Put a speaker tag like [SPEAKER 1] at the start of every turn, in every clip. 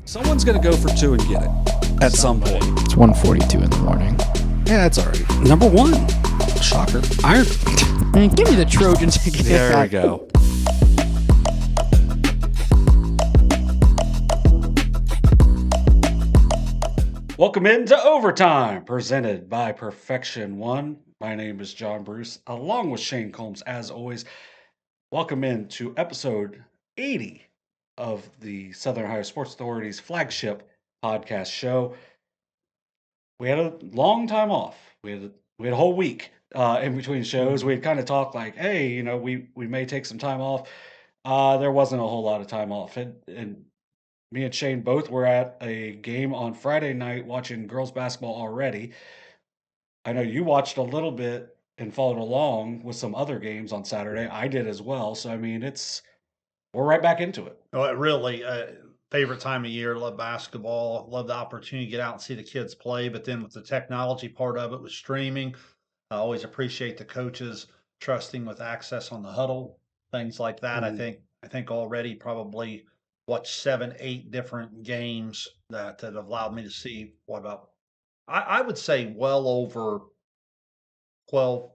[SPEAKER 1] Someone's going to go for two and get it at some point.
[SPEAKER 2] It's 1:42 in the morning.
[SPEAKER 1] Yeah, that's all right. Number one. Shocker. Iron.
[SPEAKER 2] Man, give me the Trojans.
[SPEAKER 1] There we go. Welcome into Overtime, presented by Perfection One. My name is John Bruce, along with Shayne Combs, as always. Welcome into episode 80 of the Southern Ohio Sports Authority's flagship podcast show. We had a long time off. We had a whole week in between shows. We had kind of talked like, hey, we may take some time off. There wasn't a whole lot of time off, and me and Shayne both were at a game on Friday night watching girls basketball already. I know you watched a little bit and followed along with some other games on Saturday. I did as well. So I mean, we're right back into it.
[SPEAKER 3] Oh, it really, favorite time of year. Love basketball. Love the opportunity to get out and see the kids play. But then with the technology part of it, with streaming, I always appreciate the coaches trusting with access on the huddle, things like that. I think already probably watched 7, 8 different games that have allowed me to see what about I would say well over 12,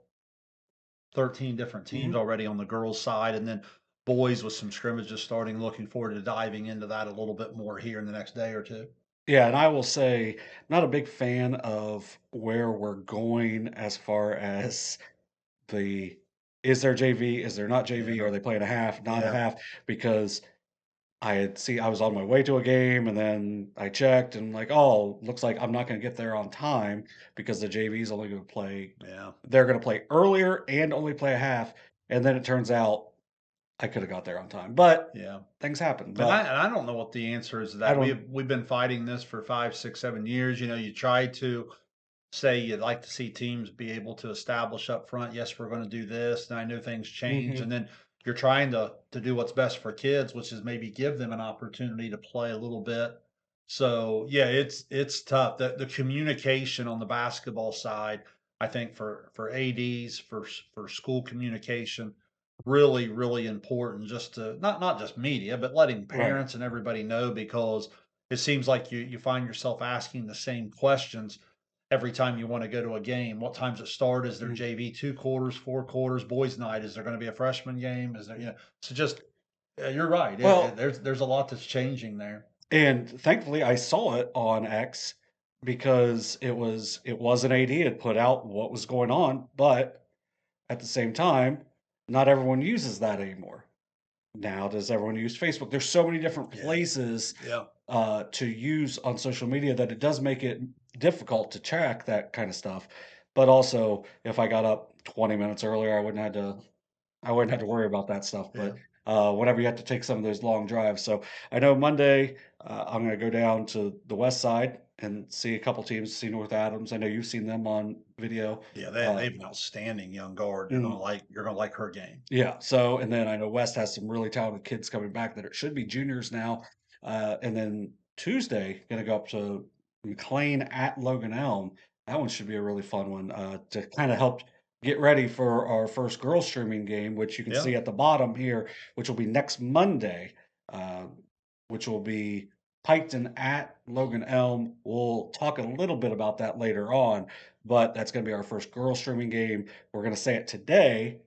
[SPEAKER 3] 13 different teams already on the girls' side, and then boys with some scrimmages starting. Looking forward to diving into that a little bit more here in the next day or two.
[SPEAKER 1] Yeah, and I will say, not a big fan of where we're going as far as the is there JV, is there not JV,
[SPEAKER 3] Yeah.
[SPEAKER 1] are they playing a half, not a
[SPEAKER 3] Yeah.
[SPEAKER 1] half? Because I was on my way to a game and then I checked and like, oh, looks like I'm not going to get there on time because the JV is only going to play.
[SPEAKER 3] Yeah.
[SPEAKER 1] They're going to play earlier and only play a half, and then it turns out I could have got there on time, but
[SPEAKER 3] Yeah.
[SPEAKER 1] things happen.
[SPEAKER 3] And
[SPEAKER 1] But
[SPEAKER 3] I don't know what the answer is to
[SPEAKER 1] I
[SPEAKER 3] that.
[SPEAKER 1] don't.
[SPEAKER 3] We've been fighting this for 5, 6, 7 years. You try to say you'd like to see teams be able to establish up front, yes, we're going to do this. And I know things change.
[SPEAKER 1] Mhm.
[SPEAKER 3] And then you're trying to do what's best for kids, which is maybe give them an opportunity to play a little bit. So yeah, it's tough. The communication on the basketball side, I think for ADs, for school communication, really, really important just to not just media, but letting
[SPEAKER 1] Right.
[SPEAKER 3] parents and everybody know, because it seems like you find yourself asking the same questions every time you want to go to a game. What time's it start? Is there
[SPEAKER 1] Mm.
[SPEAKER 3] JV 2 quarters, 4 quarters, boys night? Is there going to be a freshman game? Is there, so just, you're right.
[SPEAKER 1] Well,
[SPEAKER 3] There's a lot that's changing there.
[SPEAKER 1] and thankfully I saw it on X because it was an AD had put out what was going on, but at the same time, not everyone uses that anymore. Now, does everyone use Facebook? There's so many different
[SPEAKER 3] Yeah.
[SPEAKER 1] places
[SPEAKER 3] Yeah.
[SPEAKER 1] to use on social media that it does make it difficult to track that kind of stuff. But also, if I got up 20 minutes earlier, I wouldn't have to worry about that stuff.
[SPEAKER 3] Yeah.
[SPEAKER 1] But whenever you have to take some of those long drives, so I know Monday I'm going to go down to the west side and see a couple teams. See North Adams. I know you've seen them on video.
[SPEAKER 3] Yeah.
[SPEAKER 1] Uh,
[SPEAKER 3] They've an outstanding young guard.
[SPEAKER 1] mm,
[SPEAKER 3] You're gonna like her game.
[SPEAKER 1] yeah. So, and then I know West has some really talented kids coming back that it should be juniors now. And then Tuesday, going to go up to McLean at Logan Elm. That one should be a really fun one to kind of help get ready for our first girls streaming game, which you can
[SPEAKER 3] Yeah.
[SPEAKER 1] see at the bottom here, which will be next Monday, uh, which will be Piketon at Logan Elm. We'll talk a little bit about that later on, but that's going to be our first girls streaming game. We're going to say it today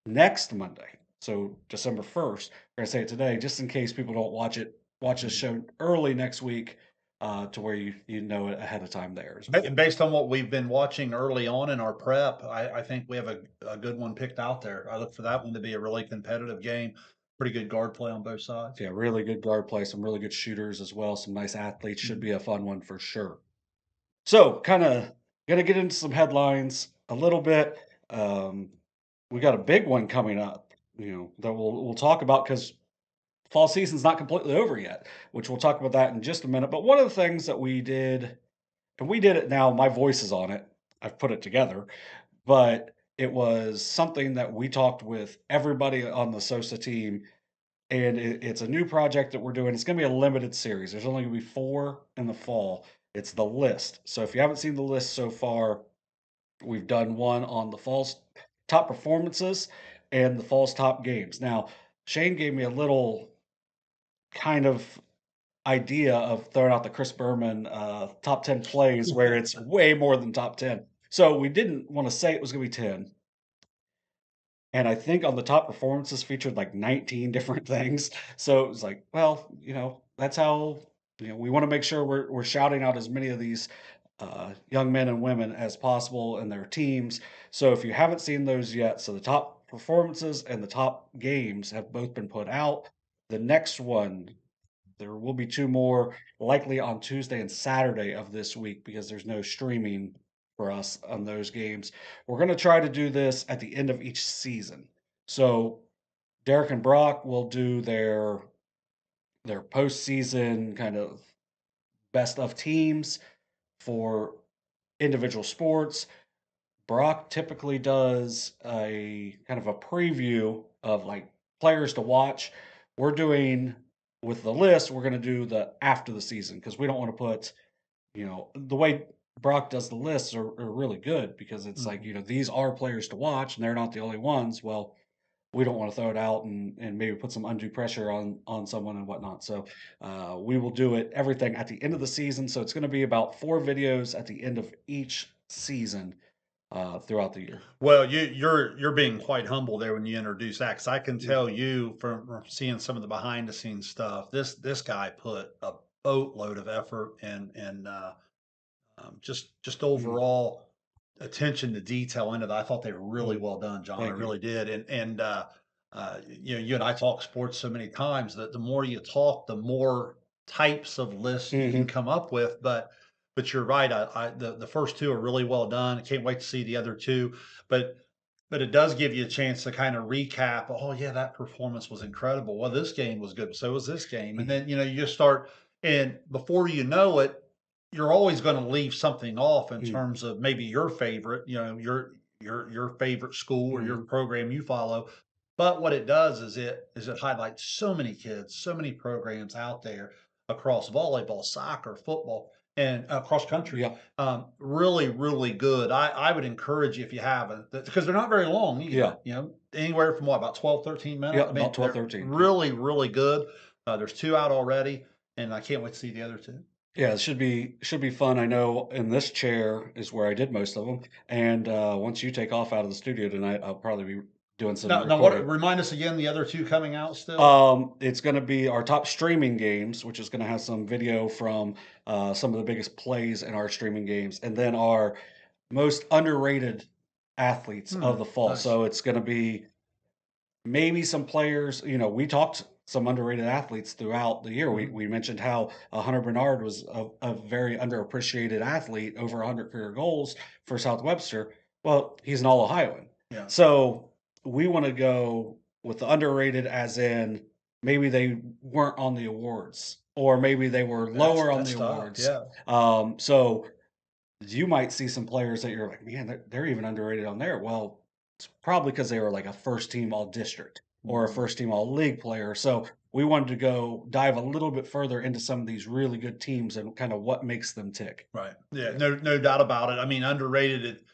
[SPEAKER 1] next Monday. So December 1st. We're gonna say it today, just in case people don't watch this show early next week, to where you know it ahead of time there as well.
[SPEAKER 3] And based on what we've been watching early on in our prep, I think we have a good one picked out there. I look for that one to be a really competitive game. Pretty good guard play on both sides.
[SPEAKER 1] Yeah, really good guard play, some really good shooters as well, some nice athletes. Should
[SPEAKER 3] Mhm.
[SPEAKER 1] be a fun one for sure. So, kind of gonna get into some headlines a little bit. Um, we got a big one coming up, that we'll talk about because fall season's not completely over yet, which we'll talk about that in just a minute. But one of the things that we did, and we did it now, my voice is on it. I've put it together, but it was something that we talked with everybody on the SOSA team, and it's a new project that we're doing. It's going to be a limited series. There's only going to be 4 in the fall. It's the list. So if you haven't seen the list so far, we've done one on the fall's top performances and the fall's top games. Now, Shayne gave me a little kind of idea of throwing out the Chris Berman top 10 plays where it's way more than top 10. So we didn't want to say it was going to be 10. And I think on the top performances featured like 19 different things. So it was like, well, that's how, we want to make sure we're shouting out as many of these young men and women as possible and their teams. So if you haven't seen those yet, so the top performances and the top games have both been put out. The next one, there will be two more, likely on Tuesday and Saturday of this week because there's no streaming for us on those games. We're going to try to do this at the end of each season. So Derek and Brock will do their postseason kind of best of teams for individual sports. Brock typically does a kind of a preview of like players to watch. We're doing with the list, we're going to do the after the season because we don't want to put, the way Brock does the lists are really good because it's like, these are players to watch and they're not the only ones. Well, we don't want to throw it out and maybe put some undue pressure on someone and whatnot. So we will do it everything at the end of the season. So it's going to be about 4 videos at the end of each season throughout the year.
[SPEAKER 3] Well, you're being quite humble there when you introduce that, 'cause I can tell you from seeing some of the behind the scenes stuff, this guy put a boatload of effort and just
[SPEAKER 1] Mhm.
[SPEAKER 3] overall attention to detail into that. I thought they were really
[SPEAKER 1] Mm.
[SPEAKER 3] well done, John. I
[SPEAKER 1] Thank you.
[SPEAKER 3] really did. You and I talk sports so many times that the more you talk, the more types of lists you can
[SPEAKER 1] Mhm.
[SPEAKER 3] come up with. But you're right. The first two are really well done. I can't wait to see the other two. But but it does give you a chance to kind of recap. Oh yeah, that performance was incredible. Well, this game was good. So was this game. And
[SPEAKER 1] Mhm.
[SPEAKER 3] then you just start, and before you know it, you're always going to leave something off in
[SPEAKER 1] Mhm.
[SPEAKER 3] terms of maybe your favorite, your favorite school or your
[SPEAKER 1] Mhm.
[SPEAKER 3] program you follow. But what it does is it highlights so many kids, so many programs out there across volleyball, soccer, football, and cross country.
[SPEAKER 1] Yeah.
[SPEAKER 3] Really, really good. I would encourage you if you haven't, because they're not very long
[SPEAKER 1] Yeah.
[SPEAKER 3] either. Anywhere from what, about 12, 13
[SPEAKER 1] Yeah.
[SPEAKER 3] minutes. I
[SPEAKER 1] About
[SPEAKER 3] mean,
[SPEAKER 1] 12,
[SPEAKER 3] they're
[SPEAKER 1] 13. Yeah.
[SPEAKER 3] really, really good. There's two out already, and I can't wait to see the other two.
[SPEAKER 1] Yeah, it should be fun. I know in this chair is where I did most of them, and once you take off out of the studio tonight, I'll probably be doing some
[SPEAKER 3] Now, what?
[SPEAKER 1] recording.
[SPEAKER 3] Remind us again. The other two coming out still.
[SPEAKER 1] It's going to be our top streaming games, which is going to have some video from some of the biggest plays in our streaming games, and then our most underrated athletes of the fall.
[SPEAKER 3] Nice.
[SPEAKER 1] So it's going to be maybe some players, we talked some underrated athletes throughout the year. We
[SPEAKER 3] Mhm.
[SPEAKER 1] we mentioned how Hunter Bernard was a very underappreciated athlete, over 100 career goals for South Webster. Well, he's an All Ohioan,
[SPEAKER 3] Yeah,
[SPEAKER 1] so we want to go with the underrated, as in maybe they weren't on the awards, or maybe they were lower on the
[SPEAKER 3] that's tough.
[SPEAKER 1] awards.
[SPEAKER 3] Yeah.
[SPEAKER 1] So you might see some players that you're like, man, they're even underrated on there. Well, it's probably because they were like a first team all district or a
[SPEAKER 3] Mhm.
[SPEAKER 1] first team all league player. So we wanted to go dive a little bit further into some of these really good teams and kind of what makes them tick.
[SPEAKER 3] Right. Yeah.
[SPEAKER 1] Yeah.
[SPEAKER 3] No doubt about it. I mean, underrated.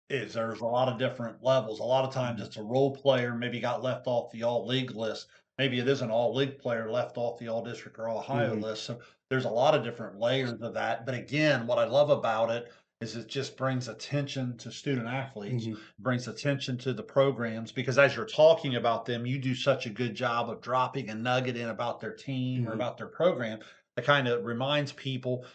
[SPEAKER 3] There's a lot of different levels. A lot of times
[SPEAKER 1] Mhm.
[SPEAKER 3] it's a role player, maybe got left off the all league list. Maybe it is an all league player left off the all district or all Ohio
[SPEAKER 1] Mhm.
[SPEAKER 3] list. So there's a lot of different layers of that. But again, what I love about it is it just brings attention to student athletes,
[SPEAKER 1] Mhm.
[SPEAKER 3] brings attention to the programs, because as you're talking about them, you do such a good job of dropping a nugget in about their team or
[SPEAKER 1] Mhm.
[SPEAKER 3] about their program that kind of reminds people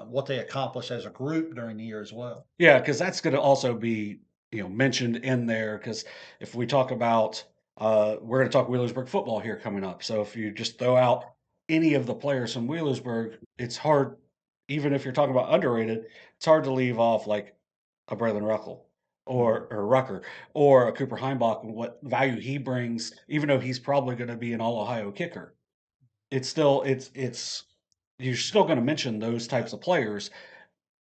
[SPEAKER 3] what they accomplished as a group during the year as well.
[SPEAKER 1] Yeah, because that's going to also be mentioned in there. Because if we talk about, we're going to talk Wheelersburg football here coming up. So if you just throw out any of the players from Wheelersburg, it's hard. Even if you're talking about underrated, it's hard to leave off like a Braylon Ruckel
[SPEAKER 3] Mhm.
[SPEAKER 1] or Rucker or a Cooper Heimbach and what value he brings. Even though he's probably going to be an All Ohio kicker, it's still it's you're still going to mention those
[SPEAKER 3] Yeah.
[SPEAKER 1] types of players,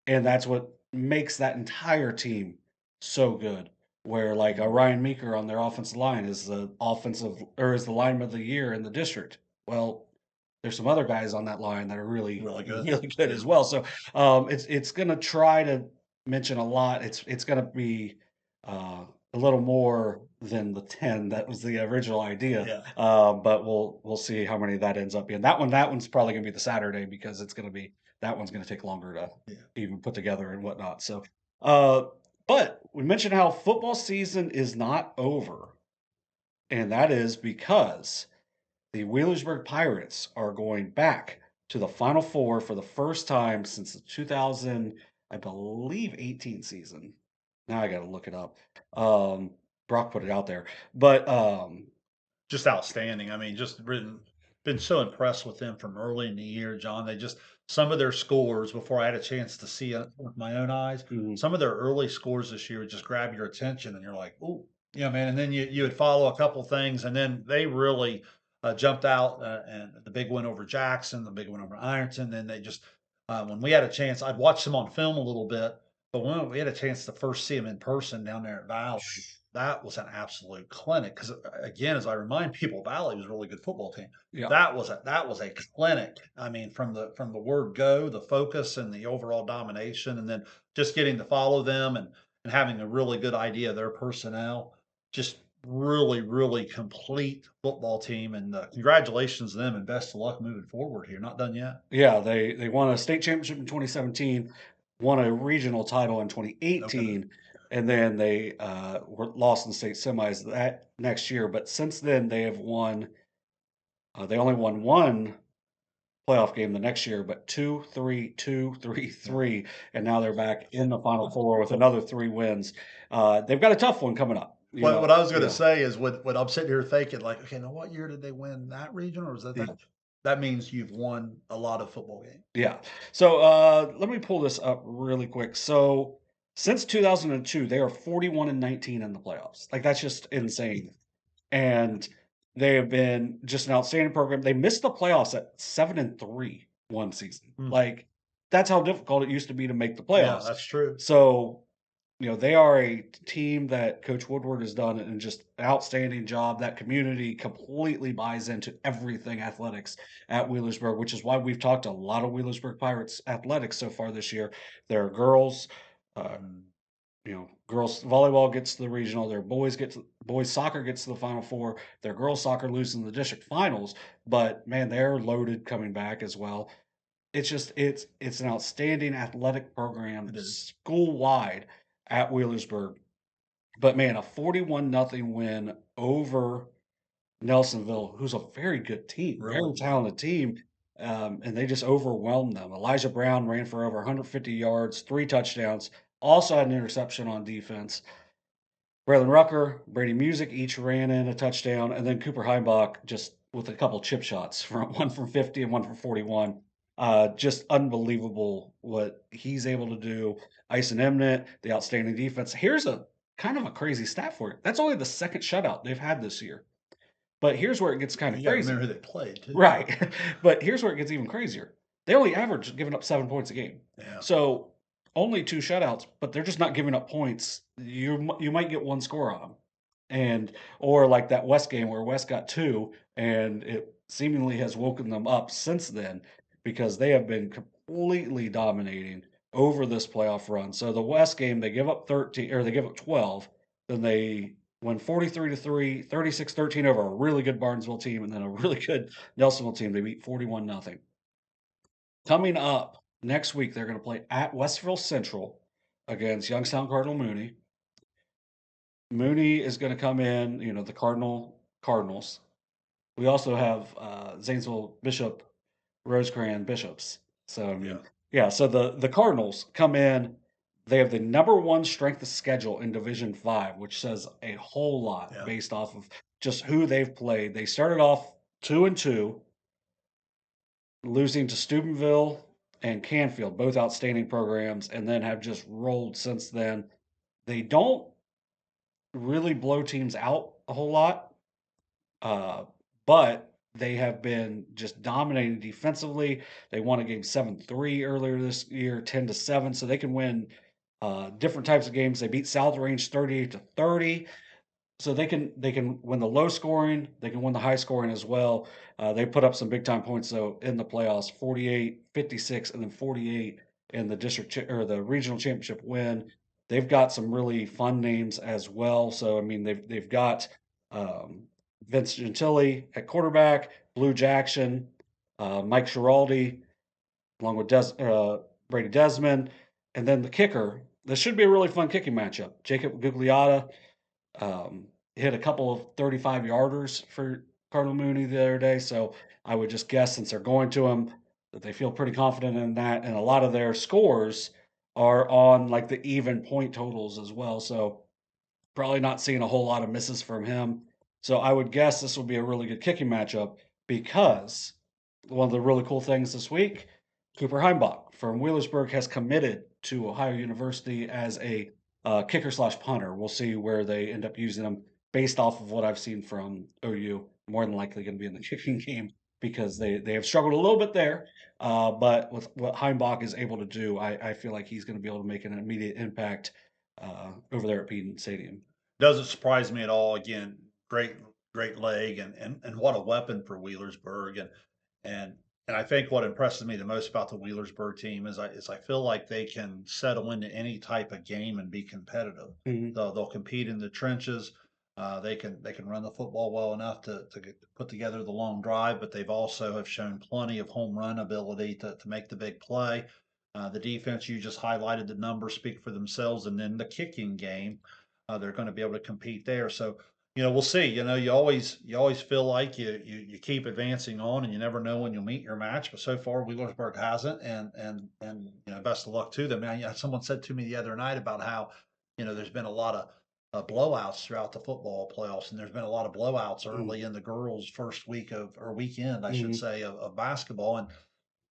[SPEAKER 1] and that's what makes that entire team so good. Where like a
[SPEAKER 3] Mhm.
[SPEAKER 1] Ryan Meeker on their offensive line is the lineman of the year in the district. Well, there's some other guys on that line that are really,
[SPEAKER 3] Really good.
[SPEAKER 1] really good
[SPEAKER 3] Yeah.
[SPEAKER 1] as well. So it's gonna try to mention a lot. It's gonna be a little more than the 10 that was the original idea.
[SPEAKER 3] Yeah.
[SPEAKER 1] But we'll see how many that ends up being. That one's probably gonna be the Saturday because that one's gonna take longer to
[SPEAKER 3] Yeah.
[SPEAKER 1] even put together and whatnot. So, uh, but we mentioned how football season is not over, and that is because the Wheelersburg Pirates are going back to the Final Four for the first time since the 2000, I believe, 18 season. Now I gotta look it up. Brock put it out there, but
[SPEAKER 3] Just outstanding. I mean, just been so impressed with them from early in the year, John. They just some of their scores before I had a chance to see it with my own eyes.
[SPEAKER 1] mhm,
[SPEAKER 3] Some of their early scores this year just grab your attention, and you're like, "Oh, yeah, man!" And then you would follow a couple things, and then they really jumped out. And the big win over Jackson, the big win over Ironton. Then they just when we had a chance, I'd watched them on film a little bit, but when we had a chance to first see them in person down there at Valley, that was an absolute clinic. Because again, as I remind people, Valley was a really good football team.
[SPEAKER 1] yeah,
[SPEAKER 3] That was a clinic. I mean, from the word go, the focus and the overall domination, and then just getting to follow them and having a really good idea of their personnel. Just really, really complete football team. And congratulations to them and best of luck moving forward here. Not done yet.
[SPEAKER 1] yeah. They won a state championship in 2017, won a regional title in
[SPEAKER 3] No good.
[SPEAKER 1] 2018, and then they were lost in the state semis that next year. But since then, they have won. They only won one playoff game the next year, but 2, 3, 2, 3,
[SPEAKER 3] Yeah.
[SPEAKER 1] 3, and now they're back in the Final Four with another 3 wins. They've got a tough one coming up, you
[SPEAKER 3] What
[SPEAKER 1] know.
[SPEAKER 3] I was gonna
[SPEAKER 1] Yeah,
[SPEAKER 3] say is when I'm sitting here thinking like, "Okay, now what year did they win that region, or was that
[SPEAKER 1] the
[SPEAKER 3] that?" That means you've won a lot of football games.
[SPEAKER 1] yeah. So, let me pull this up really quick. So, since 2002, they are 41 and 19 in the playoffs. Like, that's just insane. And they have been just an outstanding program. They missed the playoffs at 7 and 3 one season.
[SPEAKER 3] Mm.
[SPEAKER 1] Like, that's how difficult it used to be to make the
[SPEAKER 3] Yeah,
[SPEAKER 1] playoffs.
[SPEAKER 3] that's true.
[SPEAKER 1] So, they are a team that Coach Woodward has done and just an outstanding job. That community completely buys into everything athletics at Wheelersburg, which is why we've talked a lot of Wheelersburg Pirates athletics so far this year. There are girls, uh,
[SPEAKER 3] Mm.
[SPEAKER 1] girls volleyball gets to the regional. Their boys soccer gets to the Final Four. Their girls soccer loses in the district finals. But man, they're loaded coming back as well. It's an outstanding athletic program
[SPEAKER 3] It is.
[SPEAKER 1] school wide at Wheelersburg. But man, a 41 nothing win over Nelsonville, who's a very good team,
[SPEAKER 3] Really
[SPEAKER 1] very
[SPEAKER 3] good.
[SPEAKER 1] talented team, and they just overwhelmed them. Elijah Brown ran for over 150 yards, 3 touchdowns, also had an interception on defense. Braylon Rucker, Brady Music each ran in a touchdown, and then Cooper Heimbach just with a couple chip shots from one from 50 and one from 41. Just unbelievable what he's able to do. Ice and Emnett, the outstanding defense. Here's a kind of a crazy stat for you. That's only the second shutout they've had this year. But here's where it gets kind of
[SPEAKER 3] You gotta remember
[SPEAKER 1] crazy.
[SPEAKER 3] who they played too.
[SPEAKER 1] Right. But here's where it gets even crazier. They only average giving up 7 points a game.
[SPEAKER 3] Yeah.
[SPEAKER 1] So only 2 shutouts, but they're just not giving up points. You might get 1 score on them. And or like that West game where West got 2 and it seemingly has woken them up since then because they have been completely dominating over this playoff run. So the West game, they give up 13 or they give up 12, then they win 43 to 3, 36-13 over a really good Barnesville team and then a really good Nelsonville team. They beat 41 nothing. Coming up next week, they're going to play at Westville Central against Youngstown Cardinal Mooney. Mooney is going to come in, the Cardinals. We also have Zanesville Bishop, Rosecrans Bishops. So I
[SPEAKER 3] Yeah.
[SPEAKER 1] mean, yeah. So the Cardinals come in. They have the number 1 strength of schedule in Division 5, which says a whole lot
[SPEAKER 3] Yeah.
[SPEAKER 1] based off of just who they've played. They started off 2-2, losing to Steubenville and Canfield, both outstanding programs, and then have just rolled since then. They don't really blow teams out a whole lot, uh, but they have been just dominating defensively. They won a game 7-3 earlier this year, 10-7, so they can win different types of games. They beat South Range 38-30. So they can win the low scoring, they can win the high scoring as well. They put up some big time points though in the playoffs, 48, 56, and then 48 in the or the regional championship win. they've got some really fun names as well. So I mean, they've got Vince Gentili at quarterback, Blue Jackson, Mike Schiraldi, along with Brady Desmond, and then the kicker. This should be a really fun kicking matchup. Jacob Gugliotta hit a couple of 35-yarders for Cardinal Mooney the other day, so I would just guess since they're going to him that they feel pretty confident in that, and a lot of their scores are on like the even point totals as well. So probably not seeing a whole lot of misses from him. So I would guess this will be a really good kicking matchup because one of the really cool things this week, Cooper Heimbach from Wheelersburg has committed to Ohio University as a kicker slash punter. We'll see where they end up using him based off of what I've seen from OU. More than likely going to be in the kicking game because they have struggled a little bit there. But with what Heimbach is able to do, I feel like he's going to be able to make an immediate impact over there at Peden Stadium.
[SPEAKER 3] Doesn't surprise me at all. Again, great leg, and what a weapon for Wheelersburg. And and I think what impresses me the most about the Wheelersburg team is I feel like they can settle into any type of game and be competitive.
[SPEAKER 1] Mhm.
[SPEAKER 3] They'll compete in the trenches. They can run the football well enough to put together the long drive, but they've also have shown plenty of home run ability to make the big play. The defense you just highlighted, the numbers speak for themselves, and then the kicking game, they're going to be able to compete there. So we'll see. You always feel like you keep advancing on, and you never know when you'll meet your match. But so far, Wheelersburg hasn't, and best of luck to them. Now, someone said to me the other night about how there's been a lot of blowouts throughout the football playoffs, and there's been a lot of blowouts
[SPEAKER 1] Mm,
[SPEAKER 3] early in the girls' first week of or weekend, I should
[SPEAKER 1] mhm.
[SPEAKER 3] say, of basketball. And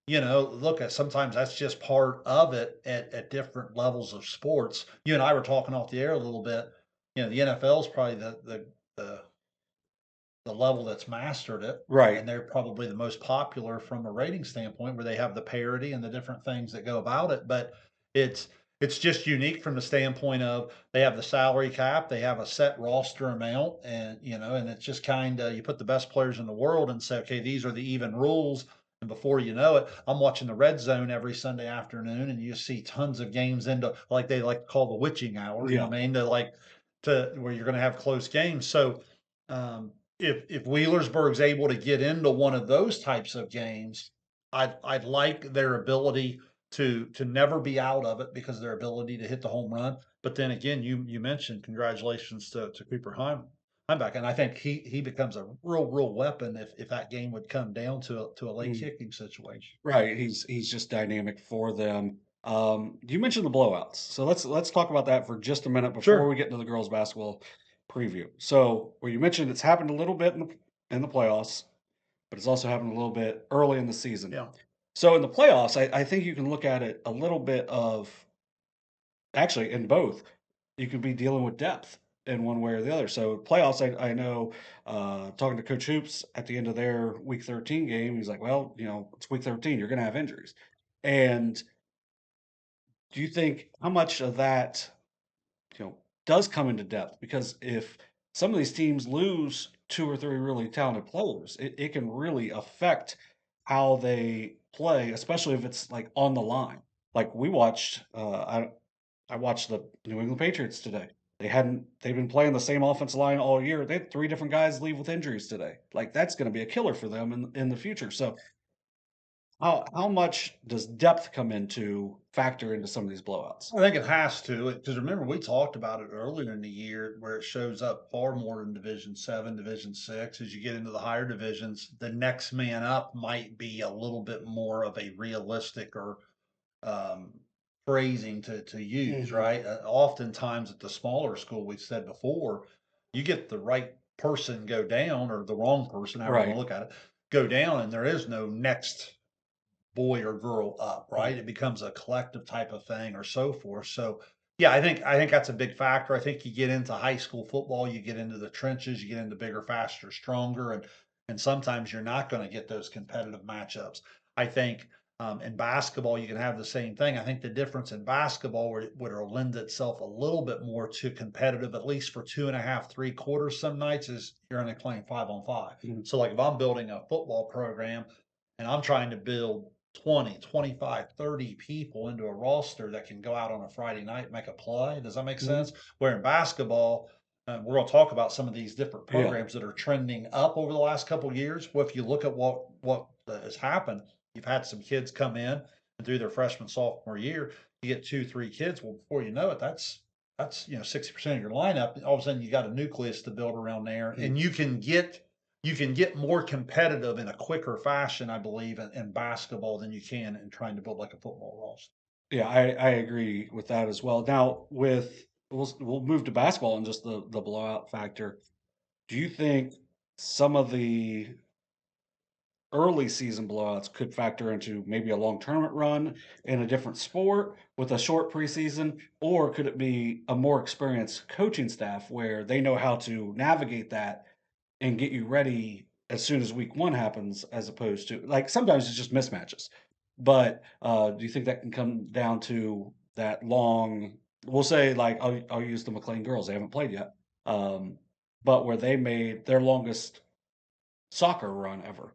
[SPEAKER 3] look, at sometimes that's just part of it at different levels of sports. You and I were talking off the air a little bit. The NFL is probably the the level that's mastered it,
[SPEAKER 1] Right.
[SPEAKER 3] and they're probably the most popular from a rating standpoint, where they have the parity and the different things that go about it. But it's it's just unique from the standpoint of they have the salary cap, they have a set roster amount, and it's just kind of you put the best players in the world and say, okay, these are the even rules. And before you know it, I'm watching the red zone every Sunday afternoon, and you see tons of games into like they like to call the witching hour. You know
[SPEAKER 1] Yeah.
[SPEAKER 3] what I mean? To where you're going to have close games. So if Wheelersburg's able to get into one of those types of games, I'd like their ability to never be out of it because of their ability to hit the home run. But then again, you mentioned congratulations to Cooper Heimbach, and I think he becomes a real weapon if that game would come down to a late
[SPEAKER 1] Mm.
[SPEAKER 3] kicking situation.
[SPEAKER 1] Right. He's just dynamic for them. You mentioned the blowouts, so let's talk about that for just a minute before
[SPEAKER 3] Sure.
[SPEAKER 1] we get into the girls' basketball preview. So, where you mentioned it's happened a little bit in the playoffs, but it's also happened a little bit early in the season.
[SPEAKER 3] Yeah.
[SPEAKER 1] So, in the playoffs, I think you can look at it a little bit of actually in both. You could be dealing with depth in one way or the other. So playoffs, I know talking to Coach Hoops at the end of their Week 13 game, he's like, "Well, it's Week 13. You're going to have injuries." And do you think how much of that does come into depth? Because if some of these teams lose two or three really talented players, it can really affect how they play, especially if it's like on the line. Like we watched, I watched the New England Patriots today. They've been playing the same offensive line all year. They had three different guys leave with injuries today. Like that's going to be a killer for them in the future. So how much does depth come into factor into some of these blowouts?
[SPEAKER 3] I think it has to, because remember we talked about it earlier in the year where it shows up far more in Division 7, Division 6. As you get into the higher divisions, the next man up might be a little bit more of a realistic or um, phrasing to use,
[SPEAKER 1] Hmm.
[SPEAKER 3] right? Oftentimes at the smaller school, we've said before, you get the right person go down or the wrong person, however you want
[SPEAKER 1] Right.
[SPEAKER 3] to look at it, go down, and there is no next boy or girl up,
[SPEAKER 1] Right.
[SPEAKER 3] right? It becomes a collective type of thing or so forth. So yeah, I think that's a big factor. I think you get into high school football, you get into the trenches, you get into bigger, faster, stronger, and sometimes you're not going to get those competitive matchups. I think in basketball you can have the same thing. I think the difference in basketball would lend itself a little bit more to competitive, at least for 2.5, 3 quarters. Some nights is you're only playing 5 on 5.
[SPEAKER 1] Mhm.
[SPEAKER 3] So like if I'm building a football program and I'm trying to build 20, 25, 30 people into a roster that can go out on a Friday night and make a play. Does that make sense? Where in basketball, we're going to talk about some of these different
[SPEAKER 1] Yeah.
[SPEAKER 3] programs that are trending up over the last couple of years. Well, if you look at what has happened, you've had some kids come in and through their freshman, sophomore year, you get 2, 3 kids. Well, before you know it, that's 60% of your lineup. All of a sudden, you got a nucleus to build around there, and you can get more competitive in a quicker fashion, I believe, in basketball than you can in trying to build like a football roster.
[SPEAKER 1] Yeah, I agree with that as well. Now, we'll move to basketball and just the blowout factor. Do you think some of the early season blowouts could factor into maybe a long tournament run in a different sport with a short preseason, or could it be a more experienced coaching staff where they know how to navigate that and get you ready as soon as week one happens, as opposed to like sometimes it's just mismatches. But do you think that can come down to that long? We'll say like I'll use the McLean girls; they haven't played yet, um, but where they made their longest soccer run ever.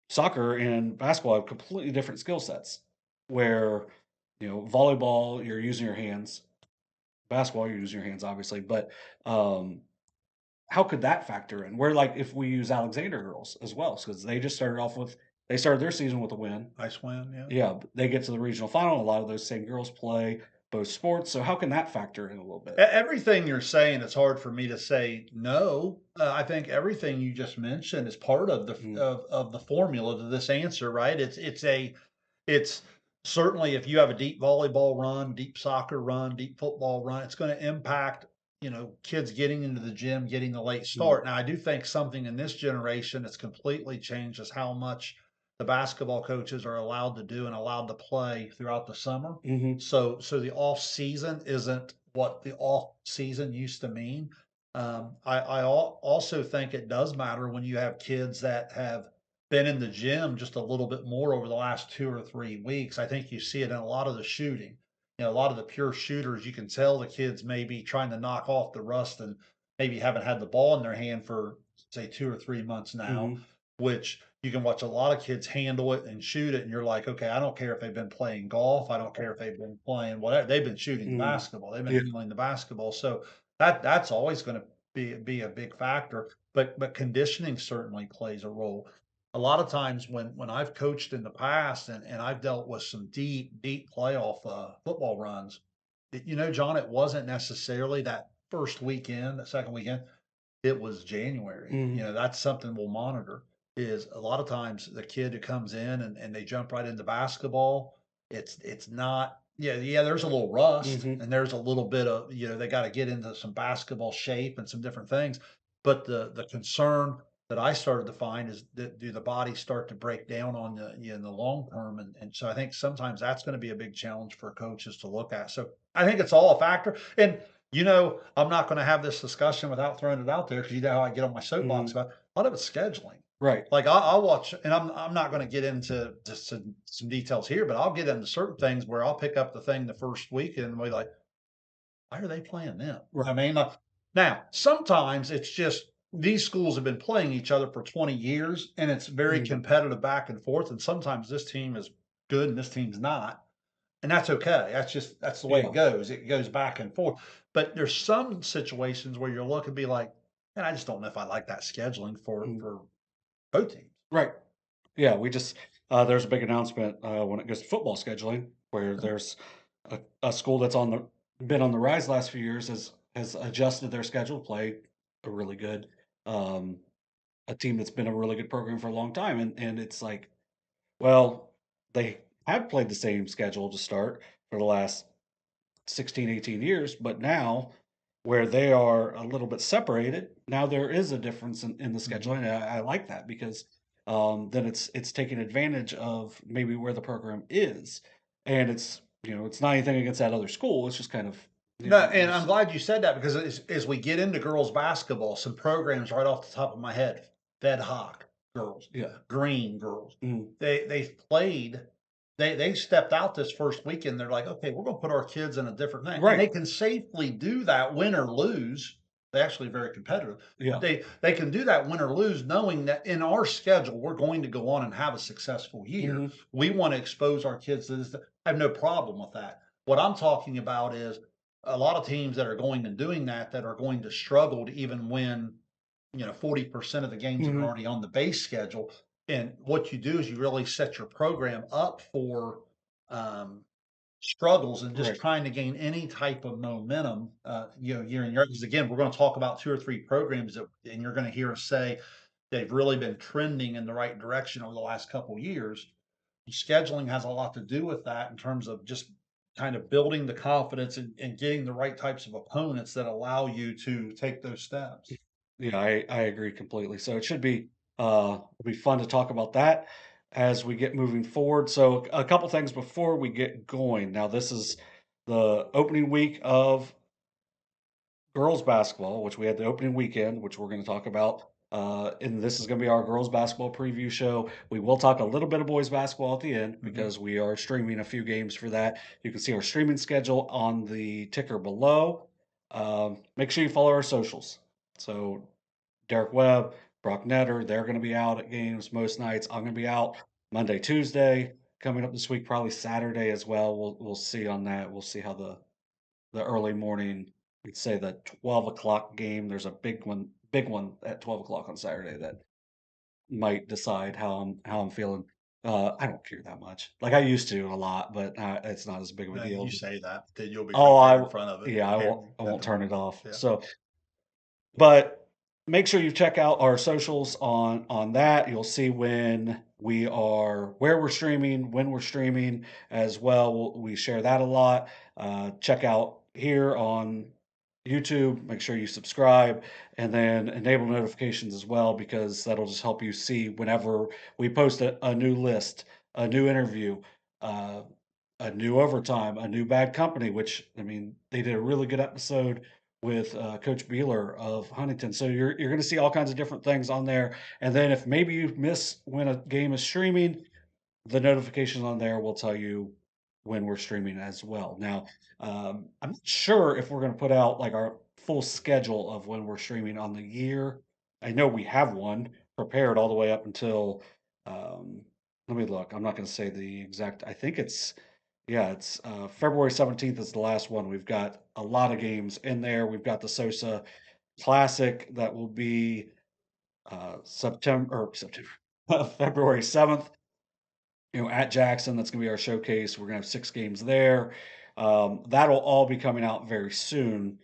[SPEAKER 1] Soccer and basketball have completely different skill sets. Where volleyball you're using your hands, basketball you're using your hands, obviously, but um, how could that factor in? Where, like, if we use Alexander girls as well, because they started their season with a win.
[SPEAKER 3] Nice win, yeah.
[SPEAKER 1] Yeah, but they get to the regional final. A lot of those same girls play both sports. So how can that factor in a little bit?
[SPEAKER 3] Everything you're saying, it's hard for me to say no. I think everything you just mentioned is part of the formula to this answer, right? It's certainly if you have a deep volleyball run, deep soccer run, deep football run, it's going to impact, kids getting into the gym, getting the late start. Now, I do think something in this generation that's completely changed is how much the basketball coaches are allowed to do and allowed to play throughout the summer.
[SPEAKER 1] Mm-hmm.
[SPEAKER 3] So the off season isn't what the off season used to mean. I also think it does matter when you have kids that have been in the gym just a little bit more over the last 2 or 3 weeks. I think you see it in a lot of the shooting. A lot of the pure shooters, you can tell the kids maybe trying to knock off the rust and maybe haven't had the ball in their hand for say 2 or 3 months now,
[SPEAKER 1] Mm-hmm.
[SPEAKER 3] which you can watch a lot of kids handle it and shoot it, and you're like, okay, I don't care if they've been playing golf, I don't care if they've been playing whatever, they've been shooting the
[SPEAKER 1] Mm-hmm.
[SPEAKER 3] basketball, they've been
[SPEAKER 1] Yeah.
[SPEAKER 3] handling the basketball. So that's always going to be a big factor. But conditioning certainly plays a role. A lot of times when I've coached in the past and I've dealt with some deep playoff football runs, John, it wasn't necessarily that first weekend, that second weekend. It was January.
[SPEAKER 1] Mm-hmm.
[SPEAKER 3] That's something we'll monitor. Is a lot of times the kid who comes in and they jump right into basketball, it's not there's a little rust
[SPEAKER 1] Mm-hmm.
[SPEAKER 3] and there's a little bit of they got to get into some basketball shape and some different things. But the concern that I started to find is that do the bodies start to break down on in the long term, and so I think sometimes that's going to be a big challenge for coaches to look at. So I think it's all a factor. And I'm not going to have this discussion without throwing it out there because you know how I get on my soapbox
[SPEAKER 1] Mm-hmm.
[SPEAKER 3] about a lot of it's scheduling.
[SPEAKER 1] Right.
[SPEAKER 3] Like I'll watch, and I'm not going to get into just some details here, but I'll get into certain things where I'll pick up the thing the first week and be like, why are they playing them?
[SPEAKER 1] Right.
[SPEAKER 3] I mean, now sometimes it's just these schools have been playing each other for 20 years, and it's very
[SPEAKER 1] Mm-hmm.
[SPEAKER 3] competitive back and forth. And sometimes this team is good and this team's not, and that's okay. That's the way
[SPEAKER 1] Yeah.
[SPEAKER 3] it goes. It goes back and forth. But there's some situations where you're looking to be like, man, I just don't know if I like that scheduling
[SPEAKER 1] Mm-hmm.
[SPEAKER 3] for both teams.
[SPEAKER 1] Right. Yeah. We just there's a big announcement when it goes to football scheduling where there's a school that's been on the rise last few years has adjusted their schedule to play a really good um, a team that's been a really good program for a long time, and it's like, well, they have played the same schedule to start for the last 16, 18 years, but now where they are a little bit separated, now there is a difference in the scheduling. And I like that because then it's taking advantage of maybe where the program is, and it's not anything against that other school. It's just kind of
[SPEAKER 3] No, and I'm glad you said that because as we get into girls basketball, some programs right off the top of my head, Fed Hock girls,
[SPEAKER 1] yeah.
[SPEAKER 3] Green girls,
[SPEAKER 1] Mm,
[SPEAKER 3] they've played. They stepped out this first weekend. They're like, okay, we're going to put our kids in a different thing, and
[SPEAKER 1] right.
[SPEAKER 3] they can safely do that, win or lose. They actually very competitive.
[SPEAKER 1] Yeah.
[SPEAKER 3] But they can do that win or lose, knowing that in our schedule we're going to go on and have a successful year.
[SPEAKER 1] Hmm.
[SPEAKER 3] We want to expose our kids to this. I have no problem with that. What I'm talking about is a lot of teams that are going and doing that are going to struggle to even win, 40% of the games that are
[SPEAKER 1] Hmm.
[SPEAKER 3] already on the base schedule. And what you do is you really set your program up for um, struggles and just
[SPEAKER 1] Right.
[SPEAKER 3] trying to gain any type of momentum, year in year. Because again, we're going to talk about two or three programs that, and you're going to hear us say they've really been trending in the right direction over the last couple years. Scheduling has a lot to do with that in terms of just kind of building the confidence and getting the right types of opponents that allow you to take those steps.
[SPEAKER 1] Yeah, I agree completely. So it should be it'll be fun to talk about that as we get moving forward. So a couple things before we get going. Now this is the opening week of girls basketball, which we had the opening weekend, which we're going to talk about. And this is going to be our girls basketball preview show. We will talk a little bit of boys basketball at the end
[SPEAKER 3] Mhm.
[SPEAKER 1] because we are streaming a few games for that. You can see our streaming schedule on the ticker below. Make sure you follow our socials. So Derek Webb, Brock Netter, they're going to be out at games most nights. I'm going to be out Monday, Tuesday, coming up this week, probably Saturday as well. We'll see on that. We'll see how the early morning, we'd say the 12 o'clock game. There's a big one at 12 o'clock on Saturday that might decide how I'm feeling. I don't care that much. Like I used to a lot, but it's not as big of a
[SPEAKER 3] You
[SPEAKER 1] deal.
[SPEAKER 3] say that, then you'll be
[SPEAKER 1] Oh,
[SPEAKER 3] right there in front of it.
[SPEAKER 1] yeah, I won't.
[SPEAKER 3] And
[SPEAKER 1] I won't turn it off.
[SPEAKER 3] yeah.
[SPEAKER 1] So, but make sure you check out our socials on that. You'll see when we are where we're streaming, when we're streaming as well. We share that a lot. Check out here on YouTube. Make sure you subscribe and then enable notifications as well because that'll just help you see whenever we post a new list, a new interview, uh, a new overtime, a new bad company. Which I mean, they did a really good episode with Coach Beeler of Huntington. So you're going to see all kinds of different things on there. And then if maybe you miss when a game is streaming, the notifications on there will tell you when we're streaming as well. Now, I'm not sure if we're going to put out like our full schedule of when we're streaming on the year. I know we have one prepared all the way up until. Um, Let me look. I'm not going to say the exact. I think it's February 17th is the last one. We've got a lot of games in there. We've got the SOSA Classic that will be September February 7th. At Jackson, that's going to be our showcase. We're going to have 6 games there. That'll all be coming out very soon.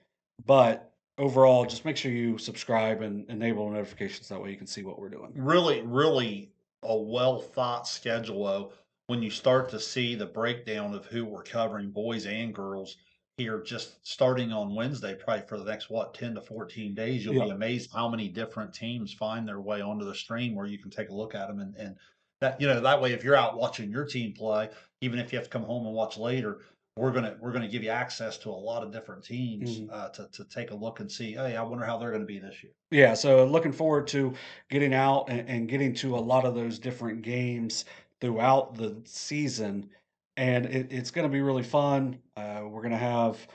[SPEAKER 1] But overall, just make sure you subscribe and enable notifications. That way you can see what we're doing.
[SPEAKER 3] Really, really a well thought schedule when you start to see the breakdown of who we're covering, boys and girls, here just starting on Wednesday, probably for the next 10 to 14 days. You'll
[SPEAKER 1] Yeah.
[SPEAKER 3] be amazed how many different teams find their way onto the stream where you can take a look at them and that that way if you're out watching your team play, even if you have to come home and watch later, we're gonna give you access to a lot of different teams
[SPEAKER 1] Mhm.
[SPEAKER 3] to take a look and see, hey, I wonder how they're gonna be this year.
[SPEAKER 1] Yeah, so looking forward to getting out and getting to a lot of those different games throughout the season, and it's going to be really fun. We're going to have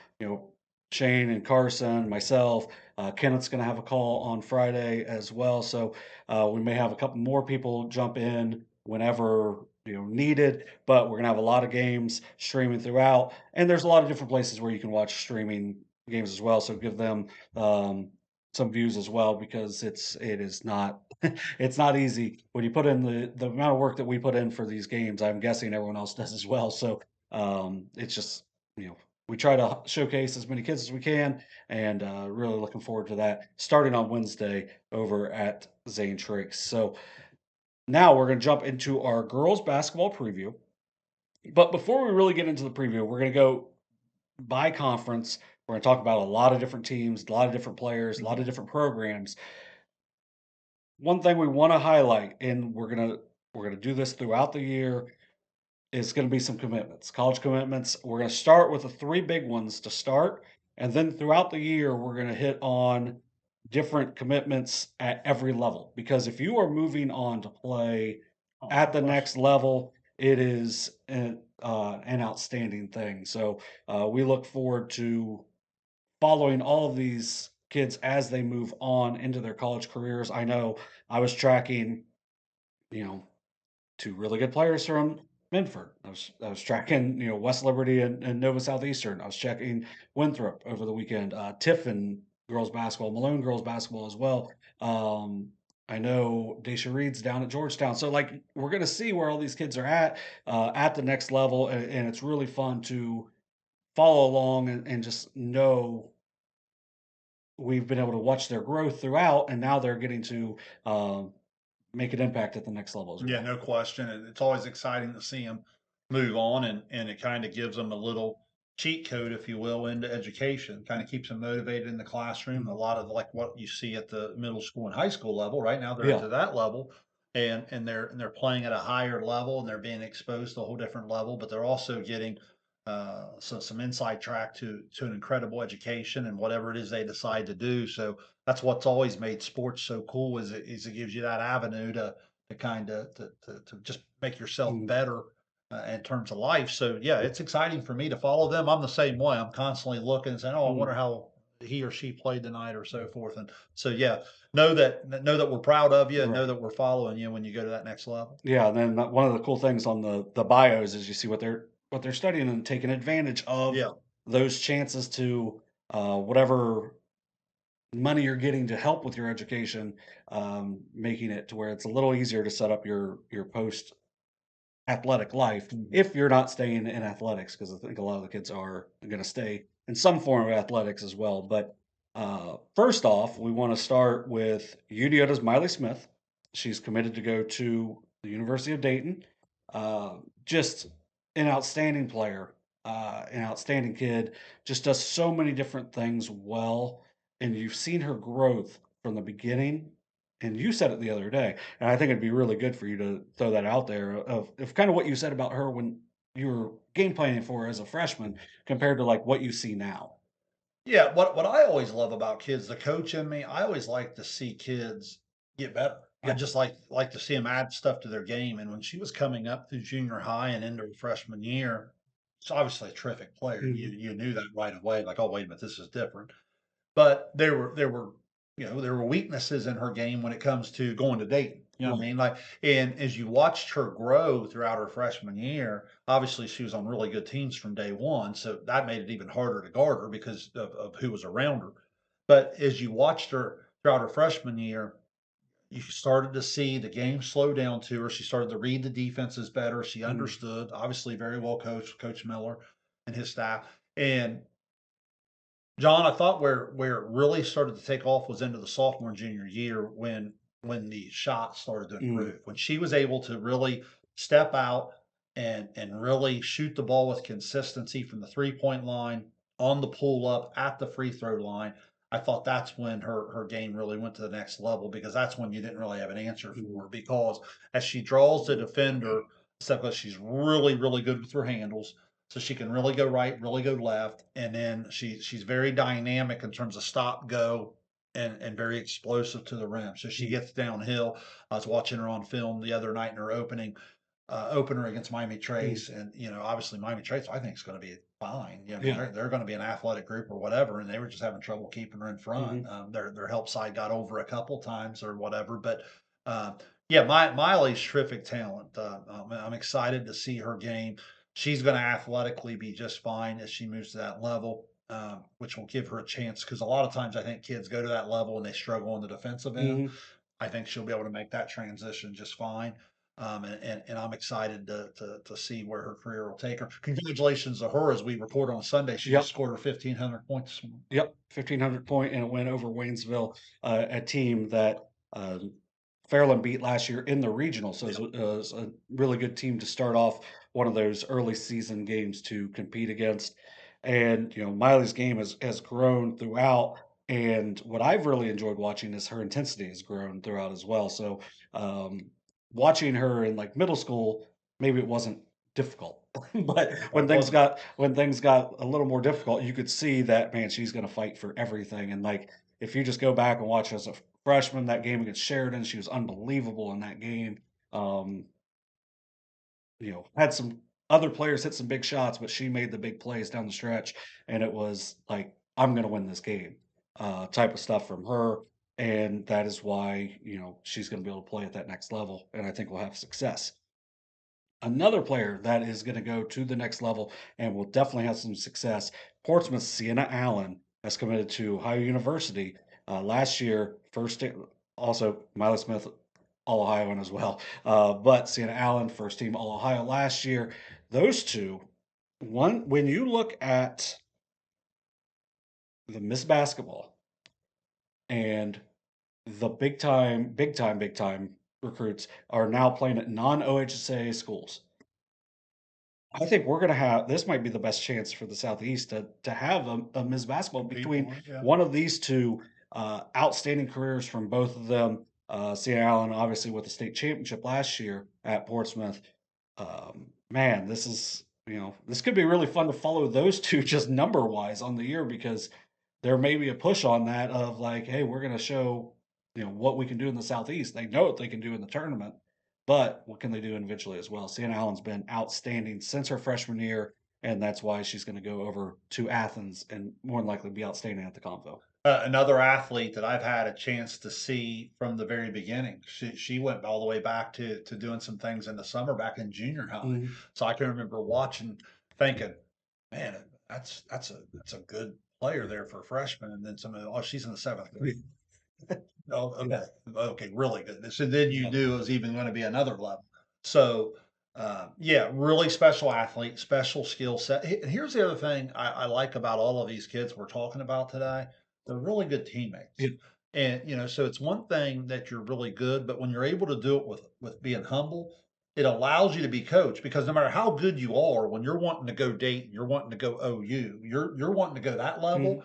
[SPEAKER 1] Shayne and Carson, myself. Kenneth's going to have a call on Friday as well, so we may have a couple more people jump in whenever needed. But we're going to have a lot of games streaming throughout, and there's a lot of different places where you can watch streaming games as well. So give them. Some views as well because it is not it's not easy when you put in the amount of work that we put in for these games. I'm guessing everyone else does as well. So it's just we try to showcase as many kids as we can, and really looking forward to that starting on Wednesday over at Zane Tricks. So now we're going to jump into our girls basketball preview. But before we really get into the preview, we're going to go by conference. We're going to talk about a lot of different teams, a lot of different players, a lot of different programs. One thing we want to highlight, and we're gonna do this throughout the year, is going to be some commitments, college commitments. We're going to start with the 3 big ones to start, and then throughout the year, we're going to hit on different commitments at every level. Because if you are moving on to play
[SPEAKER 3] Oh, no
[SPEAKER 1] at the
[SPEAKER 3] question.
[SPEAKER 1] next level, it is an outstanding thing. So we look forward to following all of these kids as they move on into their college careers. I know I was tracking, you know, two really good players from Minford. I was tracking, West Liberty and Nova Southeastern. I was checking Winthrop over the weekend, Tiffin girls basketball, Malone girls basketball as well. Um, I know Daisha Reed's down at Georgetown. So like we're gonna see where all these kids are at the next level, and it's really fun to follow along and just know we've been able to watch their growth throughout, and now they're getting to make an impact at the next level as
[SPEAKER 3] Yeah,
[SPEAKER 1] well.
[SPEAKER 3] no question. It's always exciting to see them move on, and it kind of gives them a little cheat code, if you will, into education. Kind of keeps them motivated in the classroom. A
[SPEAKER 1] Mhm.
[SPEAKER 3] lot of like what you see at the middle school and high school level. Right now, they're
[SPEAKER 1] Yeah.
[SPEAKER 3] into that level, and they're playing at a higher level, and they're being exposed to a whole different level. But they're also getting some inside track to an incredible education and whatever it is they decide to do. So that's what's always made sports so cool is it gives you that avenue to kind of to just make yourself
[SPEAKER 1] Mhm.
[SPEAKER 3] better in terms of life. So yeah, it's exciting for me to follow them. I'm the same way. I'm constantly looking and saying, "Oh, I wonder
[SPEAKER 1] Mhm.
[SPEAKER 3] how he or she played tonight," or so forth. And so yeah, know that we're proud of you, and know
[SPEAKER 1] Right.
[SPEAKER 3] that we're following you when you go to that next level.
[SPEAKER 1] Yeah, and then one of the cool things on the bios is you see what they're studying and taking advantage of
[SPEAKER 3] Yeah.
[SPEAKER 1] those chances to whatever money you're getting to help with your education, making it to where it's a little easier to set up your post athletic life
[SPEAKER 3] Mhm.
[SPEAKER 1] if you're not staying in athletics, because I think a lot of the kids are going to stay in some form of athletics as well. But first off, we want to start with Unioto's Miley Smith. She's committed to go to the University of Dayton. Just an outstanding player, an outstanding kid, just does so many different things well. And you've seen her growth from the beginning. And you said it the other day, and I think it'd be really good for you to throw that out there of kind of what you said about her when you were game planning for her as a freshman compared to like what you see now.
[SPEAKER 3] Yeah, what I always love about kids, the coach in me, I always like to see kids get better. I
[SPEAKER 1] Yeah.
[SPEAKER 3] just like to see them add stuff to their game. And when she was coming up through junior high and into her freshman year, she's obviously a terrific player. You
[SPEAKER 1] Mhm.
[SPEAKER 3] you knew that right away. Like, oh wait a minute, this is different. But there were there were weaknesses in her game when it comes to going to Dayton. You know what I
[SPEAKER 1] Right.
[SPEAKER 3] mean? Like, and as you watched her grow throughout her freshman year, obviously she was on really good teams from day one, so that made it even harder to guard her because of who was around her. But as you watched her throughout her freshman year, you started to see the game slow down to her. She started to read the defenses better. She
[SPEAKER 1] Mhm.
[SPEAKER 3] understood, obviously very well coached, Coach Miller and his staff. And John, I thought where it really started to take off was into the sophomore and junior year when the shots started to
[SPEAKER 1] Mhm.
[SPEAKER 3] improve. When she was able to really step out and really shoot the ball with consistency from the 3-point line, on the pull up, at the free throw line. I thought that's when her game really went to the next level because that's when you didn't really have an answer for
[SPEAKER 1] Mhm.
[SPEAKER 3] her because as she draws the defender, except that she's really, really good with her handles, so she can really go right, really go left, and then she's very dynamic in terms of stop go and very explosive to the rim. So she
[SPEAKER 1] Mhm.
[SPEAKER 3] gets downhill. I was watching her on film the other night in her opener against Miami
[SPEAKER 1] Mhm.
[SPEAKER 3] Trace, and obviously Miami Trace I think is going to be fine. I mean
[SPEAKER 1] Yeah.
[SPEAKER 3] they're going to be an athletic group or whatever, and they were just having trouble keeping her in front.
[SPEAKER 1] Mhm.
[SPEAKER 3] Their help side got over a couple times or whatever, but. Uh, yeah, Miley's terrific talent. I'm excited to see her game. She's going to athletically be just fine as she moves to that level, which will give her a chance. Because a lot of times I think kids go to that level and they struggle on the defensive end.
[SPEAKER 1] Mhm.
[SPEAKER 3] I think she'll be able to make that transition just fine. And I'm excited to see where her career will take her. Congratulations to her as we record on Sunday. She just
[SPEAKER 1] Yep.
[SPEAKER 3] scored her 1,500 points.
[SPEAKER 1] Yep. 1,500 point and a win over Waynesville, a team that Fairland beat last year in the regional. So
[SPEAKER 3] Yeah.
[SPEAKER 1] it's a really good team to start off one of those early season games to compete against. And, Miley's game has grown throughout. And what I've really enjoyed watching is her intensity has grown throughout as well. So um, watching her in like middle school, maybe it wasn't difficult. But
[SPEAKER 3] Oh,
[SPEAKER 1] when
[SPEAKER 3] it
[SPEAKER 1] things
[SPEAKER 3] wasn't.
[SPEAKER 1] got when things got a little more difficult, you could see that, man, she's gonna fight for everything. And like if you just go back and watch as a freshman, that game against Sheridan, she was unbelievable in that game. Um, had some other players hit some big shots, but she made the big plays down the stretch, and it was like, I'm gonna win this game. type of stuff from her. And that is why, she's going to be able to play at that next level. And I think we'll have success. Another player that is going to go to the next level and will definitely have some success. Portsmouth's Sienna Allen has committed to Ohio University. Last year, also Miley Smith, All Ohioan as well. But Sienna Allen, first team All Ohio last year. Those two, when you look at the Miss Basketball and the big time recruits are now playing at non OHSAA schools. I think we're gonna have this might be the best chance for the Southeast to have a Ms. Basketball between
[SPEAKER 3] Yeah.
[SPEAKER 1] one of these two outstanding careers from both of them. Sienna Allen, obviously, with the state championship last year at Portsmouth. Man, this could be really fun to follow those two just number wise on the year because there may be a push on that of like, hey, we're going to show what we can do in the Southeast. They know what they can do in the tournament, but what can they do individually as well? Sienna Allen's been outstanding since her freshman year, and that's why she's going to go over to Athens and more than likely be outstanding at the Convo.
[SPEAKER 3] Another athlete that I've had a chance to see from the very beginning. She went all the way back to doing some things in the summer back in junior high.
[SPEAKER 1] Mhm.
[SPEAKER 3] So I can remember watching, thinking, man, that's a good player there for a freshman. And then she's in the seventh grade. Oh, okay. Okay, really good. So then you
[SPEAKER 1] Yeah.
[SPEAKER 3] knew it was even going to be another level. So, yeah, really special athlete, special skill set. Here's the other thing I like about all of these kids we're talking about today. They're really good teammates.
[SPEAKER 1] Yeah.
[SPEAKER 3] And so it's one thing that you're really good, but when you're able to do it with being humble, it allows you to be coached because no matter how good you are, when you're wanting to go Dayton, you're wanting to go OU, you're wanting to go that level,
[SPEAKER 1] Mhm.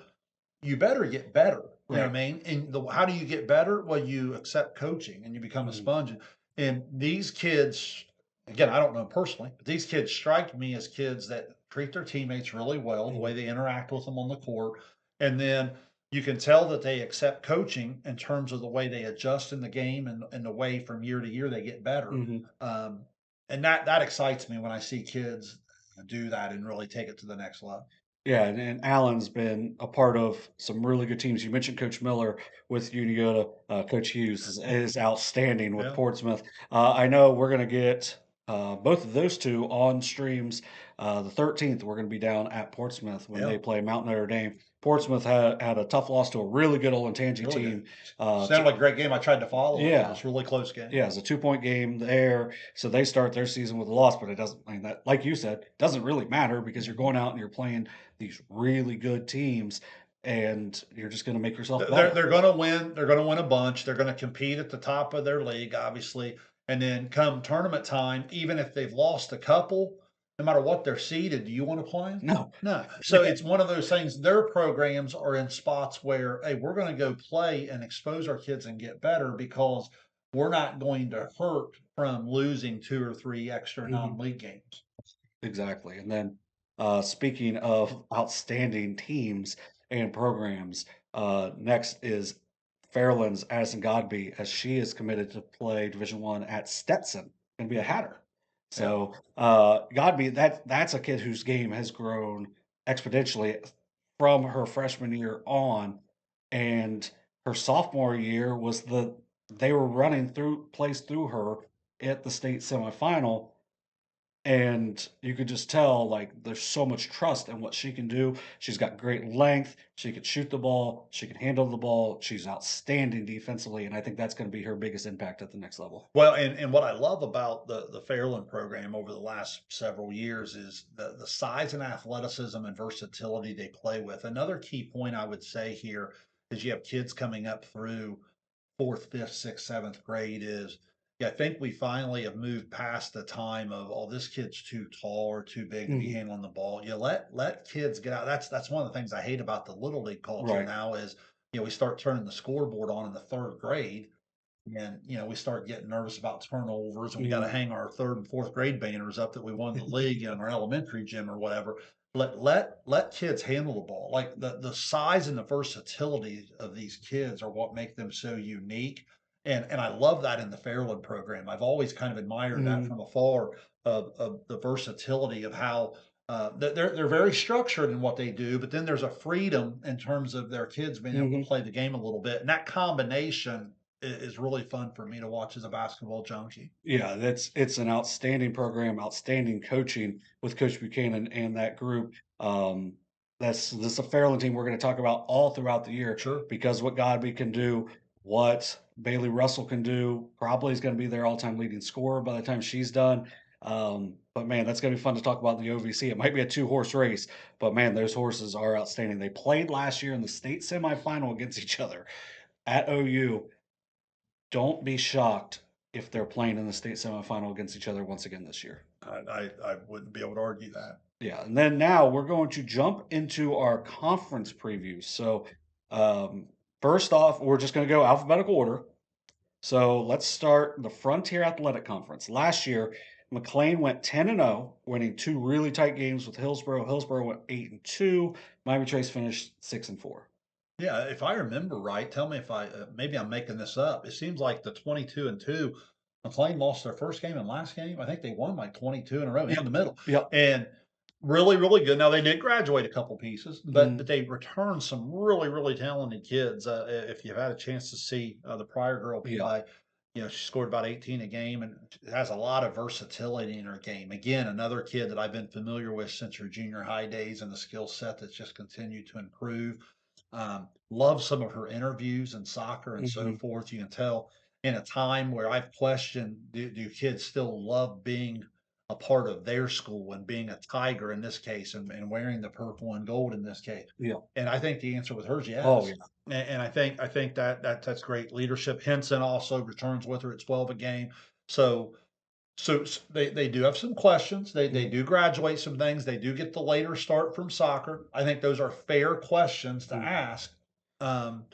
[SPEAKER 3] you better get better. You know what
[SPEAKER 1] Right.
[SPEAKER 3] I mean? And how do you get better? Well, you accept coaching and you become a
[SPEAKER 1] Mhm.
[SPEAKER 3] sponge. And these kids, again, I don't know personally, but these kids strike me as kids that treat their teammates really well, the way
[SPEAKER 1] Mhm.
[SPEAKER 3] they interact with them on the court. And then you can tell that they accept coaching in terms of the way they adjust in the game and the way from year to year they get better.
[SPEAKER 1] Mhm.
[SPEAKER 3] Um, and that excites me when I see kids do that and really take it to the next level.
[SPEAKER 1] Yeah, and Allen's been a part of some really good teams. You mentioned Coach Miller with Unioto. Coach Hughes is outstanding with
[SPEAKER 3] Yeah.
[SPEAKER 1] Portsmouth. I know we're going to get both of those two on streams. The 13th, we're going to be down at Portsmouth when
[SPEAKER 3] Yeah.
[SPEAKER 1] they play Mount Notre Dame. Portsmouth had a tough loss to a really good Olentangy
[SPEAKER 3] Really good.
[SPEAKER 1] team. Uh,
[SPEAKER 3] Sounded like a great game. I tried to follow it, but
[SPEAKER 1] yeah,
[SPEAKER 3] it's a really close game.
[SPEAKER 1] yeah, it's a 2-point game there. So they start their season with a loss, but it doesn't, I mean, that, like you said, doesn't really matter because you're
[SPEAKER 3] Mhm.
[SPEAKER 1] going out and you're playing these really good teams and you're just going to make yourself
[SPEAKER 3] They're
[SPEAKER 1] better.
[SPEAKER 3] they're gonna win. They're gonna win a bunch. They're gonna compete at the top of their league, obviously. And then come tournament time, even if they've lost a couple, no matter what they're seeded, do you want to play them?
[SPEAKER 1] No.
[SPEAKER 3] No. So it's one of those things. Their programs are in spots where, hey, we're going to go play and expose our kids and get better because we're not going to hurt from losing two or three extra
[SPEAKER 1] Mhm.
[SPEAKER 3] non-league games.
[SPEAKER 1] Exactly. And then speaking of outstanding teams and programs, next is Fairland's Addison Godby, as she is committed to play Division One at Stetson and be a Hatter.
[SPEAKER 3] Yeah.
[SPEAKER 1] So Godby, that's a kid whose game has grown exponentially from her freshman year on, and her sophomore year was they were running through plays through her at the state semifinal and you could just tell, like, there's so much trust in what she can do. She's got great length. She can shoot the ball. She can handle the ball. She's outstanding defensively, and I think that's going to be her biggest impact at the next level.
[SPEAKER 3] Well, and what I love about the Fairland program over the last several years is the size and athleticism and versatility they play with. Another key point I would say here is you have kids coming up through fourth, fifth, sixth, seventh grade is yeah, I think we finally have moved past the time of oh, this kid's too tall or too big to be
[SPEAKER 1] Mhm.
[SPEAKER 3] handling the ball. You let kids get out. That's one of the things I hate about the little league culture
[SPEAKER 1] Right.
[SPEAKER 3] now is we start turning the scoreboard on in the third grade and we start getting nervous about turnovers, and we got to
[SPEAKER 1] Mhm.
[SPEAKER 3] hang our third and fourth grade banners up that we won the league in our elementary gym or whatever. Let kids handle the ball. Like the size and the versatility of these kids are what make them so unique. And I love that in the Fairland program. I've always kind of admired that
[SPEAKER 1] Mhm.
[SPEAKER 3] from afar of the versatility of how they're very structured in what they do, but then there's a freedom in terms of their kids being able to play the game a little bit, and that combination is really fun for me to watch as a basketball junkie.
[SPEAKER 1] Yeah, it's an outstanding program, outstanding coaching with Coach Buchanan and that group. This is a Fairland team we're going to talk about all throughout the year
[SPEAKER 3] Sure.
[SPEAKER 1] because what Godby can do, what Bailey Russell can do, probably is going to be their all-time leading scorer by the time she's done. But man, that's going to be fun to talk about in the OVC. It might be a two-horse race, but man, those horses are outstanding. They played last year in the state semifinal against each other at OU. Don't be shocked if they're playing in the state semifinal against each other once again this year.
[SPEAKER 3] I wouldn't be able to argue that.
[SPEAKER 1] Yeah, and then now we're going to jump into our conference previews. So, um, first off, we're just going to go alphabetical order. So let's start the Frontier Athletic Conference. Last year, McLean went 10-0, winning two really tight games with Hillsborough. Hillsborough went 8-2. Miami Trace finished 6-4.
[SPEAKER 3] Yeah, if I remember right, tell me if maybe I'm making this up. It seems like the 22-2, McLean lost their first game and last game. I think they won like 22 in a row in the middle,
[SPEAKER 1] Yep.
[SPEAKER 3] and really, really good. Now they did graduate a couple pieces, but
[SPEAKER 1] Mm.
[SPEAKER 3] they returned some really, really talented kids. If you've had a chance to see the prior girl
[SPEAKER 1] Yeah.
[SPEAKER 3] play, she scored about 18 a game and has a lot of versatility in her game. Again, another kid that I've been familiar with since her junior high days, and the skill set that's just continued to improve. Love some of her interviews in soccer and so
[SPEAKER 1] Mhm.
[SPEAKER 3] forth. You can tell in a time where I've questioned, do kids still love being a part of their school and being a Tiger in this case, and wearing the purple and gold in this case?
[SPEAKER 1] Yeah.
[SPEAKER 3] And I think the answer with her is
[SPEAKER 1] Oh,
[SPEAKER 3] yes.
[SPEAKER 1] yeah.
[SPEAKER 3] And I think that's great leadership. Henson also returns with her at 12 a game. So they do have some questions. They
[SPEAKER 1] Mhm.
[SPEAKER 3] do graduate some things. They do get the later start from soccer. I think those are fair questions to
[SPEAKER 1] Mhm.
[SPEAKER 3] ask. Um,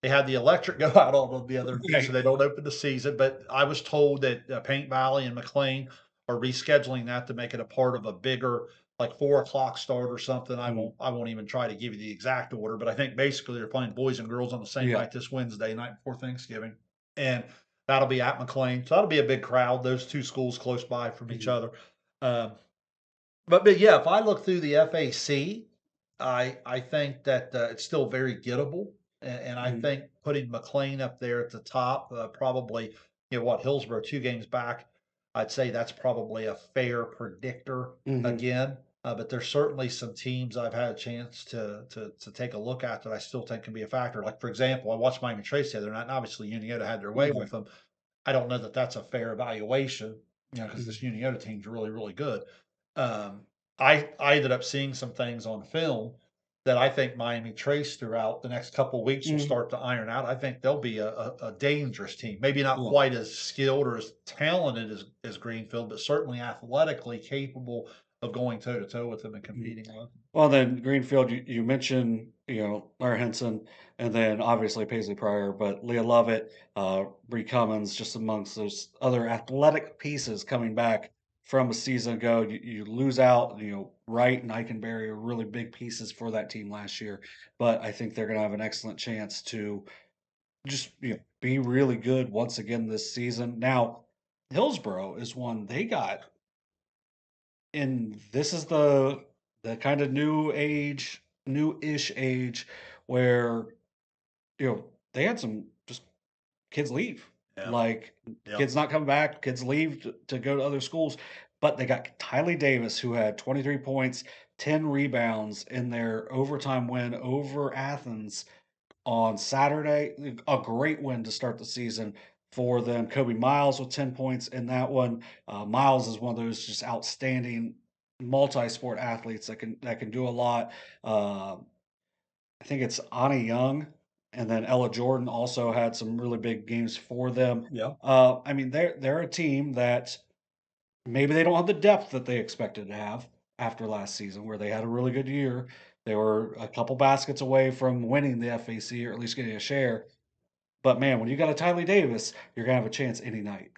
[SPEAKER 3] they had the electric go out on them the other day, so
[SPEAKER 1] Right.
[SPEAKER 3] they don't open the season. But I was told that Paint Valley and McLean are rescheduling that to make it a part of a bigger, like 4 o'clock start or something. I
[SPEAKER 1] Mhm.
[SPEAKER 3] won't. I won't even try to give you the exact order, but I think basically they're playing boys and girls on the same
[SPEAKER 1] Yeah.
[SPEAKER 3] night this Wednesday, night before Thanksgiving, and that'll be at McLean. So that'll be a big crowd. Those two schools close by from each
[SPEAKER 1] Mhm.
[SPEAKER 3] other. Um, but yeah, if I look through the FAC, I think that it's still very gettable, and I
[SPEAKER 1] Mhm.
[SPEAKER 3] think putting McLean up there at the top, probably what Hillsborough 2 games back, I'd say that's probably a fair predictor
[SPEAKER 1] Mhm.
[SPEAKER 3] again. But there's certainly some teams I've had a chance to take a look at that I still think can be a factor. Like for example, I watched Miami Trace the other night, and obviously Unioto had their way with
[SPEAKER 1] Right.
[SPEAKER 3] them. I don't know that that's a fair evaluation, because
[SPEAKER 1] Mhm.
[SPEAKER 3] this Unioto team's really, really good. Um, I ended up seeing some things on film that I think Miami Trace throughout the next couple of weeks will
[SPEAKER 1] Mhm.
[SPEAKER 3] start to iron out. I think they'll be a dangerous team. Maybe not
[SPEAKER 1] Yeah.
[SPEAKER 3] quite as skilled or as talented as Greenfield, but certainly athletically capable of going toe to toe with them and
[SPEAKER 1] Mhm.
[SPEAKER 3] competing with them.
[SPEAKER 1] Well, then Greenfield, you mentioned, Larry Henson, and then obviously Paisley Pryor, but Leah Lovett, Bree Cummins, just amongst those other athletic pieces coming back from a season ago. You lose out, Wright and Eikenberry are really big pieces for that team last year, but I think they're going to have an excellent chance to just be really good once again this season. Now, Hillsborough is one they got, and this is the kind of new-ish age where they had some just kids leave,
[SPEAKER 3] Yeah.
[SPEAKER 1] like
[SPEAKER 3] Yeah.
[SPEAKER 1] kids not coming back, kids leave to go to other schools, but they got Tylee Davis who had 23 points, 10 rebounds in their overtime win over Athens on Saturday. A great win to start the season for them. Kobe Miles with 10 points in that one. Miles is one of those just outstanding multi-sport athletes that can do a lot. I think it's Ani Young, and then Ella Jordan also had some really big games for them.
[SPEAKER 3] Yeah.
[SPEAKER 1] I mean, they're a team that maybe they don't have the depth that they expected to have after last season, where they had a really good year. They were a couple baskets away from winning the FAC or at least getting a share. But man, when you got a Tylee Davis, you're gonna have a chance any night.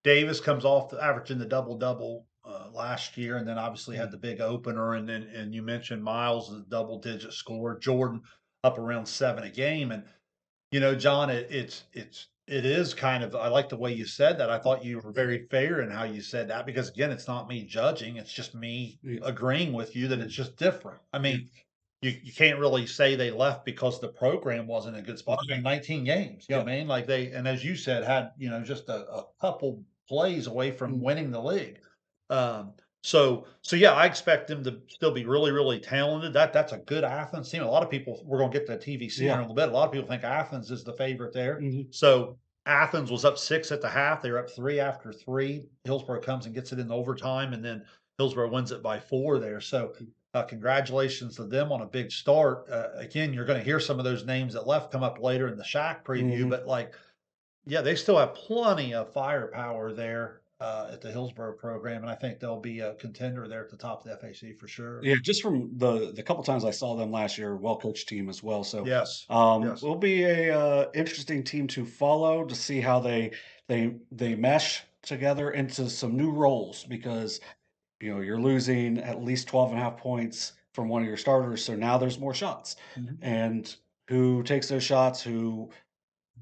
[SPEAKER 3] Davis comes off averaging the double double last year, and then obviously had
[SPEAKER 1] Mm.
[SPEAKER 3] the big opener. And you mentioned Miles, the double digit score. Jordan up around 7 a game, and John, it's It is kind of, I like the way you said that. I thought you were very fair in how you said that because again, it's not me judging. It's just me
[SPEAKER 1] Yeah.
[SPEAKER 3] agreeing with you that it's just different. I
[SPEAKER 1] Yeah.
[SPEAKER 3] mean, you can't really say they left because the program wasn't in a good spot. I mean, 19 games, you know what I mean? Like they, and as you said, had, just a couple plays away from
[SPEAKER 1] Mm.
[SPEAKER 3] winning the league. Um, so yeah, I expect them to still be really, really talented. That's a good Athens team. A lot of people, we're going to get to TVC here in a
[SPEAKER 1] Yeah.
[SPEAKER 3] little bit. A lot of people think Athens is the favorite there.
[SPEAKER 1] Mhm.
[SPEAKER 3] So Athens was up 6 at the half. They were up 3 after 3. Hillsborough comes and gets it in overtime, and then Hillsborough wins it by 4 there. So, congratulations to them on a big start. Again, you're going to hear some of those names that left come up later in the Shack preview,
[SPEAKER 1] Mhm.
[SPEAKER 3] but like, yeah, they still have plenty of firepower there at the Hillsborough program, and I think they'll be a contender there at the top of the FAC for sure.
[SPEAKER 1] Yeah, just from the couple times I saw them last year, well-coached team as well, so,
[SPEAKER 3] Yes, yes.
[SPEAKER 1] will be a, interesting team to follow to see how they mesh together into some new roles because, you're losing at least 12 and a half points from one of your starters, so now there's more shots,
[SPEAKER 3] Mhm.
[SPEAKER 1] and who takes those shots, who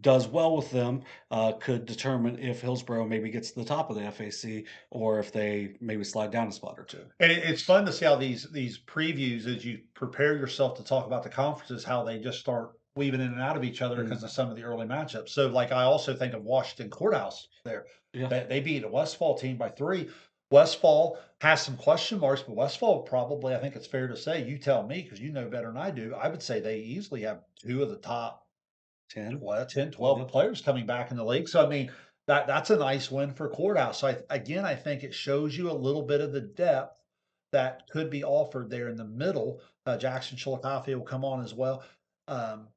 [SPEAKER 1] does well with them, could determine if Hillsborough maybe gets to the top of the FAC or if they maybe slide down a spot or 2.
[SPEAKER 3] And it's fun to see how these previews, as you prepare yourself to talk about the conferences, how they just start weaving in and out of each other
[SPEAKER 1] Mm,
[SPEAKER 3] because of some of the early matchups. So, like, I also think of Washington Courthouse there.
[SPEAKER 1] yeah.
[SPEAKER 3] They beat a Westfall team by 3. Westfall has some question marks, but Westfall probably, I think it's fair to say, you tell me because you know better than I do. I would say they easily have 2 of the top
[SPEAKER 1] 10?
[SPEAKER 3] 10, 12
[SPEAKER 1] Yeah.
[SPEAKER 3] players coming back in the league. So, I mean, that's a nice win for Courthouse. So, again, I think it shows you a little bit of the depth that could be offered there in the middle. Jackson Chillicothe will come on as well um,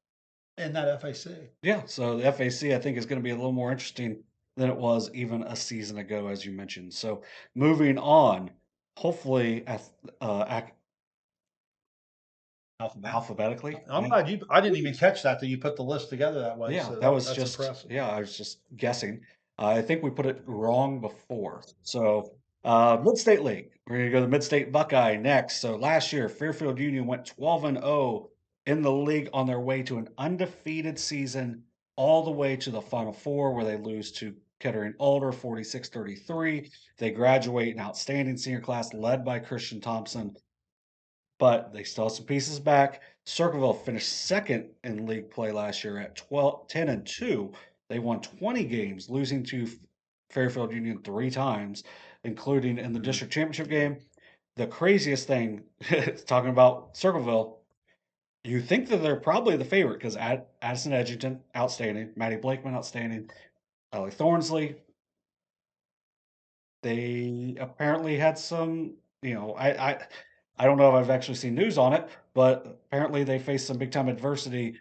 [SPEAKER 3] in that FAC.
[SPEAKER 1] Yeah, so the FAC I think is going to be a little more interesting than it was even a season ago, as you mentioned. So moving on, hopefully
[SPEAKER 3] Alphabet.
[SPEAKER 1] alphabetically.
[SPEAKER 3] I'm glad you. I didn't even catch that you put the list together that way.
[SPEAKER 1] Yeah,
[SPEAKER 3] So
[SPEAKER 1] that was
[SPEAKER 3] that's
[SPEAKER 1] just
[SPEAKER 3] impressive.
[SPEAKER 1] yeah, I was just guessing. I think we put it wrong before. So, Mid-State League. We're gonna go to the Mid-State Buckeye next. So last year, Fairfield Union went 12-0 in the league on their way to an undefeated season, all the way to the Final Four, where they lose to Kettering Alder 46-33. They graduate an outstanding senior class led by Christian Thompson, but they still have some pieces back. Circleville finished second in league play last year at 10-2. They won 20 games, losing to Fairfield Union 3 times, including in the
[SPEAKER 3] Mhm.
[SPEAKER 1] district championship game. The craziest thing, talking about Circleville, you think that they're probably the favorite because Addison Edgington, outstanding. Maddie Blakeman, outstanding. Ellie Thornsley, they apparently had some, I don't know if I've actually seen news on it, but apparently they faced some big time adversity,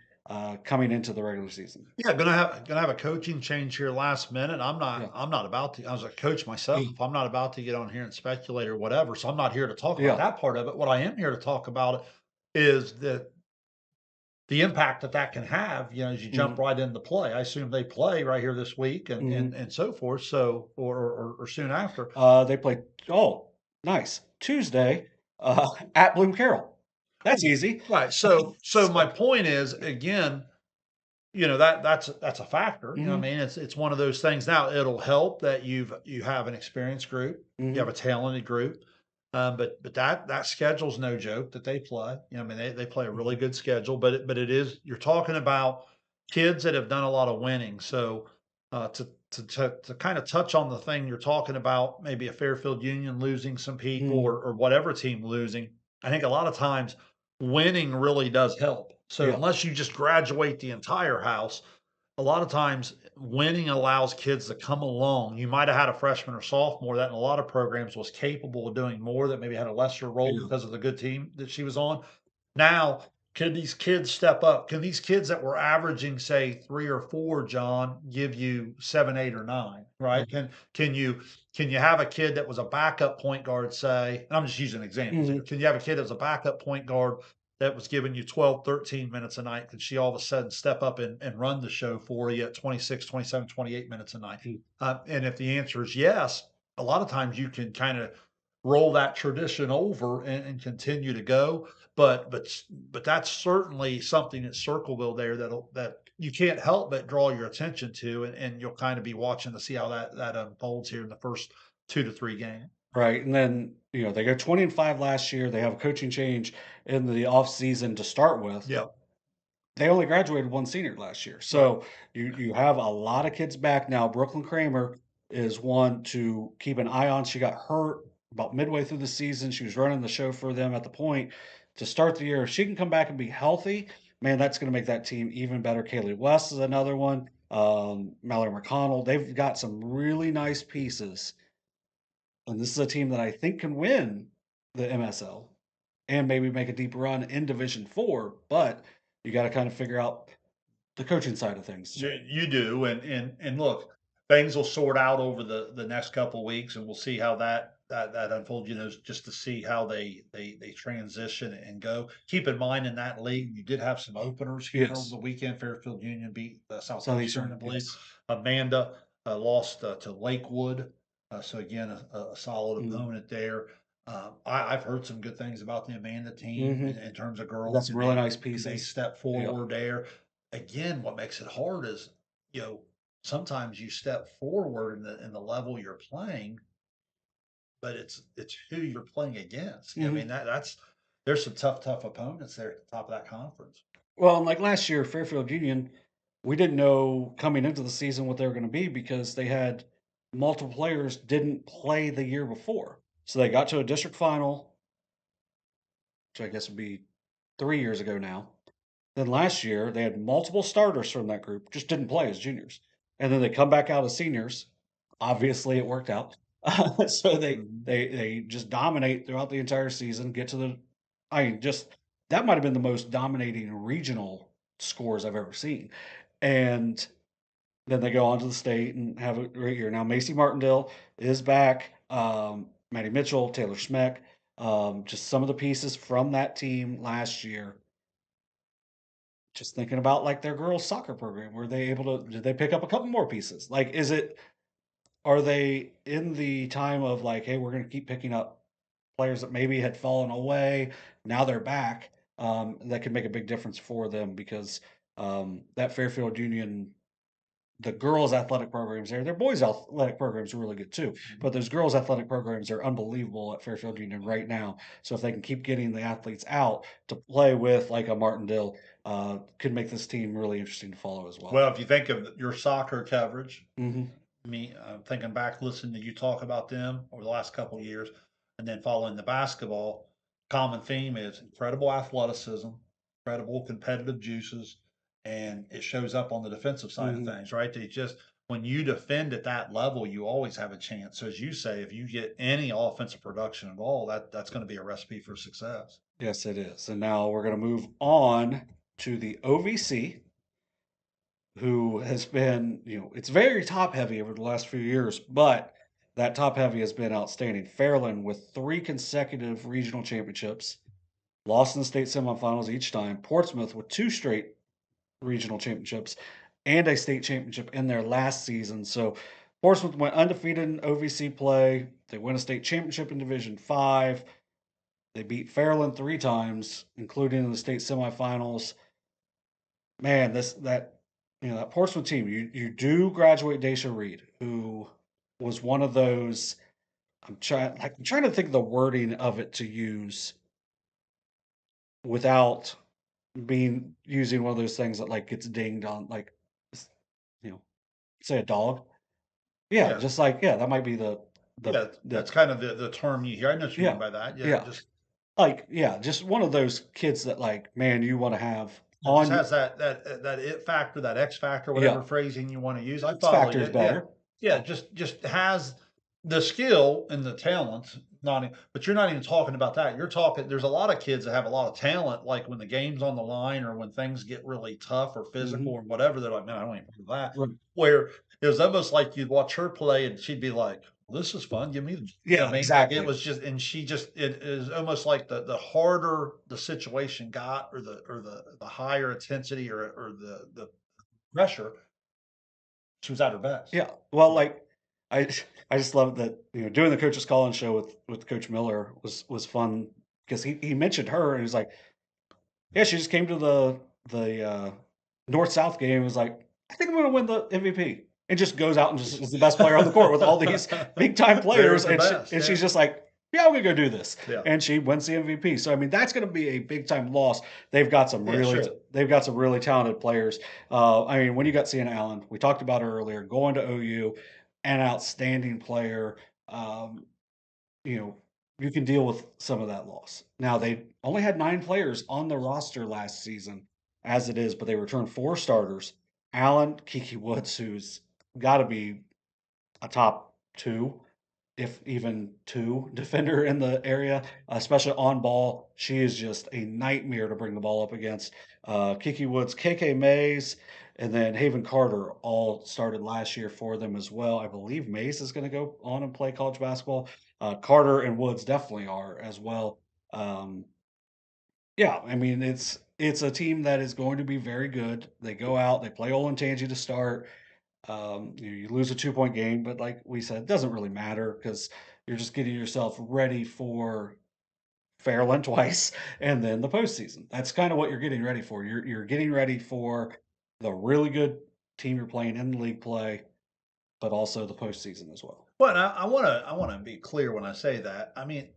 [SPEAKER 1] coming into the regular season.
[SPEAKER 3] Yeah, gonna have a coaching change here last minute. I'm
[SPEAKER 1] Yeah.
[SPEAKER 3] not I'm not about to. I was a coach myself.
[SPEAKER 1] Yeah.
[SPEAKER 3] I'm not about to get on here and speculate or whatever. So I'm not here to talk about
[SPEAKER 1] Yeah.
[SPEAKER 3] that part of it. What I am here to talk about is that the impact that can have, as you jump
[SPEAKER 1] Mhm.
[SPEAKER 3] right into play. I assume they play right here this week and
[SPEAKER 1] Mhm.
[SPEAKER 3] and so forth. So or soon after.
[SPEAKER 1] They played oh, nice. Tuesday, at Bloom-Carroll. That's easy.
[SPEAKER 3] Right. So my
[SPEAKER 1] So
[SPEAKER 3] point is again, that's a factor. You know what
[SPEAKER 1] mhm.
[SPEAKER 3] I mean? It's one of those things. Now it'll help that you have an experienced group, you have
[SPEAKER 1] Mhm.
[SPEAKER 3] a talented group. But that schedule's no joke that they play. I mean, they play a really
[SPEAKER 1] Mhm.
[SPEAKER 3] good schedule, but it is you're talking about kids that have done a lot of winning. So to kind of touch on the thing you're talking about, maybe a Fairfield Union losing some people
[SPEAKER 1] Mhm.
[SPEAKER 3] or whatever team losing, I think a lot of times winning really does help. So
[SPEAKER 1] Yeah.
[SPEAKER 3] unless you just graduate the entire house, a lot of times winning allows kids to come along. You might have had a freshman or sophomore that in a lot of programs was capable of doing more, that maybe had a lesser role
[SPEAKER 1] Yeah.
[SPEAKER 3] because of the good team that she was on. Now, can these kids step up? Can these kids that were averaging, say, 3 or 4, John, give you 7, 8, or 9? Right?
[SPEAKER 1] Mhm.
[SPEAKER 3] Can you have a kid that was a backup point guard, say, and I'm just using examples here.
[SPEAKER 1] Mhm.
[SPEAKER 3] Can you have a kid that was a backup point guard that was giving you 12, 13 minutes a night? Could she all of a sudden step up and run the show for you at 26, 27, 28 minutes a night?
[SPEAKER 1] Mhm.
[SPEAKER 3] And if the answer is yes, a lot of times you can kind of roll that tradition over and continue to go. But that's certainly something at Circleville there that you can't help but draw your attention to, and you'll kind of be watching to see how that unfolds here in the first 2 to 3 games.
[SPEAKER 1] Right, and then, they go 20-5 last year, they have a coaching change in the offseason to start with.
[SPEAKER 3] Yeah,
[SPEAKER 1] They only graduated 1 senior last year,
[SPEAKER 3] right.
[SPEAKER 1] so you have a lot of kids back now. Brooklyn Kramer is one to keep an eye on. She got hurt about midway through the season. She was running the show for them at the point to start the year. If she can come back and be healthy, man, that's gonna make that team even better. Kaylee West is another one, Mallory McConnell. They've got some really nice pieces, and this is a team that I think can win the MSL and maybe make a deep run in Division 4, but you gotta kinda figure out the coaching side of things.
[SPEAKER 3] You do, and look, things will sort out over the next couple weeks, and we'll see how that unfolds. Just to see how they transition and go. Keep in mind in that league, you did have some openers here over
[SPEAKER 1] Yes.
[SPEAKER 3] the weekend. Fairfield Union beat Southeastern, I
[SPEAKER 1] Southeastern,
[SPEAKER 3] believe.
[SPEAKER 1] yes.
[SPEAKER 3] Amanda lost to Lakewood, so again a solid
[SPEAKER 1] Mhm.
[SPEAKER 3] opponent there. I've heard some good things about the Amanda team
[SPEAKER 1] Mhm.
[SPEAKER 3] in terms of
[SPEAKER 1] They got
[SPEAKER 3] girls.
[SPEAKER 1] some
[SPEAKER 3] Can
[SPEAKER 1] really
[SPEAKER 3] they
[SPEAKER 1] nice
[SPEAKER 3] can they
[SPEAKER 1] pieces.
[SPEAKER 3] step
[SPEAKER 1] Yeah.
[SPEAKER 3] forward there? Again, what makes it hard is, sometimes you step forward in the level you're playing, but it's who you're playing against. I mean,
[SPEAKER 1] Mhm.
[SPEAKER 3] that's there's some tough opponents there at the top of that conference.
[SPEAKER 1] Well, and like last year, Fairfield Union, we didn't know coming into the season what they were gonna be because they had multiple players didn't play the year before. So they got to a district final, which I guess would be 3 years ago now. Then last year, they had multiple starters from that group, just didn't play as juniors. And then they come back out as seniors. Obviously, it worked out. So they
[SPEAKER 3] Mhm.
[SPEAKER 1] they they just dominate throughout the entire season, get to the I mean, just that might have been the most dominating regional scores I've ever seen. And then they go on to the state and have a great year. Now Macy Martindale is back, Maddie Mitchell, Taylor Schmeck, just some of the pieces from that team last year. Just thinking about, like, their girls' soccer program, were they able to did they pick up a couple more pieces? Like, are they in the time of, like, "Hey, we're gonna keep picking up players that maybe had fallen away, now they're back," that could make a big difference for them because, that Fairfield Union the girls' athletic programs there, their boys' athletic programs are really good too, but those girls' athletic programs are unbelievable at Fairfield Union right now. So if they can keep getting the athletes out to play with like a Martindale, could make this team really interesting to follow as well.
[SPEAKER 3] Well, if you think of your soccer coverage,
[SPEAKER 1] Mhm,
[SPEAKER 3] I'm thinking back, listening to you talk about them over the last couple of years, and then following the basketball. Common theme is incredible athleticism, incredible competitive juices, and it shows up on the defensive side of
[SPEAKER 1] mhm.
[SPEAKER 3] things, right? They just when you defend at that level, you always have a chance. So as you say, if you get any offensive production at all, that's going to be a recipe for success.
[SPEAKER 1] Yes, it is. And now we're gonna move on to the OVC, who has been, it's very top heavy over the last few years, but that top heavy has been outstanding. Fairland with 3 consecutive regional championships, lost in the state semifinals each time. Portsmouth with 2 straight regional championships and a state championship in their last season. So Portsmouth went undefeated in OVC play. They win a state championship in Division 5. They beat Fairland 3 times, including in the state semifinals. Man, that Portsmouth team, you do graduate Daisha Reed, who was one of those. I'm trying to think of the wording of it to use without being using one of those things that like gets dinged on, like s- you know, say a dog. Yeah,
[SPEAKER 3] Yeah,
[SPEAKER 1] just like that might be
[SPEAKER 3] yeah,
[SPEAKER 1] the
[SPEAKER 3] that's kind of the term you hear. I know what you mean
[SPEAKER 1] yeah
[SPEAKER 3] by that. Yeah,
[SPEAKER 1] yeah just one of those kids that like man you want to have
[SPEAKER 3] it just
[SPEAKER 1] on
[SPEAKER 3] has that it factor, that X factor,
[SPEAKER 1] yeah
[SPEAKER 3] whatever phrasing you wanna use. I
[SPEAKER 1] X
[SPEAKER 3] follow
[SPEAKER 1] factor
[SPEAKER 3] you.
[SPEAKER 1] is
[SPEAKER 3] Yeah.
[SPEAKER 1] better.
[SPEAKER 3] Yeah, just has the skill and the talent, not e but you're not even talking about that. You're talking there's a lot of kids that have a lot of talent, like, when the game's on the line or when things get really tough or physical
[SPEAKER 1] Mhm.
[SPEAKER 3] or whatever, they're like, "Man, I don't even do that."
[SPEAKER 1] Right.
[SPEAKER 3] Where it was almost like you'd watch her play and she'd be like, "Well, this is fun. Give me the" I
[SPEAKER 1] Yeah,
[SPEAKER 3] mean, like, it
[SPEAKER 1] exactly.
[SPEAKER 3] was just and she just it is almost like the harder the situation got or the higher intensity or the pressure, she was at her best.
[SPEAKER 1] Yeah. Well, like I I just love that, doing the coach's call-in show with Coach Miller was fun because he mentioned her and he's like, "Yeah, she just came to the North-South game, was like, "I think I'm gonna win the MVP," and just goes out and just is the best player on the court with all these big time
[SPEAKER 3] They were
[SPEAKER 1] players,
[SPEAKER 3] the
[SPEAKER 1] and
[SPEAKER 3] best,
[SPEAKER 1] she's
[SPEAKER 3] yeah.
[SPEAKER 1] just like, "Yeah, I'm gonna go do this,"
[SPEAKER 3] Yeah.
[SPEAKER 1] and she wins the MVP. So I mean, that's gonna be a big time loss. They've got some
[SPEAKER 3] Yeah,
[SPEAKER 1] really
[SPEAKER 3] sure.
[SPEAKER 1] they've got some really talented players. I mean, when you got Sienna Allen, we talked about her earlier, going to OU, an outstanding player. Um, you know, you can deal with some of that loss. Now, they only had 9 players on the roster last season as it is, but they returned 4 starters. Allen, Kiki Woods, who's gotta be a top 2, if even 2 defender in the area, especially on ball. She is just a nightmare to bring the ball up against. Kiki Woods, KK Mays, and then Haven Carter all started last year for them as well. I believe Mays is going to go on and play college basketball. Carter and Woods definitely are as well. Um, yeah, I mean it's a team that is going to be very good. They go out, they play Olentangy to start. You lose a 2-point game, but like we said, it doesn't really matter because you're just getting yourself ready for Fairland twice and then the postseason. That's kind of what you're getting ready for. You're getting ready for the really good team you're playing in league play, but also the postseason as well.
[SPEAKER 3] Well, and I wanna be clear when I say that. I mean,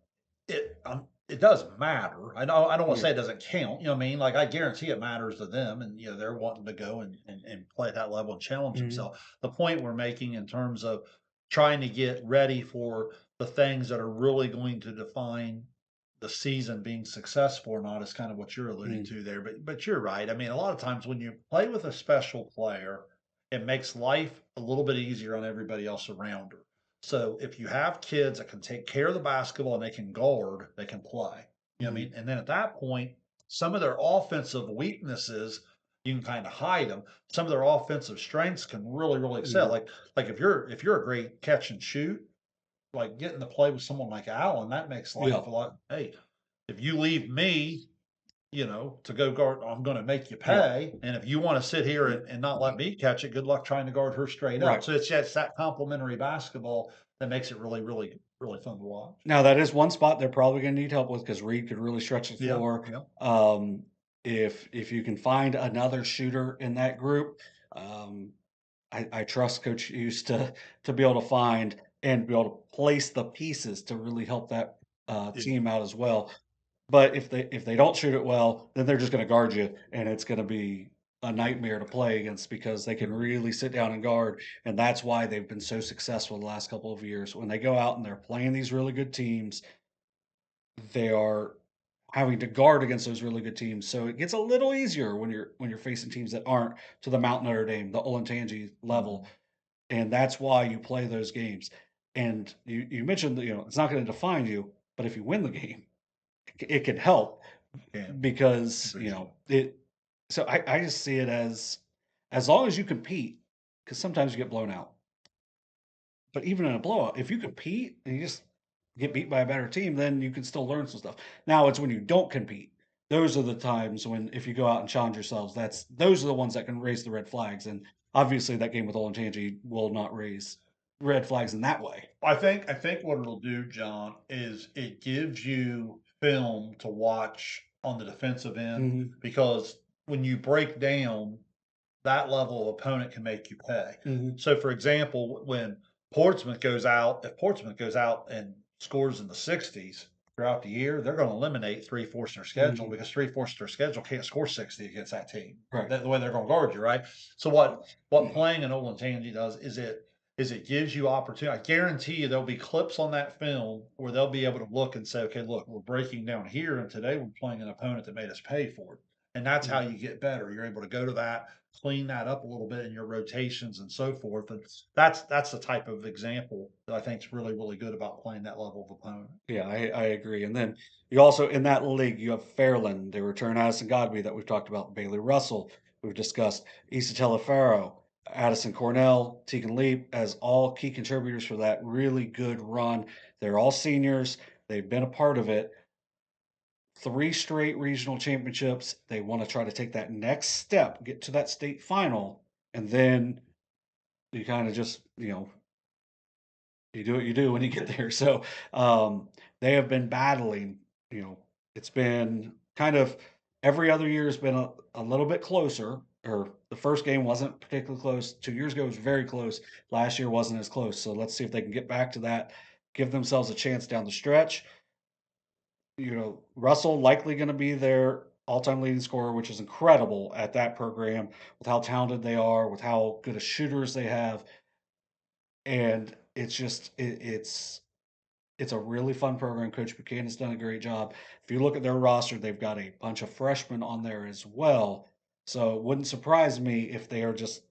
[SPEAKER 3] it does matter. I don't wanna
[SPEAKER 1] Yeah.
[SPEAKER 3] say it doesn't count, you know what I mean? Like, I guarantee it matters to them and, they're wanting to go and play at that level and challenge
[SPEAKER 1] Mhm.
[SPEAKER 3] themselves. The point we're making in terms of trying to get ready for the things that are really going to define the season being successful or not is kind of what you're alluding
[SPEAKER 1] Mm.
[SPEAKER 3] to there. But you're right. I mean, a lot of times when you play with a special player, it makes life a little bit easier on everybody else around her. So if you have kids that can take care of the basketball and they can guard, they can play. You know what I
[SPEAKER 1] Mhm.
[SPEAKER 3] mean? And then at that point, some of their offensive weaknesses, you can kind of hide them. Some of their offensive strengths can really, really excel.
[SPEAKER 1] Mhm.
[SPEAKER 3] Like if you're a great catch and shoot, like getting to play with someone like Allen, that makes
[SPEAKER 1] Yeah.
[SPEAKER 3] life a lot. Hey, if you leave me, to go guard, I'm going to make you
[SPEAKER 1] Yeah.
[SPEAKER 3] pay. And if you want to sit here and not let me catch it, good luck trying to guard her straight up.
[SPEAKER 1] Right.
[SPEAKER 3] So it's just that complementary basketball that makes it really, really, really fun to watch.
[SPEAKER 1] Now that is one spot they're probably gonna need help with because Reed could really stretch the
[SPEAKER 3] Yeah,
[SPEAKER 1] floor.
[SPEAKER 3] yeah.
[SPEAKER 1] Um, if you can find another shooter in that group, um, I trust Coach Hughes to be able to find and be able to place the pieces to really help that,
[SPEAKER 3] Yeah.
[SPEAKER 1] team out as well. But if they don't shoot it well, then they're just gonna guard you, and it's gonna be a nightmare to play against because they can
[SPEAKER 3] Sure.
[SPEAKER 1] really sit down and guard, and that's why they've been so successful the last couple of years. When they go out and they're playing these really good teams, they are having to guard against those really good teams, so it gets a little easier when you're facing teams that aren't to the Mount Notre Dame, the Olentangy level,
[SPEAKER 3] Mhm.
[SPEAKER 1] and that's why you play those games. And you mentioned that, it's not gonna define you, but if you win the game, it can help
[SPEAKER 3] Yeah,
[SPEAKER 1] because,
[SPEAKER 3] for sure.
[SPEAKER 1] it so I just see it as long as you compete, because sometimes you get blown out. But even in a blowout, if you compete and you just get beat by a better team, then you can still learn some stuff. Now it's when you don't compete. Those are the times when if you go out and challenge yourselves, those are the ones that can raise the red flags. And obviously that game with Olentangy will not raise red flags in that way.
[SPEAKER 3] I think what it'll do, John, is it gives you film to watch on the defensive end
[SPEAKER 1] Mhm,
[SPEAKER 3] because when you break down that level of opponent can make you pay.
[SPEAKER 1] mhm,
[SPEAKER 3] So, for example, when if Portsmouth goes out and scores in the 60s throughout the year, they're going to eliminate three-fourths of their schedule
[SPEAKER 1] mhm.
[SPEAKER 3] because three-fourths of their schedule can't score 60 against that team.
[SPEAKER 1] Right.
[SPEAKER 3] The way they're going to guard you, right? So, what playing in Olentangy does is it gives you opportunity. I guarantee you there'll be clips on that film where they'll be able to look and say, okay, look, we're breaking down here, and today we're playing an opponent that made us pay for it. And that's how
[SPEAKER 1] Mhm.
[SPEAKER 3] you get better. You're able to go to that, clean that up a little bit in your rotations and so forth. And that's the type of example that I think is really, really good about playing that level of opponent.
[SPEAKER 1] Yeah, I agree. And then you also in that league you have Fairland, they return Addison Godby that we've talked about, Bailey Russell, we've discussed, Issa Telefaro, Addison Cornell, Tegan Leap as all key contributors for that really good run. They're all seniors, they've been a part of it. 3 straight regional championships. They want to try to take that next step, get to that state final, and then you kind of just, you do what you do when you get there. So, they have been battling, it's been kind of every other year has been a little bit closer. or the first game wasn't particularly close. 2 years ago, it was very close. Last year wasn't as close, so let's see if they can get back to that, give themselves a chance down the stretch. Russell likely gonna be their all-time leading scorer, which is incredible at that program with how talented they are, with how good of shooters they have, and it's just it's a really fun program. Coach Buchanan's done a great job. If you look at their roster, they've got a bunch of freshmen on there as well. So it wouldn't surprise me if they are just,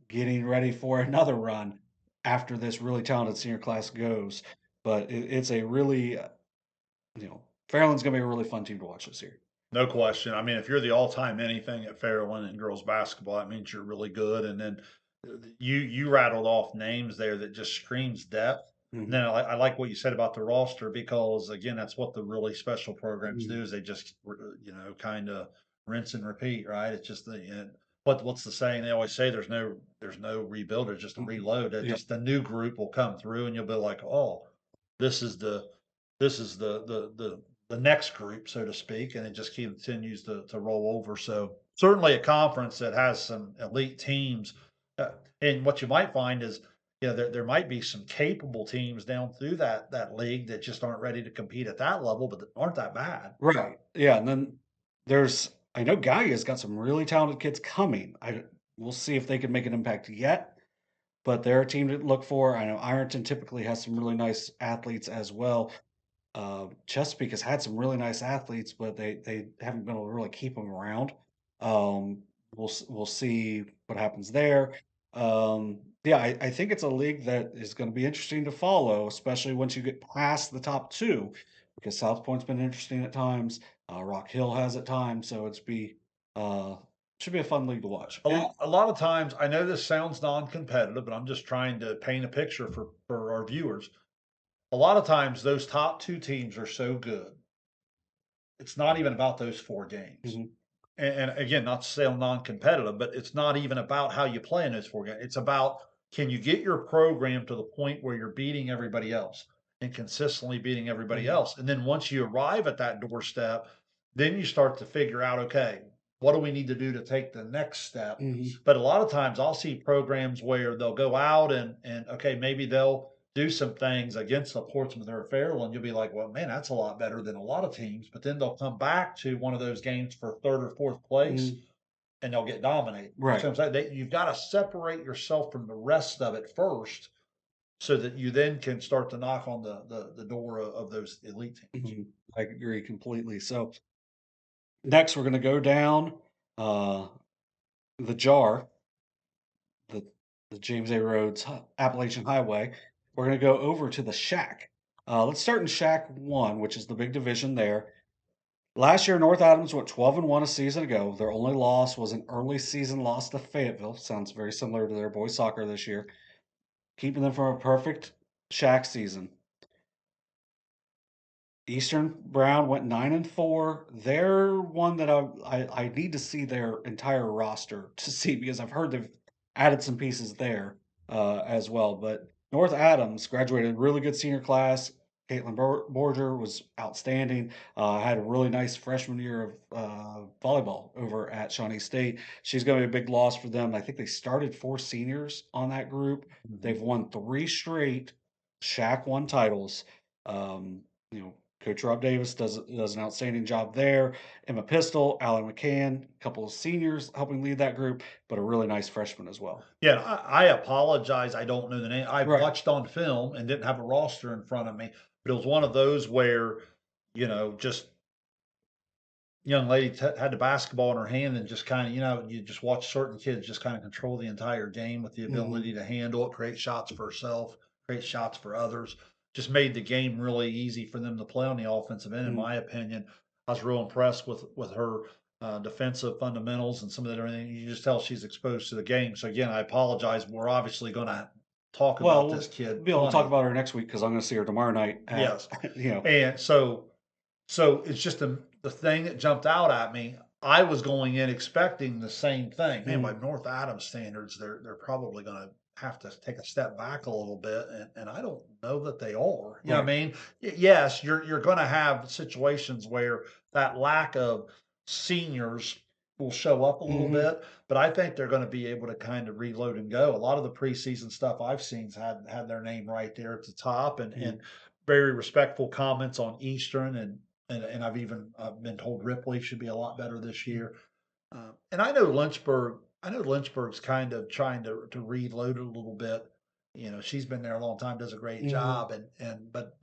[SPEAKER 1] getting ready for another run after this really talented senior class goes. But it's a really, Fairland's going to be a really fun team to watch this year.
[SPEAKER 3] No question. I mean, if you're the all-time anything at Fairland in girls basketball, that means you're really good. And then you rattled off names there that just screams depth. And
[SPEAKER 1] Mhm.
[SPEAKER 3] then I like what you said about the roster because again, that's what the really special programs
[SPEAKER 1] Mhm.
[SPEAKER 3] do is they just kind of rinse and repeat, right? It's just what's the saying they always say? There's no rebuild, there's just a reload.
[SPEAKER 1] Yeah.
[SPEAKER 3] Just the new group will come through, and you'll be like, oh, this is the this is the next group, so to speak, and it just continues to roll over. So certainly a conference that has some elite teams. And what you might find is, there might be some capable teams down through that league that just aren't ready to compete at that level, but that aren't that bad.
[SPEAKER 1] Right. Yeah. And then I know Gaia's got some really talented kids coming. We'll see if they can make an impact yet, but they're a team to look for. I know Ironton typically has some really nice athletes as well. Chesapeake has had some really nice athletes, but they haven't been able to really keep them around. Um, we'll see what happens there. Yeah, I think it's a league that is going to be interesting to follow, especially once you get past the top two, because South Point's been interesting at times. Rock Hill has at times, so uh, should be a fun league to watch.
[SPEAKER 3] A lot of times, I know this sounds non-competitive, but I'm just trying to paint a picture for our viewers. A lot of times, those top two teams are so good. It's not even about those four games.
[SPEAKER 1] Mhm,
[SPEAKER 3] And again, not to say I'm non-competitive, but it's not even about how you play in those four games. It's about, can you get your program to the point where you're beating everybody else and consistently beating everybody
[SPEAKER 1] mhm,
[SPEAKER 3] else. And then once you arrive at that doorstep, then you start to figure out, okay, what do we need to do to take the next step?
[SPEAKER 1] mhm,
[SPEAKER 3] But a lot of times I'll see programs where they'll go out and okay, maybe they'll do some things against a Portsmouth or a Fairland. You'll be like, well, man, that's a lot better than a lot of teams. But then they'll come back to one of those games for third or fourth place
[SPEAKER 1] mhm.
[SPEAKER 3] and they'll get dominated. You see
[SPEAKER 1] Right.
[SPEAKER 3] what I'm saying? You've got to separate yourself from the rest of it first so that you then can start to knock on the door of those elite teams.
[SPEAKER 1] Mhm. I agree completely. So next, we're going to go down uh, the jar, the the James A. Rhodes Appalachian Highway. We're going to go over to the Shack. Let's start in Shack One, which is the big division there. Last year, North Adams went 12-1 a season ago. Their only loss was an early season loss to Fayetteville. Sounds very similar to their boys soccer this year, keeping them from a perfect Shack season. Eastern Brown went 9-4. They're one that I need to see their entire roster to see because I've heard they've added some pieces there as well. But North Adams graduated a really good senior class. Caitlin Borger was outstanding. Had a really nice freshman year of volleyball over at Shawnee State. She's going to be a big loss for them. I think they started 4 seniors on that group.
[SPEAKER 3] Mhm.
[SPEAKER 1] They've won 3 straight Shack One titles. You know, Coach Rob Davis does an outstanding job there. Emma Pistol, Alan McCann, a couple of seniors helping lead that group, but a really nice freshman as well.
[SPEAKER 3] Yeah, I apologize. I don't know the name. I
[SPEAKER 1] Right.
[SPEAKER 3] watched on film and didn't have a roster in front of me, but it was one of those where, just young lady had the basketball in her hand and just kind of, you just watch certain kids just kind of control the entire game with the
[SPEAKER 1] Mhm.
[SPEAKER 3] ability to handle it, create shots for herself, create shots for others. Just made the game really easy for them to play on the offensive end, in
[SPEAKER 1] Mhm.
[SPEAKER 3] my opinion. I was real impressed with her defensive fundamentals and some of that everything. You just tell she's exposed to the game. So again, I apologize. We're obviously going to talk
[SPEAKER 1] Well,
[SPEAKER 3] about this
[SPEAKER 1] we'll
[SPEAKER 3] kid
[SPEAKER 1] be able to talk
[SPEAKER 3] plenty.
[SPEAKER 1] about her next week because I'm going to see her tomorrow night at,
[SPEAKER 3] Yes,
[SPEAKER 1] you know,
[SPEAKER 3] and so it's just the thing that jumped out at me. I was going in expecting the same thing. Man, by
[SPEAKER 1] mhm.
[SPEAKER 3] North Adams standards, they're probably going to have to take a step back a little bit, and I don't know that they are. You know what I
[SPEAKER 1] Right.
[SPEAKER 3] mean? Yes, you're going to have situations where that lack of seniors will show up a little
[SPEAKER 1] Mhm.
[SPEAKER 3] bit, but I think they're going to be able to kind of reload and go. A lot of the preseason stuff I've seen's had their name right there at the top,
[SPEAKER 1] Mhm.
[SPEAKER 3] and very respectful comments on Eastern, and I've even been told Ripley should be a lot better this year. And I know Lynchburg. I know Lynchburg's kind of trying to reload it a little bit. You know, she's been there a long time, does a great
[SPEAKER 1] Mhm.
[SPEAKER 3] job, and but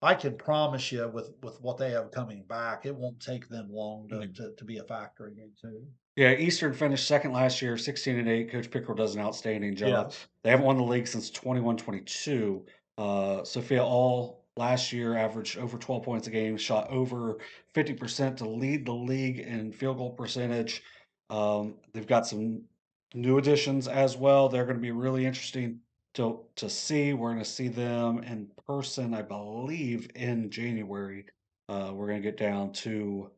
[SPEAKER 3] I can promise you with what they have coming back, it won't take them long
[SPEAKER 1] Yeah.
[SPEAKER 3] to be a factor again too.
[SPEAKER 1] Yeah, Eastern finished second last year, 16-8. Coach Pickrell does an outstanding job.
[SPEAKER 3] Yes.
[SPEAKER 1] They haven't won the league since 21-22. Sophia All last year averaged over 12 points a game, shot over 50% to lead the league in field goal percentage. They've got some new additions as well. They're going to be really interesting to see. We're going to see them in person, I believe, in January. We're going to get down to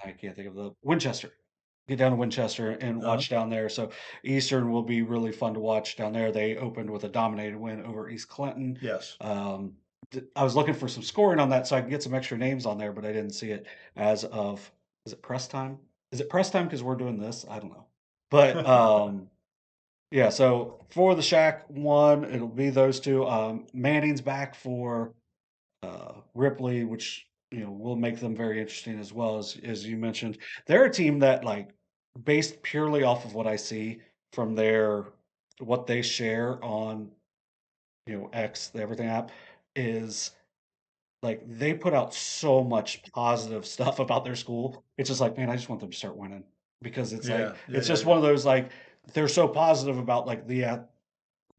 [SPEAKER 1] I can't think of the Winchester. Get down to Winchester and watch
[SPEAKER 3] Okay.
[SPEAKER 1] down there. So Eastern will be really fun to watch down there. They opened with a dominated win over East Clinton.
[SPEAKER 3] Yes.
[SPEAKER 1] Um, I was looking for some scoring on that so I could get some extra names on there, but I didn't see it as of. Is it press time? Is it press time because we're doing this? I don't know. But yeah. So for the Shack one, it'll be those two. Manning's back for Ripley, which will make them very interesting as well as you mentioned. They're a team that based purely off of what I see from their what they share on X the everything app is like they put out so much positive stuff about their school. It's just like, man, I just want them to start winning because it's like
[SPEAKER 3] Yeah. Yeah.
[SPEAKER 1] it's
[SPEAKER 3] Yeah.
[SPEAKER 1] just
[SPEAKER 3] Yeah.
[SPEAKER 1] one of those like they're so positive about like the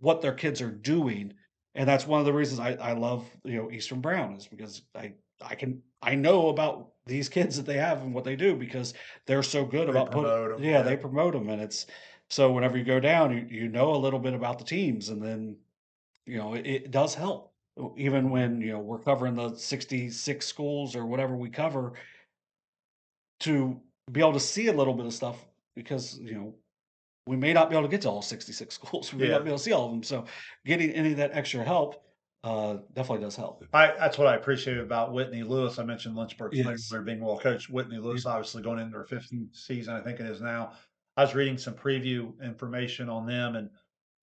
[SPEAKER 1] what their kids are doing, and that's one of the reasons I love, Eastern Brown is because I know about these kids that they have and what they do because they're so good
[SPEAKER 3] They
[SPEAKER 1] about put
[SPEAKER 3] promote them.
[SPEAKER 1] yeah,
[SPEAKER 3] Yeah.
[SPEAKER 1] they promote them, and it's so whenever you go down, you know a little bit about the teams, and then, it does help. Even
[SPEAKER 3] Mhm.
[SPEAKER 1] when, we're covering the 66 schools or whatever we cover to be able to see a little bit of stuff because, we may not be able to get to all 66 schools. We may not
[SPEAKER 3] Yeah.
[SPEAKER 1] be able to see all of them. So getting any of that extra help definitely does help.
[SPEAKER 3] That's what I appreciate about Whitney Lewis. I mentioned Lynchburg
[SPEAKER 1] Yes.
[SPEAKER 3] they're being well coached. Whitney
[SPEAKER 1] Yeah.
[SPEAKER 3] Lewis, obviously going into their 15th season, I think it is now. I was reading some preview information on them,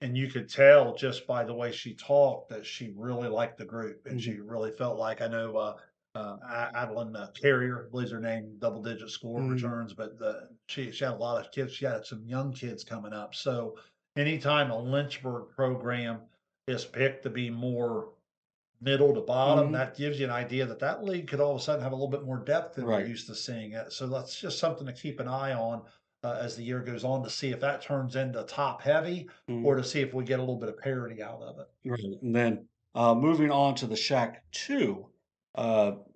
[SPEAKER 3] and you could tell just by the way she talked that she really liked the group, and
[SPEAKER 1] Mhm.
[SPEAKER 3] she really felt like I know Adeline Carrier, I believe her name, double digit score
[SPEAKER 1] Mhm.
[SPEAKER 3] returns, but she had a lot of kids. She had some young kids coming up. So anytime a Lynchburg program is picked to be more middle to bottom,
[SPEAKER 1] Mhm.
[SPEAKER 3] that gives you an idea that that league could all of a sudden have a little bit more depth than we're
[SPEAKER 1] Right.
[SPEAKER 3] used to seeing it. So that's just something to keep an eye on as the year goes on to see if that turns into top heavy or
[SPEAKER 1] Mhm.
[SPEAKER 3] to see if we get a little bit of parity out of it.
[SPEAKER 1] Right. And then moving on to the Shack 2,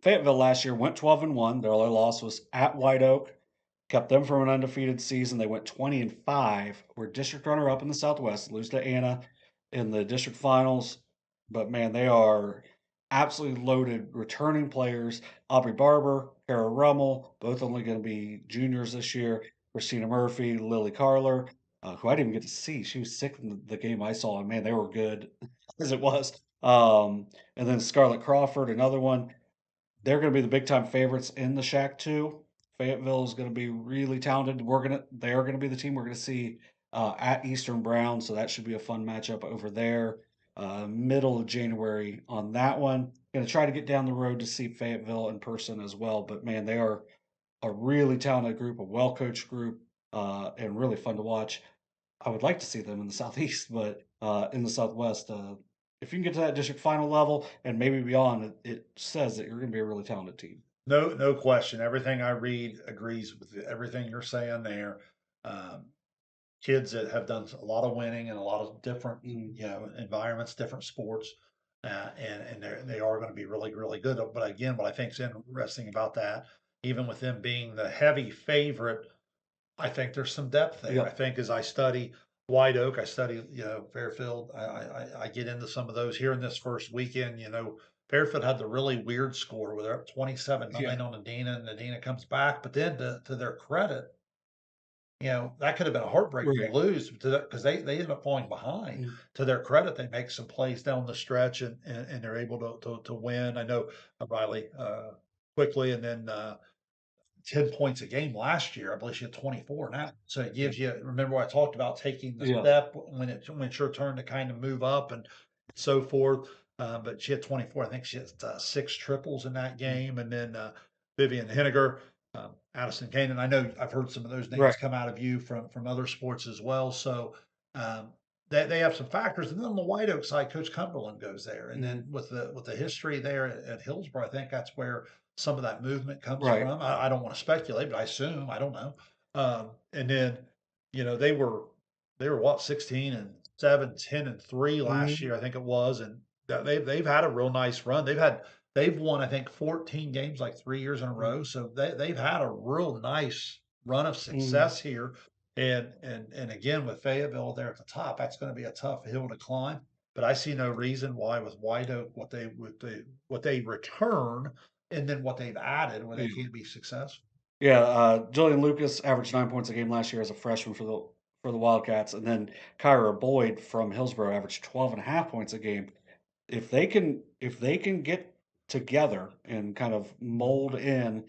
[SPEAKER 1] Fayetteville last year went 12-1. Their only loss was at White Oak. Kept them from an undefeated season. They went 20-5. Were district runner up in the Southwest, lose to Anna in the district finals. But man, they are absolutely loaded returning players. Aubrey Barber, Kara Rummel, both only going to be juniors this year. Christina Murphy, Lily Carler, who I didn't even get to see. She was sick in the game I saw, and man, they were good as it was. And then Scarlett Crawford, another one. They're gonna be the big time favorites in the Shack too. Fayetteville is gonna be really talented. They're gonna be the team we're gonna see at Eastern Brown, so that should be a fun matchup over there. Middle of January on that one. Gonna try to get down the road to see Fayetteville in person as well. But man, they are a really talented group, a well coached group, and really fun to watch. I would like to see them in the Southeast, but, in the Southwest, if you can get to that district final level and maybe beyond, it says that you're gonna be a really talented team.
[SPEAKER 3] No question. Everything I read agrees with everything you're saying there. Um, Kids that have done a lot of winning in a lot of different,
[SPEAKER 1] Mhm,
[SPEAKER 3] environments, different sports, and they are going to be really really good. But again, what I think is interesting about that, even with them being the heavy favorite, I think there's some depth there. I
[SPEAKER 1] yep,
[SPEAKER 3] think as I study White Oak, I study Fairfield. I get into some of those here in this first weekend. Fairfield had the really weird score where they're up 27-9
[SPEAKER 1] yeah,
[SPEAKER 3] on Adina, and Adina comes back. But then to their credit, that could have been a heartbreaker to
[SPEAKER 1] right,
[SPEAKER 3] lose because they ended up falling behind.
[SPEAKER 1] mm,
[SPEAKER 3] To their credit, they make some plays down the stretch and they're able to win. I know Riley quickly, and then 10 points a game last year. I believe she had 24 now. So it gives you, remember what I talked about taking the
[SPEAKER 1] Yeah.
[SPEAKER 3] step when it's your turn to kind of move up and so forth. But she had 24. I think she had 6 triples in that game. And then Vivian Henniger, Addison Canaan. I know I've heard some of those names
[SPEAKER 1] Right.
[SPEAKER 3] come out of you from other sports as well. So um, they have some factors. And then on the White Oak side, Coach Cumberland goes there. And then with the history there at Hillsborough, I think that's where some of that movement comes
[SPEAKER 1] Right.
[SPEAKER 3] from. I don't want to speculate, but I assume, I don't know. And then, they were what, 16 and 7, 10 and 3 last
[SPEAKER 1] Mhm.
[SPEAKER 3] year, I think it was. And they've had a real nice run. They've won, I think, 14 games like 3 years in a row. So they've had a real nice run of
[SPEAKER 1] Mhm.
[SPEAKER 3] success here. And again, with Fayetteville there at the top, that's going to be a tough hill to climb. But I see no reason why with White Oak, what they return and then what they've added where they
[SPEAKER 1] Yeah.
[SPEAKER 3] can't be successful.
[SPEAKER 1] Yeah, Jillian Lucas averaged 9 points a game last year as a freshman for the Wildcats, and then Kyra Boyd from Hillsborough averaged 12.5 points a game. If they can get together and kind of mold in,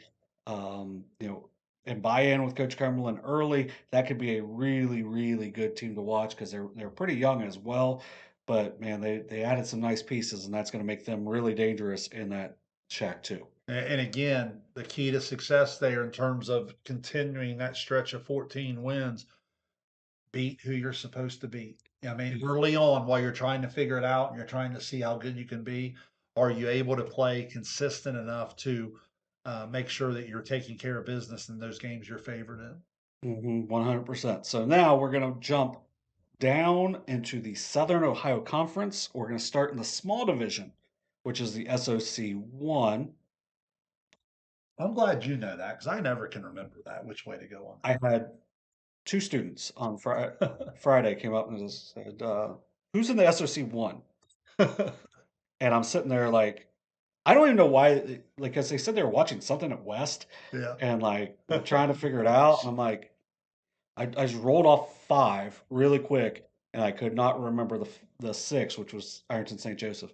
[SPEAKER 1] you know, and buy in with Coach Cumberland early, that could be a really, really good team to watch because they're pretty young as well. But man, they added some nice pieces, and that's going to make them really dangerous in that shack too.
[SPEAKER 3] And again, the key to success there in terms of continuing that stretch of 14 wins, beat who you're supposed to beat. I mean,
[SPEAKER 1] Yeah.
[SPEAKER 3] early on, while you're trying to figure it out and you're trying to see how good you can be, are you able to play consistent enough to make sure that you're taking care of business in those games you're favored in?
[SPEAKER 1] 100%. So now we're going to jump down into the Southern Ohio Conference. We're going to start in the small division, which is the SOC 1.
[SPEAKER 3] I'm glad you know that because I never can remember that, which way to go on
[SPEAKER 1] I had two students on Friday came up and just said, "Who's in the SOC 1?"
[SPEAKER 3] that.
[SPEAKER 1] And I'm sitting there like, I don't even know why, like, because they said they were watching something at West,
[SPEAKER 3] Yeah.
[SPEAKER 1] and like we're trying to figure it out. And I'm like, I just rolled off 5 really quick, and I could not remember the 6, which was Ironton St. Joseph.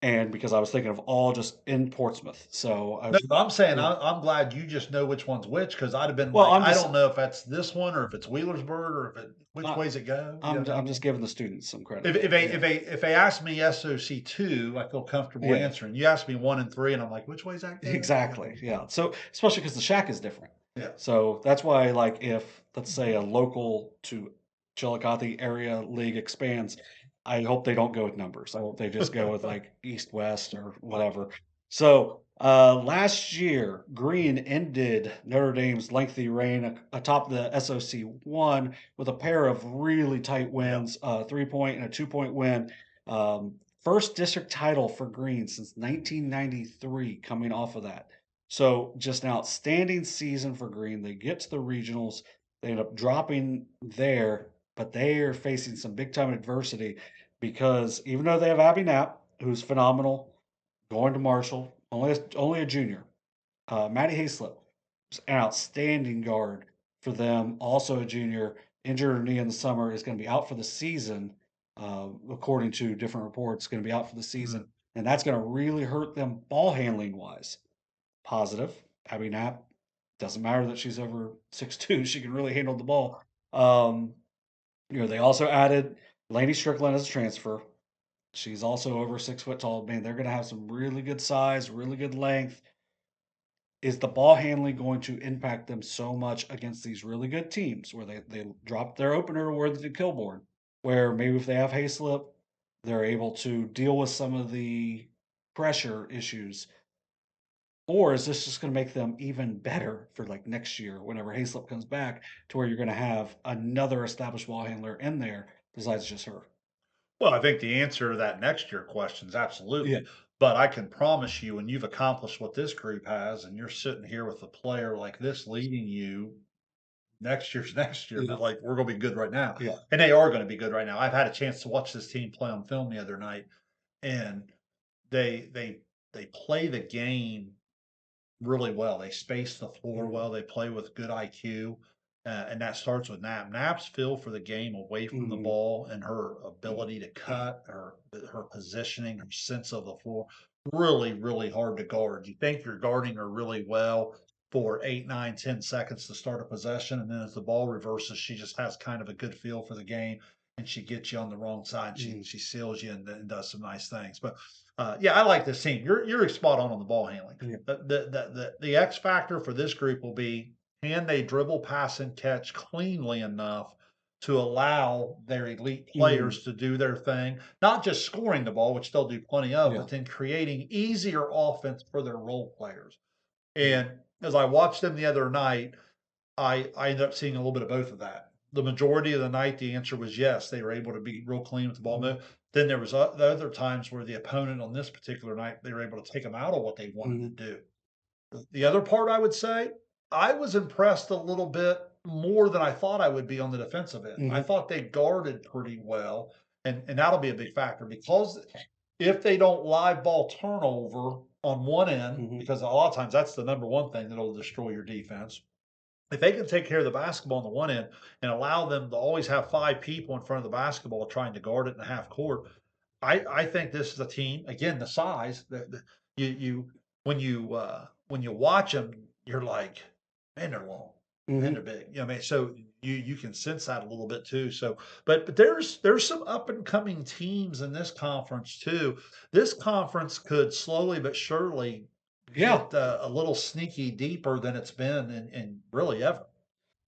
[SPEAKER 1] And because I was thinking of all just in Portsmouth. So I
[SPEAKER 3] No,
[SPEAKER 1] was
[SPEAKER 3] I'm saying
[SPEAKER 1] yeah.
[SPEAKER 3] I'm glad you just know which one's which because I'd have been
[SPEAKER 1] Well,
[SPEAKER 3] like,
[SPEAKER 1] I'm
[SPEAKER 3] I
[SPEAKER 1] just
[SPEAKER 3] don't know if that's this one or if it's Wheelersburg or if it which
[SPEAKER 1] uh,
[SPEAKER 3] ways it go. You know
[SPEAKER 1] I'm
[SPEAKER 3] what I
[SPEAKER 1] I'm just
[SPEAKER 3] mean?
[SPEAKER 1] giving the students some credit
[SPEAKER 3] If
[SPEAKER 1] there.
[SPEAKER 3] if they
[SPEAKER 1] Yeah.
[SPEAKER 3] if they if they ask me SOC2, I feel comfortable
[SPEAKER 1] Yeah.
[SPEAKER 3] answering. You ask me 1 and 3, and I'm like, which way's that go? You
[SPEAKER 1] Exactly,
[SPEAKER 3] know?
[SPEAKER 1] yeah. So, especially because the shack is different.
[SPEAKER 3] Yeah.
[SPEAKER 1] So, that's why, like, if, let's say, a local to Chillicothe area league expands, I hope they don't go with numbers. I hope they just go with, like, east, west, or whatever. So, last year, Green ended Notre Dame's lengthy reign atop the SOC 1 with a pair of really tight
[SPEAKER 3] Yeah.
[SPEAKER 1] wins, a 3-point and a 2-point win. First district title for Green since 1993 coming off of that. So just an outstanding season for Green. They get to the regionals. They end up dropping there, but they are facing some big time adversity because even though they have Abby Knapp, who's phenomenal, going to Marshall, only a junior. Maddie Hayslip was an outstanding guard for them, also a junior, injured her knee in the summer, is going to be out for the season, according to different reports, going to be out for the
[SPEAKER 3] Mm.
[SPEAKER 1] season, and that's going to really hurt them ball handling wise. Positive, Abby Knapp, doesn't matter that she's over 6'2", she can really handle the ball. Um, they also added Laney Strickland as a transfer. She's also over 6 foot tall. Man, they're going to have some really good size, really good length. Is the ball handling going to impact them so much against these really good teams where they drop their opener to Worthington Kilbourne, where maybe if they have Hayslip, they're able to deal with some of the pressure issues? Or is this just going to make them even better for like next year whenever Hayslip comes back to where you're going to have another established ball handler in there besides just her?
[SPEAKER 3] Well, I think the answer to that next year question is
[SPEAKER 1] Yeah.
[SPEAKER 3] absolutely. But I can promise you, when you've accomplished what this group has, and you're sitting here with a player like this leading you, next year's next year,
[SPEAKER 1] Yeah.
[SPEAKER 3] but like we're going to be good right now,
[SPEAKER 1] Yeah.
[SPEAKER 3] and they are going to be good right now. I've had a chance to watch this team play on film the other night, and they they they play the game really well. They space the floor
[SPEAKER 1] Mhm.
[SPEAKER 3] well. They play with good IQ, and that starts with Knapp. Knapp's feel for the game away from the
[SPEAKER 1] Mhm.
[SPEAKER 3] ball and her ability to cut, her positioning, her sense of the floor, really, really hard to guard. You think you're guarding her really well. for 8, 9, 10 seconds to start a possession. And then as the ball reverses, she just has kind of a good feel for the game and she gets you on the wrong side. She seals you and does some nice things. But yeah, I like this team. You're spot on the ball handling.
[SPEAKER 1] Yeah.
[SPEAKER 3] The X factor for this group will be, can they dribble, pass, and catch cleanly enough to allow their elite players to do their thing, not just scoring the ball, which they'll do plenty of, but then creating easier offense for their role players. And as I watched them the other night, I ended up seeing a little bit of both of that. The majority of the night, the answer was yes. They were able to be real clean with the ball move. Then there was the other times where the opponent on this particular night, they were able to take them out of what they wanted to do. The other part I would say, I was impressed a little bit more than I thought I would be on the defensive end. I thought they guarded pretty well, and that'll be a big factor because if they don't live ball turnover on one end, because a lot of times that's the number one thing that'll destroy your defense. If they can take care of the basketball on the one end and allow them to always have 5 people in front of the basketball trying to guard it in the half court, I think this is a team. Again, the size that you when you watch them, you're like, man, they're long and they're big. You know what I mean? So you can sense that a little bit too. So, but there's some up and coming teams in this conference too. This conference could slowly but surely get a little sneaky deeper than it's been in really ever.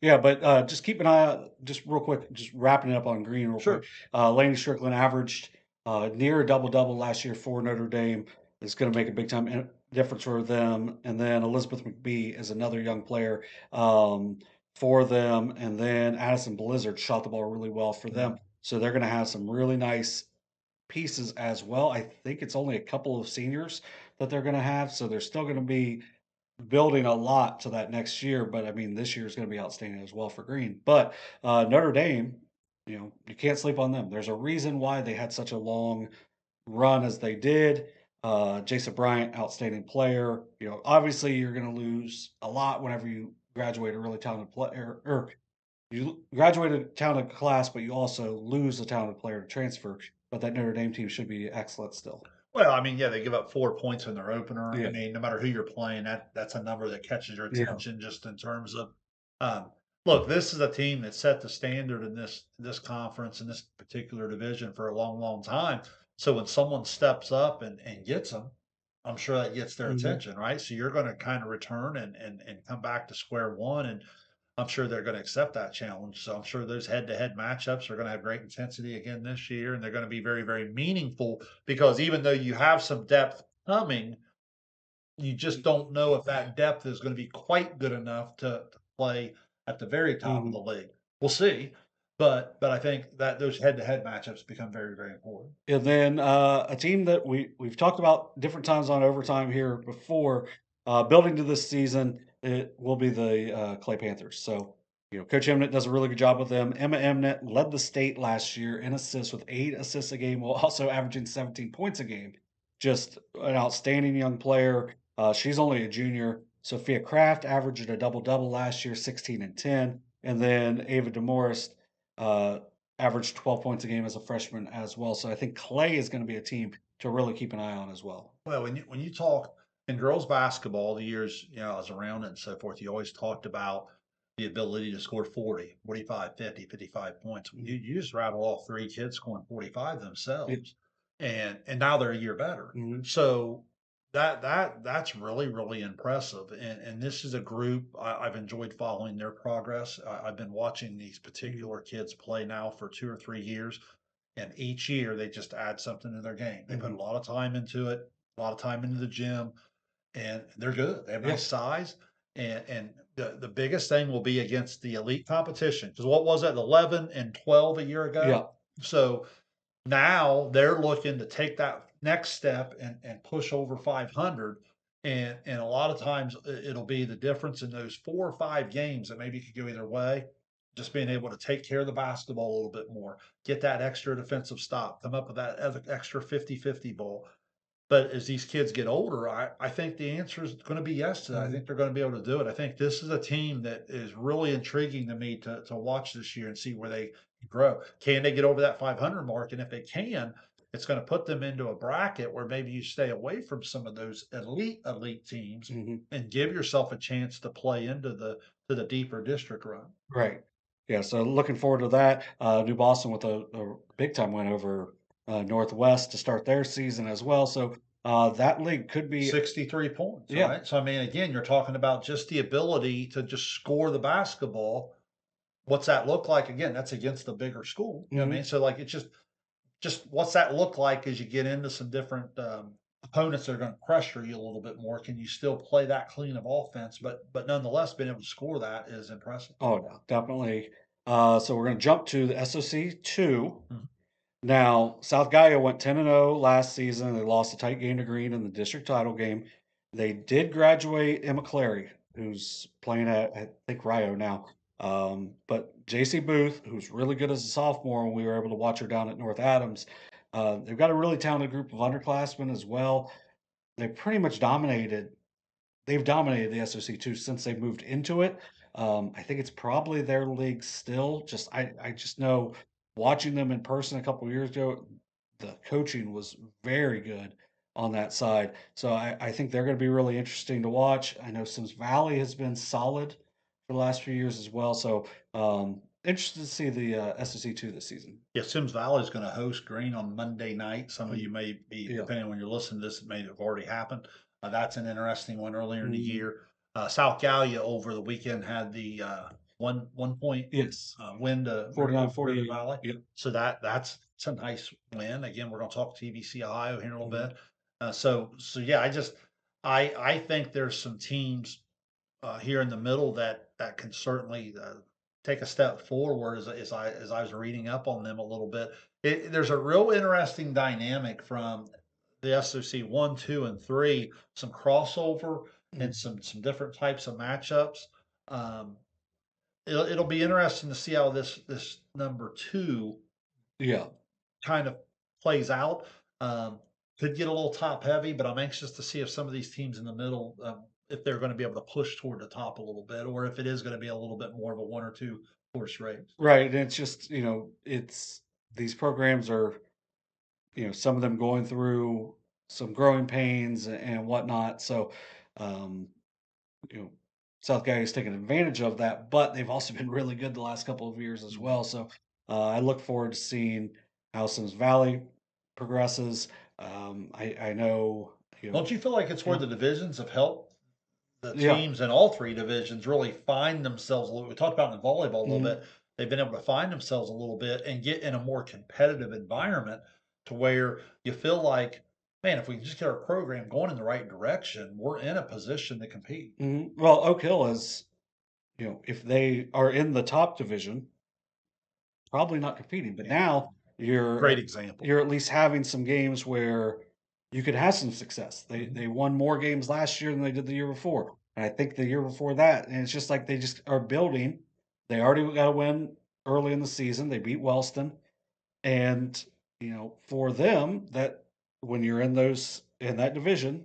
[SPEAKER 1] Yeah, but just keep an eye out, just real quick, just wrapping it up on Green real quick. Laney Strickland averaged near a double-double last year for Notre Dame. It's going to make a big time difference for them. And then Elizabeth McBee is another young player for them. And then Addison Blizzard shot the ball really well for them. So they're going to have some really nice pieces as well. I think it's only a couple of seniors that they're going to have. So they're still going to be building a lot to that next year, but I mean, this year is going to be outstanding as well for Green. But Notre Dame, you can't sleep on them. There's a reason why they had such a long run as they did. Jason Bryant, outstanding player. Obviously, you're going to lose a lot whenever you graduate a really talented player, or you graduate a talented class, but you also lose a talented player to transfer. But that Notre Dame team should be excellent still.
[SPEAKER 3] Well, I mean, yeah, they give up 4 points in their opener. I mean, no matter who you're playing, that's a number that catches your attention just in terms of look, this is a team that set the standard in this conference in this particular division for a long, long time. So when someone steps up and gets them, I'm sure that gets their attention, right? So you're going to kind of return and come back to square one, and I'm sure they're going to accept that challenge. So I'm sure those head-to-head matchups are going to have great intensity again this year, and they're going to be very, very meaningful because even though you have some depth coming, you just don't know if that depth is going to be quite good enough to play at the very top of the league. We'll see. But I think that those head-to-head matchups become very, very important.
[SPEAKER 1] And then a team that we've talked about different times on overtime here before, building to this season, it will be the Clay Panthers. So, Coach Emnett does a really good job with them. Emma Emnett led the state last year in assists with 8 assists a game, while also averaging 17 points a game. Just an outstanding young player. She's only a junior. Sophia Kraft averaged a double-double last year, 16 and 10. And then Ava DeMorris averaged 12 points a game as a freshman as well. So I think Clay is going to be a team to really keep an eye on as well.
[SPEAKER 3] Well, when you talk in girls basketball, the years I was around and so forth, you always talked about the ability to score 40, 45, 50, 55 points. You just rattle off 3 kids scoring 45 themselves, and now they're a year better. So that's really, really impressive. And this is a group I've enjoyed following their progress. I've been watching these particular kids play now for 2 or 3 years, and each year they just add something to their game. They put a lot of time into it, a lot of time into the gym, and they're good. They have nice size. And the biggest thing will be against the elite competition. Because what was it, 11 and 12 a year ago?
[SPEAKER 1] Yeah.
[SPEAKER 3] So now they're looking to take that next step and push over 500. And a lot of times it'll be the difference in those 4 or 5 games that maybe could go either way. Just being able to take care of the basketball a little bit more, get that extra defensive stop, come up with that extra 50-50 ball. But as these kids get older, I think the answer is going to be yes to that. I think they're going to be able to do it. I think this is a team that is really intriguing to me to watch this year and see where they grow. Can they get over that 500 mark? And if they can, it's going to put them into a bracket where maybe you stay away from some of those elite teams
[SPEAKER 1] Mhm.
[SPEAKER 3] and give yourself a chance to play into the deeper district run.
[SPEAKER 1] Right. Yeah, so looking forward to that. New Boston with a big time win over Northwest to start their season as well. So that league could be,
[SPEAKER 3] 63 points,
[SPEAKER 1] yeah.
[SPEAKER 3] right? So, I mean, again, you're talking about just the ability to just score the basketball. What's that look like? Again, that's against the bigger school. You know what I
[SPEAKER 1] Mhm.
[SPEAKER 3] mean? So, like, it's just what's that look like as you get into some different opponents that are going to pressure you a little bit more? Can you still play that clean of offense? But nonetheless, being able to score that is impressive.
[SPEAKER 1] Oh, no, definitely. So we're going to jump to the SOC 2.
[SPEAKER 3] Mhm.
[SPEAKER 1] Now, South Gaia went 10-0 last season. They lost a tight game to Green in the district title game. They did graduate Emma Clary, who's playing at, I think, Rio now. But JC Booth, who's really good as a sophomore, and we were able to watch her down at North Adams. They've got a really talented group of underclassmen as well. They pretty much they've dominated the SOC2 since they moved into it. I think it's probably their league still. I just know watching them in person a couple of years ago, the coaching was very good on that side. So I think they're going to be really interesting to watch. I know Sims Valley has been solid for the last few years as well. So interested to see the SOC2 this season.
[SPEAKER 3] Yeah, Sims Valley is going to host Green on Monday night. Some of you
[SPEAKER 1] Mm,
[SPEAKER 3] may be,
[SPEAKER 1] yeah.
[SPEAKER 3] depending on when you're listening to this, it may have already happened. That's an interesting one earlier in the
[SPEAKER 1] Mm,
[SPEAKER 3] year. South Gallia over the weekend had the one point
[SPEAKER 1] yes.
[SPEAKER 3] win to River
[SPEAKER 1] 49-48.
[SPEAKER 3] Valley.
[SPEAKER 1] Yep.
[SPEAKER 3] So that's a nice win. Again, we're going to talk TVC Ohio here in a little
[SPEAKER 1] Mhm.
[SPEAKER 3] bit. So yeah, I think there's some teams here in the middle that can certainly take a step forward as I was reading up on them a little bit. There's a real interesting dynamic from the SOC 1, 2, and 3, some crossover and
[SPEAKER 1] Mhm.
[SPEAKER 3] some different types of matchups. Um, it'll be interesting to see how this number 2
[SPEAKER 1] Yeah.
[SPEAKER 3] kind of plays out. Could get a little top heavy, but I'm anxious to see if some of these teams in the middle, if they're going to be able to push toward the top a little bit, or if it is going to be a little bit more of a one or two horse race.
[SPEAKER 1] Right, and it's just, it's these programs are, some of them going through some growing pains and whatnot. So, um, you know, South Guy is taking advantage of that, but they've also been really good the last couple of years as
[SPEAKER 3] Mhm.
[SPEAKER 1] well. So, I look forward to seeing how Sims Valley progresses. I know,
[SPEAKER 3] Don't you feel like it's where
[SPEAKER 1] yeah,
[SPEAKER 3] the divisions have helped the
[SPEAKER 1] yeah,
[SPEAKER 3] teams in all three divisions really find themselves a little? We talked about in volleyball a little
[SPEAKER 1] mhm.
[SPEAKER 3] bit. They've been able to find themselves a little bit and get in a more competitive environment to where you feel like, man, if we can just get our program going in the right direction, we're in a position to compete.
[SPEAKER 1] Well, Oak Hill is, if they are in the top division, probably not competing, but
[SPEAKER 3] Yeah.
[SPEAKER 1] now
[SPEAKER 3] Great example.
[SPEAKER 1] you're at least having some games where you could have some success. They
[SPEAKER 3] Mhm.
[SPEAKER 1] won more games last year than they did the year before, and I think the year before that, and it's just like they just are building. They already got a win early in the season. They beat Wellston, and for them, that when you're in that division,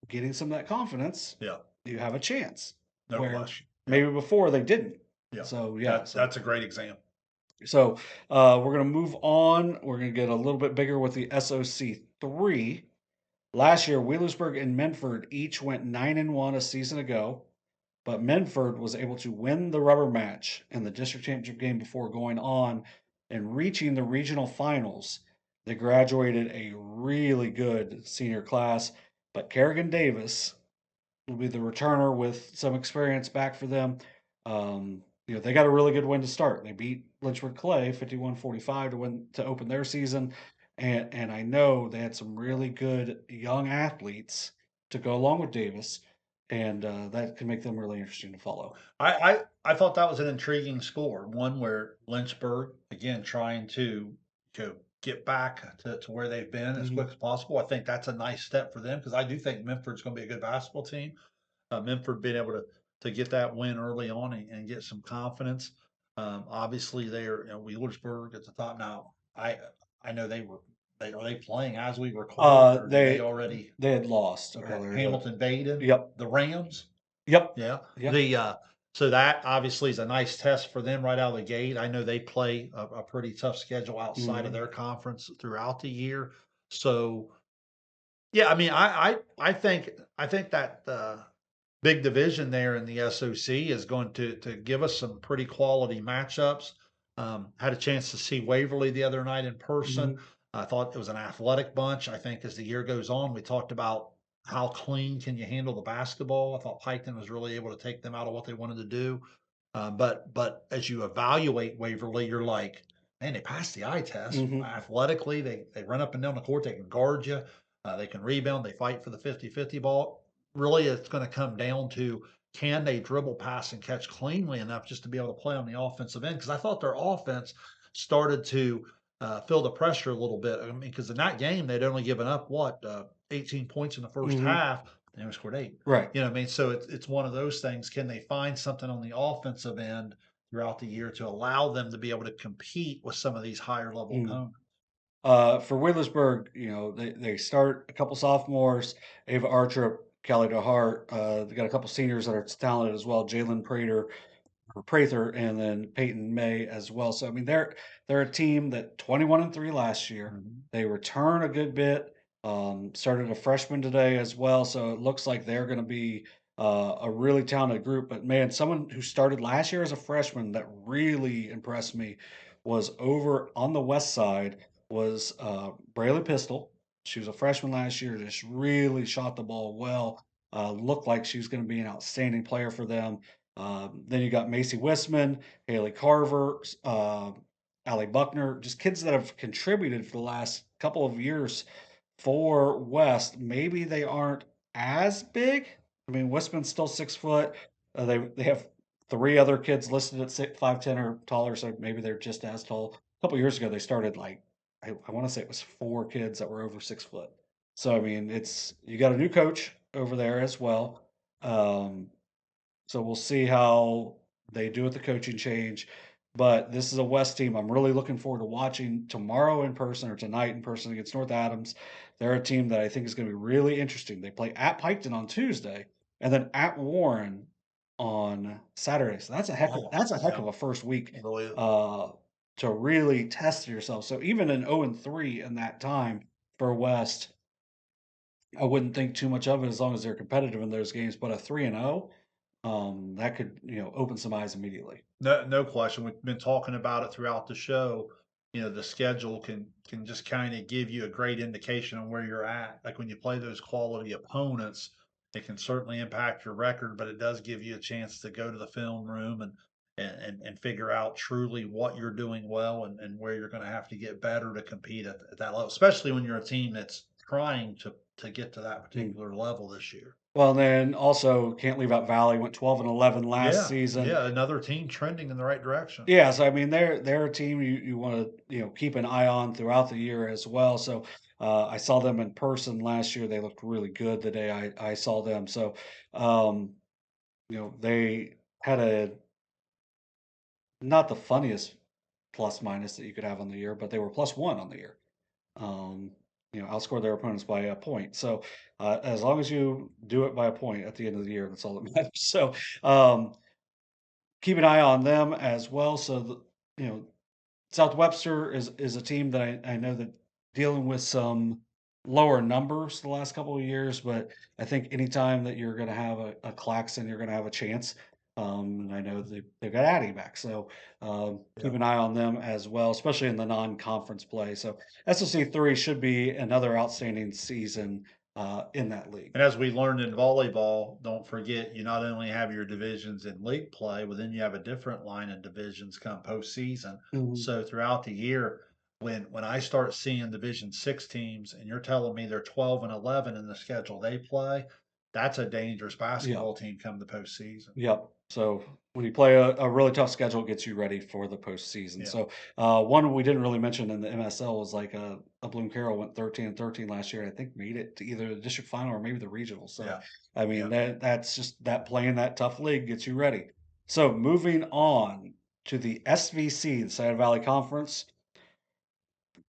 [SPEAKER 1] getting some of that confidence,
[SPEAKER 3] Yeah,
[SPEAKER 1] you have a chance.
[SPEAKER 3] no
[SPEAKER 1] Where
[SPEAKER 3] question. Yeah,
[SPEAKER 1] maybe before they didn't.
[SPEAKER 3] yeah.
[SPEAKER 1] So yeah,
[SPEAKER 3] That's a great example.
[SPEAKER 1] so we're going to move on. We're going to get a little bit bigger with the SOC 3. Last year, Wheelersburg and Menford each went 9-1 a season ago, but Menford was able to win the rubber match in the district championship game before going on and reaching the regional finals. They graduated a really good senior class, but Kerrigan Davis will be the returner with some experience back for them. They got a really good win to start. They beat Lynchburg Clay 51-45 to open their season. And I know they had some really good young athletes to go along with Davis, and that can make them really interesting to follow.
[SPEAKER 3] I thought that was an intriguing score, one where Lynchburg, again, trying to get back to where they've been as
[SPEAKER 1] Mhm.
[SPEAKER 3] quick as possible. I think that's a nice step for them because I do think Memphord's going to be a good basketball team. Memphis being able to get that win early on and get some confidence. Obviously, they're Wheelersburg at the top now. I know they are they playing as we record, or did they
[SPEAKER 1] They
[SPEAKER 3] already?
[SPEAKER 1] they had lost
[SPEAKER 3] Okay,
[SPEAKER 1] earlier.
[SPEAKER 3] Hamilton Baden,
[SPEAKER 1] Yep,
[SPEAKER 3] the Rams.
[SPEAKER 1] yep,
[SPEAKER 3] Yeah,
[SPEAKER 1] yeah.
[SPEAKER 3] the so that obviously is a nice test for them right out of the gate. I know they play a pretty tough schedule outside of
[SPEAKER 1] Mhm.
[SPEAKER 3] their conference throughout the year. So, yeah, I mean, I think that big division there in the SOC is going to give us some pretty quality matchups. Had a chance to see Waverly the other night in person.
[SPEAKER 1] Mhm.
[SPEAKER 3] I thought it was an athletic bunch. I think as the year goes on, we talked about how clean can you handle the basketball. I thought Piketon was really able to take them out of what they wanted to do. But as you evaluate Waverly, you're like, man, they passed the eye test.
[SPEAKER 1] Mhm.
[SPEAKER 3] Athletically, they run up and down the court, they can guard you, they can rebound, they fight for the 50-50 ball. Really, it's going to come down to can they dribble, pass, and catch cleanly enough just to be able to play on the offensive end? Because I thought their offense started to feel the pressure a little bit. I mean, because in that game, they'd only given up 18 points in the first
[SPEAKER 1] Mhm.
[SPEAKER 3] half, and they only scored 8.
[SPEAKER 1] Right.
[SPEAKER 3] You know what I mean? So it's one of those things. Can they find something on the offensive end throughout the year to allow them to be able to compete with some of these higher level
[SPEAKER 1] Mm.
[SPEAKER 3] opponents?
[SPEAKER 1] For Wheelersburg, they start a couple sophomores, Ava Archer, Kelly DeHart. They got a couple seniors that are talented as well, Jalen Prater or Prather, and then Peyton May as well. So I mean, they're a team that 21-3 last year.
[SPEAKER 3] Mhm.
[SPEAKER 1] They return a good bit. Started a freshman today as well, so it looks like they're going to be a really talented group. But man, someone who started last year as a freshman that really impressed me was over on the west side was Braylon Pistol. She was a freshman last year, just really shot the ball well. Looked like she was going to be an outstanding player for them. Then you got Macy Wisman, Haley Carver, Allie Buckner, just kids that have contributed for the last couple of years for West. Maybe they aren't as big. I mean, Wisman's still 6 foot. They have three other kids listed at 5'10" or taller, so maybe they're just as tall. A couple years ago, they started like I want to say it was four kids that were over 6 foot. So I mean, it's you got a new coach over there as well. Um, so we'll see how they do with the coaching change. But this is a West team I'm really looking forward to watching tomorrow in person or tonight in person against North Adams. They're a team that I think is going to be really interesting. They play at Piketon on Tuesday and then at Warren on Saturday. So
[SPEAKER 3] Oh,
[SPEAKER 1] that's a heck
[SPEAKER 3] yeah,
[SPEAKER 1] of a first week
[SPEAKER 3] really.
[SPEAKER 1] uh, to really test yourself. So even an 0-3 in that time for West, I wouldn't think too much of it as long as they're competitive in those games. But a 3-0, that could, open some eyes immediately.
[SPEAKER 3] No question. We've been talking about it throughout the show. You know, the schedule can just kind of give you a great indication on where you're at. Like when you play those quality opponents, it can certainly impact your record, but it does give you a chance to go to the film room and figure out truly what you're doing well and where you're going to have to get better to compete at that level, especially when you're a team that's trying to get to that
[SPEAKER 1] Mm.
[SPEAKER 3] particular level this year.
[SPEAKER 1] Well, and then also can't leave out Valley. Went 12-11 last
[SPEAKER 3] Yeah,
[SPEAKER 1] season.
[SPEAKER 3] yeah, another team trending in the right direction.
[SPEAKER 1] Yeah, so I mean they're a team you want to keep an eye on throughout the year as well. So I saw them in person last year. They looked really good the day I saw them. So um, they had a not the funniest plus minus that you could have on the year, but they were +1 on the year. Um, outscored their opponents by a point. So as long as you do it by a point at the end of the year, that's all that matters. So um, keep an eye on them as well. So you know South Webster is a team that I know that dealing with some lower numbers the last couple of years, but I think anytime that you're going to have a Claxon, you're going to have a chance. And I know they've got Addie back, so keep
[SPEAKER 3] Yeah.
[SPEAKER 1] an eye on them as well, especially in the non-conference play. So SOC 3 should be another outstanding season in that league.
[SPEAKER 3] And as we learned in volleyball, don't forget you not only have your divisions in league play, but then you have a different line of divisions come postseason.
[SPEAKER 1] Mhm.
[SPEAKER 3] So throughout the year, when I start seeing Division 6 teams and you're telling me they're 12-11 in the schedule they play, that's a dangerous
[SPEAKER 1] Yeah.
[SPEAKER 3] basketball team come the postseason.
[SPEAKER 1] Yep. So when you play a really tough schedule, it gets you ready for the postseason.
[SPEAKER 3] Yeah.
[SPEAKER 1] So one we didn't really mention in the MSL was like a Bloom-Carroll went 13-13 last year. And I think made it to either the district final or maybe the regional. So
[SPEAKER 3] Yeah.
[SPEAKER 1] I mean
[SPEAKER 3] Yeah.
[SPEAKER 1] that's just that playing that tough league gets you ready. So moving on to the SVC, the Side Valley Conference.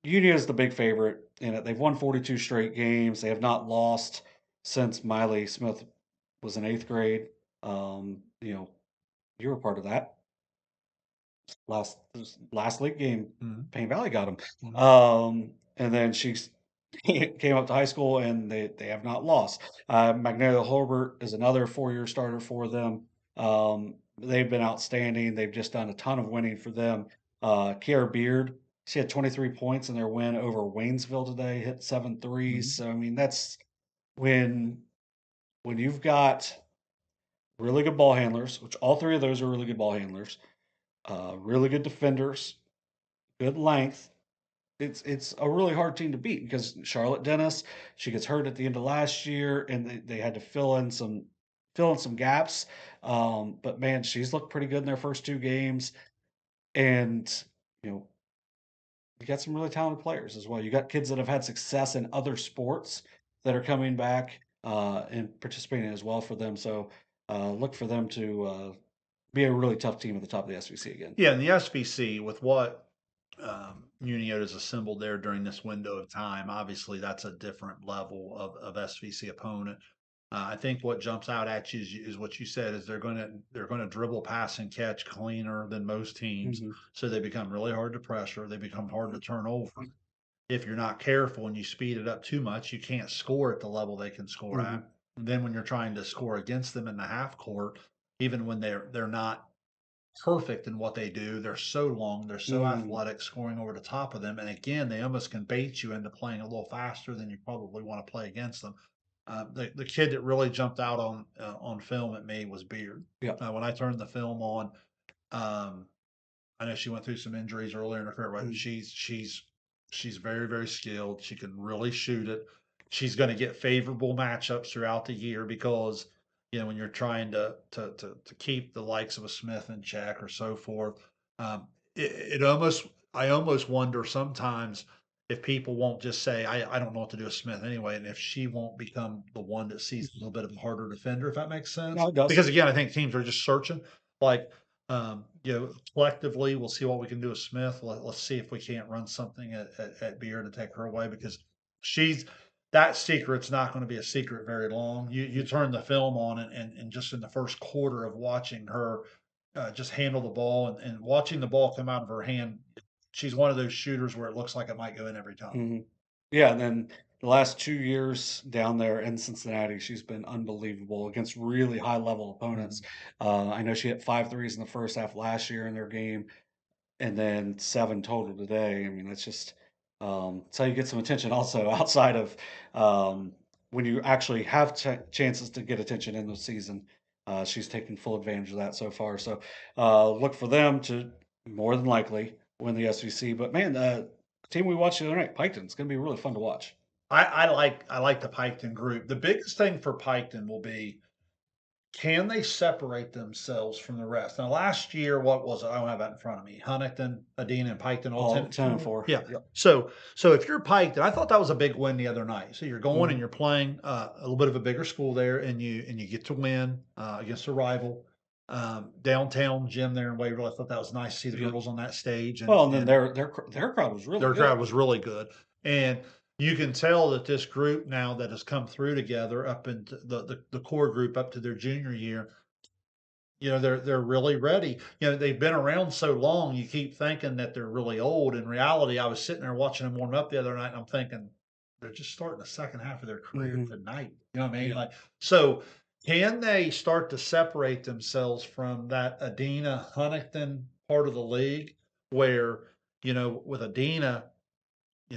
[SPEAKER 1] Union is the big favorite in it. They've won 42 straight games. They have not lost since Milee Smith was in eighth grade. You were part of that last league game.
[SPEAKER 3] Mhm.
[SPEAKER 1] Payne Valley got them,
[SPEAKER 3] Mhm.
[SPEAKER 1] and then came up to high school, and they have not lost. Magnolia Holbert is another 4-year starter for them. They've been outstanding. They've just done a ton of winning for them. Kiara Beard, she had 23 points in their win over Waynesville today, hit 7 threes.
[SPEAKER 3] Mhm.
[SPEAKER 1] So, I mean, that's when you've got really good ball handlers, which all three of those are really good ball handlers, really good defenders, good length. It's a really hard team to beat because Charlotte Dennis, she gets hurt at the end of last year, and they had to fill in some gaps. But man, she's looked pretty good in their first 2 games, and you know you got some really talented players as well. You got kids that have had success in other sports that are coming back and participating as well for them. So look for them to be a really tough team at the top of the SVC again.
[SPEAKER 3] Yeah, and the SBC with what Unioto's assembled there during this window of time, obviously that's a different level of SVC opponent. I think what jumps out at you is what you said is they're gonna dribble, pass, and catch cleaner than most teams,
[SPEAKER 1] Hmm.
[SPEAKER 3] so they become really hard to pressure. They become hard to turn over. If you're not careful and you speed it up too much, you can't score at the level they can score
[SPEAKER 1] Hmm.
[SPEAKER 3] at. And then when you're trying to score against them in the half court, even when they're not perfect in what they do. They're so long, they're so
[SPEAKER 1] Hmm.
[SPEAKER 3] athletic, scoring over the top of them. And again, they almost can bait you into playing a little faster than you probably want to play against them. The kid that really jumped out on film at me was Beard.
[SPEAKER 1] Yeah.
[SPEAKER 3] When I turned the film on, um, I know she went through some injuries earlier in her career, but
[SPEAKER 1] Mhm.
[SPEAKER 3] she's very, very skilled. She can really shoot it. She's going to get favorable matchups throughout the year because when you're trying to keep the likes of a Smith in check or so forth, it almost I almost wonder sometimes if people won't just say I don't know what to do with Smith anyway, and if she won't become the one that sees a little bit of a harder defender, if that makes sense.
[SPEAKER 1] No, it does.
[SPEAKER 3] Because again, I think teams are just searching like collectively, we'll see what we can do with Smith. Let's see if we can't run something at Beard to take her away because she's that secret's not going to be a secret very long. You turn the film on and just in the first quarter of watching her just handle the ball and watching the ball come out of her hand, she's one of those shooters where it looks like it might go in every time.
[SPEAKER 1] Mhm. Yeah, and then the last 2 years down there in Cincinnati, she's been unbelievable against really high level opponents.
[SPEAKER 3] Mhm.
[SPEAKER 1] I know she hit 5 threes in the first half last year in their game, and then 7 total today. I mean, that's just that's how you get some attention also outside of when you actually have chances to get attention in the season. She's taken full advantage of that so far. So look for them to more than likely win the SVC. But man, the team we watched the other night, Piketon, it's going to be really fun to watch.
[SPEAKER 3] I like the Piketon group. The biggest thing for Piketon will be can they separate themselves from the rest? Now, last year, what was it? I don't have that in front of me. Huntington, Addison, and Piketon all
[SPEAKER 1] All
[SPEAKER 3] 10.
[SPEAKER 1] 10 and 4.
[SPEAKER 3] Yeah.
[SPEAKER 1] Yep.
[SPEAKER 3] So if you're Piketon, I thought that was a big win the other night. So you're going and
[SPEAKER 1] Mhm.
[SPEAKER 3] you're playing a little bit of a bigger school there, and you get to win against a rival. Downtown gym there in Waverly. I thought that was nice to see the
[SPEAKER 1] Yep.
[SPEAKER 3] girls on that stage, and
[SPEAKER 1] Well, and then
[SPEAKER 3] and
[SPEAKER 1] their crowd was really
[SPEAKER 3] their
[SPEAKER 1] good.
[SPEAKER 3] crowd was really good. And you can tell that this group now that has come through together up into the core group up to their junior year, they're really ready. They've been around so long, you keep thinking that they're really old. In reality, I was sitting there watching them warm up the other night, and I'm thinking they're just starting the second half of their career
[SPEAKER 1] Hmm.
[SPEAKER 3] tonight. You know what I mean?
[SPEAKER 1] Yeah.
[SPEAKER 3] Like, so can they start to separate themselves from that Adina Huntington part of the league where, with Adina,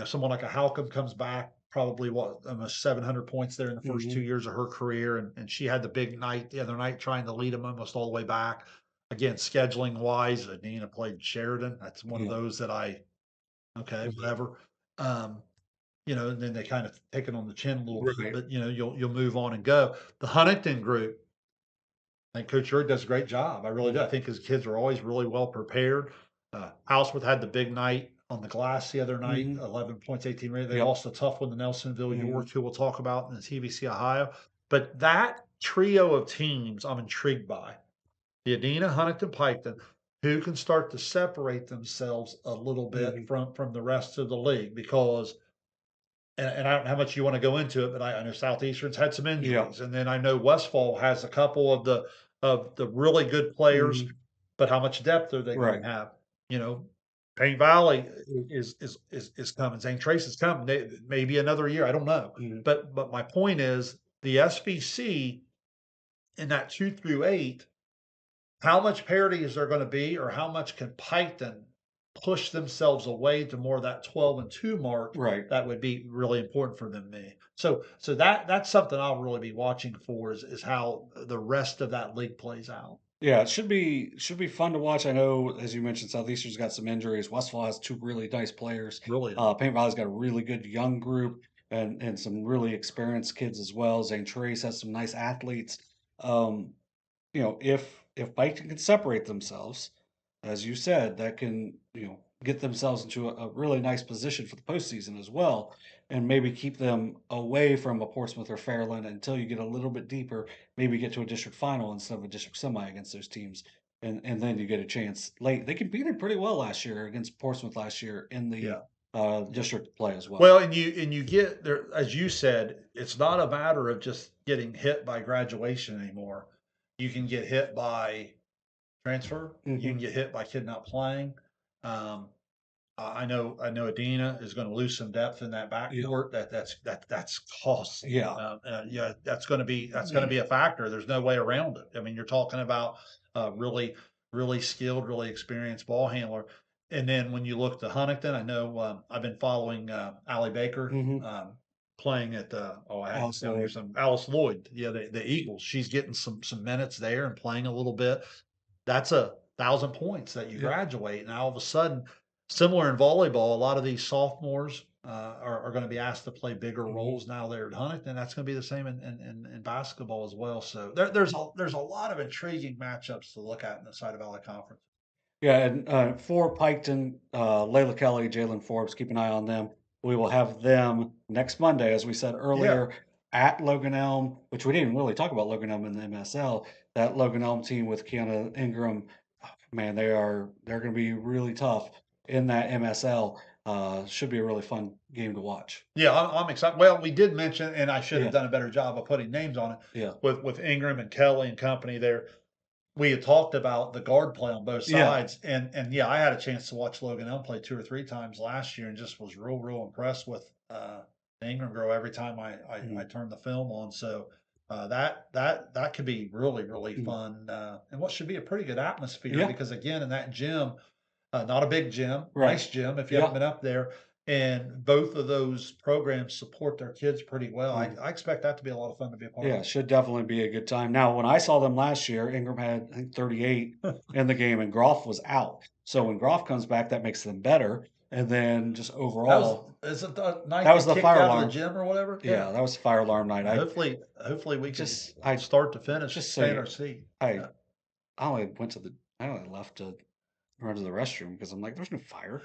[SPEAKER 3] someone like a Halcombe comes back, probably what almost 700 points there in the first
[SPEAKER 1] Hmm.
[SPEAKER 3] 2 years of her career, and she had the big night the other night, trying to lead them almost all the way back. Again, scheduling wise, Adina played Sheridan. That's one of
[SPEAKER 1] Yeah.
[SPEAKER 3] those that okay,
[SPEAKER 1] Mhm.
[SPEAKER 3] whatever. Um, and then they kind of take it on the chin a little bit,
[SPEAKER 1] Right.
[SPEAKER 3] but you'll move on and go. The Huntington group, I think Coach Yuri does a great job. I really do. I think his kids are always really well prepared. Houseworth had the big night on the glass the other night,
[SPEAKER 1] Hmm.
[SPEAKER 3] 11 points, 18 rate. They
[SPEAKER 1] Yep.
[SPEAKER 3] lost a tough one to Nelsonville-York,
[SPEAKER 1] Hmm.
[SPEAKER 3] who we'll talk about in the TVC Ohio. But that trio of teams I'm intrigued by. The Adina, Huntington, Piketon, who can start to separate themselves a little bit
[SPEAKER 1] Hmm.
[SPEAKER 3] from the rest of the league because and I don't know how much you want to go into it, but I know Southeastern's had some
[SPEAKER 1] Yeah.
[SPEAKER 3] injuries, and then I know Westfall has a couple of the really good players,
[SPEAKER 1] Hmm.
[SPEAKER 3] but how much depth are they going
[SPEAKER 1] Right.
[SPEAKER 3] to have? You know, Paint Valley is coming. Zane Trace is coming. Maybe another year. I don't know.
[SPEAKER 1] Mhm.
[SPEAKER 3] But my point is the SVC in that 2 through 8, how much parity is there going to be, or how much can Piketon push themselves away to more of that 12-2 mark?
[SPEAKER 1] Right.
[SPEAKER 3] That would be really important for them. Me. So that's something I'll really be watching for is how the rest of that league plays out.
[SPEAKER 1] Yeah, it should be fun to watch. I know, as you mentioned, Southeastern's got some injuries. Westfall has two really nice players.
[SPEAKER 3] Really.
[SPEAKER 1] Paint Valley's got a really good young group and some really experienced kids as well. Zane Trace has some nice athletes. Um, if Piketon can separate themselves, as you said, that can, get themselves into a really nice position for the postseason as well, and maybe keep them away from a Portsmouth or Fairland until you get a little bit deeper, maybe get to a district final instead of a district semi against those teams. And then you get a chance late. They competed pretty well last year against Portsmouth last year in the
[SPEAKER 3] Yeah.
[SPEAKER 1] district play as well.
[SPEAKER 3] Well, and you get there, as you said, it's not a matter of just getting hit by graduation anymore. You can get hit by transfer. You can
[SPEAKER 1] Hmm.
[SPEAKER 3] get hit by kid not playing. Um, I know Adina is going to lose some depth in that
[SPEAKER 1] Yeah.
[SPEAKER 3] backcourt. That's costly.
[SPEAKER 1] Yeah.
[SPEAKER 3] Yeah, that's going to be a factor. There's no way around it. I mean, you're talking about really skilled, really experienced ball handler. And then when you look to Huntington, I know I've been following Allie Baker
[SPEAKER 1] Hmm.
[SPEAKER 3] playing at I had
[SPEAKER 1] Alice
[SPEAKER 3] down here
[SPEAKER 1] Lloyd.
[SPEAKER 3] some Alice Lloyd. Yeah, the Eagles. She's getting some minutes there and playing a little bit. That's 1,000 points that you
[SPEAKER 1] Yeah.
[SPEAKER 3] graduate, and all of a sudden, similar in volleyball, a lot of these sophomores are going to be asked to play bigger
[SPEAKER 1] Mhm.
[SPEAKER 3] roles now they're at Huntington. That's going to be the same in basketball as well. So there's a lot of intriguing matchups to look at in the Side Valley Conference.
[SPEAKER 1] Yeah, and for Piketon, Layla Kelly, Jalen Forbes, keep an eye on them. We will have them next Monday, as we said
[SPEAKER 3] Yeah,
[SPEAKER 1] earlier, at Logan Elm, which we didn't really talk about Logan Elm in the MSL. That Logan Elm team with Kiana Ingram, man, they're going to be really tough in that MSL. Should be a really fun game to watch.
[SPEAKER 3] yeah, I'm excited. Well, we did mention, and I should have
[SPEAKER 1] Yeah,
[SPEAKER 3] done a better job of putting names on it
[SPEAKER 1] yeah,
[SPEAKER 3] with Ingram and Kelly and company there. We had talked about the guard play on both
[SPEAKER 1] yeah.
[SPEAKER 3] sides, and yeah, I had a chance to watch Logan Elm play 2 or 3 times last year, and just was real impressed with the Ingram girl every time I
[SPEAKER 1] Mhm,
[SPEAKER 3] turned the film on. So that could be really
[SPEAKER 1] mhm.
[SPEAKER 3] fun, and what should be a pretty good atmosphere
[SPEAKER 1] Yeah,
[SPEAKER 3] because again in that gym, not a big gym,
[SPEAKER 1] right.
[SPEAKER 3] nice gym if you haven't
[SPEAKER 1] Yeah.
[SPEAKER 3] been up there. And both of those programs support their kids pretty well. I,
[SPEAKER 1] Mhm.
[SPEAKER 3] I expect that to be a lot of fun to be a part
[SPEAKER 1] Yeah,
[SPEAKER 3] of.
[SPEAKER 1] should definitely be a good time. Now, when I saw them last year, Ingram had, I think, 38 in the game, and Groff was out. So when Groff comes back, that makes them better. And then just
[SPEAKER 3] That was
[SPEAKER 1] overall,
[SPEAKER 3] is it the night
[SPEAKER 1] that
[SPEAKER 3] they
[SPEAKER 1] was the
[SPEAKER 3] kicked
[SPEAKER 1] fire
[SPEAKER 3] out of the
[SPEAKER 1] alarm.
[SPEAKER 3] gym or whatever?
[SPEAKER 1] Yeah,
[SPEAKER 3] Yeah.
[SPEAKER 1] that was the fire alarm night. I
[SPEAKER 3] Hopefully we can
[SPEAKER 1] just, I
[SPEAKER 3] start to finish
[SPEAKER 1] just so
[SPEAKER 3] stay in
[SPEAKER 1] you,
[SPEAKER 3] our seat.
[SPEAKER 1] I,
[SPEAKER 3] Yeah.
[SPEAKER 1] I only went to the, I only left to run to the restroom because I'm like, there's no fire.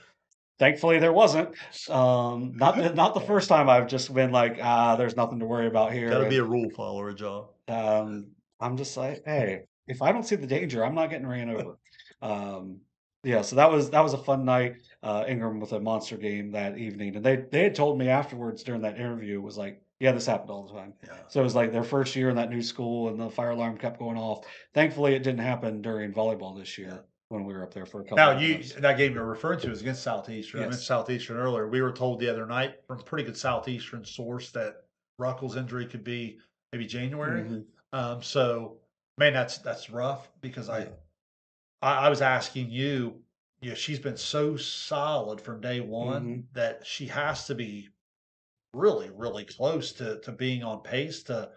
[SPEAKER 1] Thankfully, there wasn't. Not the first time I've just been like, there's nothing to worry about here,
[SPEAKER 3] Gotta be
[SPEAKER 1] and
[SPEAKER 3] a rule follower, John.
[SPEAKER 1] I'm just like, "Hey, if I don't see the danger, I'm not getting ran over." Um, yeah, so that was a fun night. Ingram with a monster game that evening, and they had told me afterwards during that interview, it was like, "Yeah, this happened all the time."
[SPEAKER 3] Yeah.
[SPEAKER 1] So it was like their first year in that new school, and the fire alarm kept going off. Thankfully, it didn't happen during volleyball this
[SPEAKER 3] Yeah.
[SPEAKER 1] year when we were up there for a couple
[SPEAKER 3] Now
[SPEAKER 1] of
[SPEAKER 3] you
[SPEAKER 1] games.
[SPEAKER 3] that game you're referring to is against Southeastern. I mentioned
[SPEAKER 1] Yes.
[SPEAKER 3] Southeastern earlier. We were told the other night from a pretty good Southeastern source that Ruckel's injury could be maybe January.
[SPEAKER 1] Mhm.
[SPEAKER 3] So man, that's rough because I
[SPEAKER 1] Yeah.
[SPEAKER 3] I was asking you, she's been so solid from day one
[SPEAKER 1] Mhm.
[SPEAKER 3] that she has to be really close to being on pace to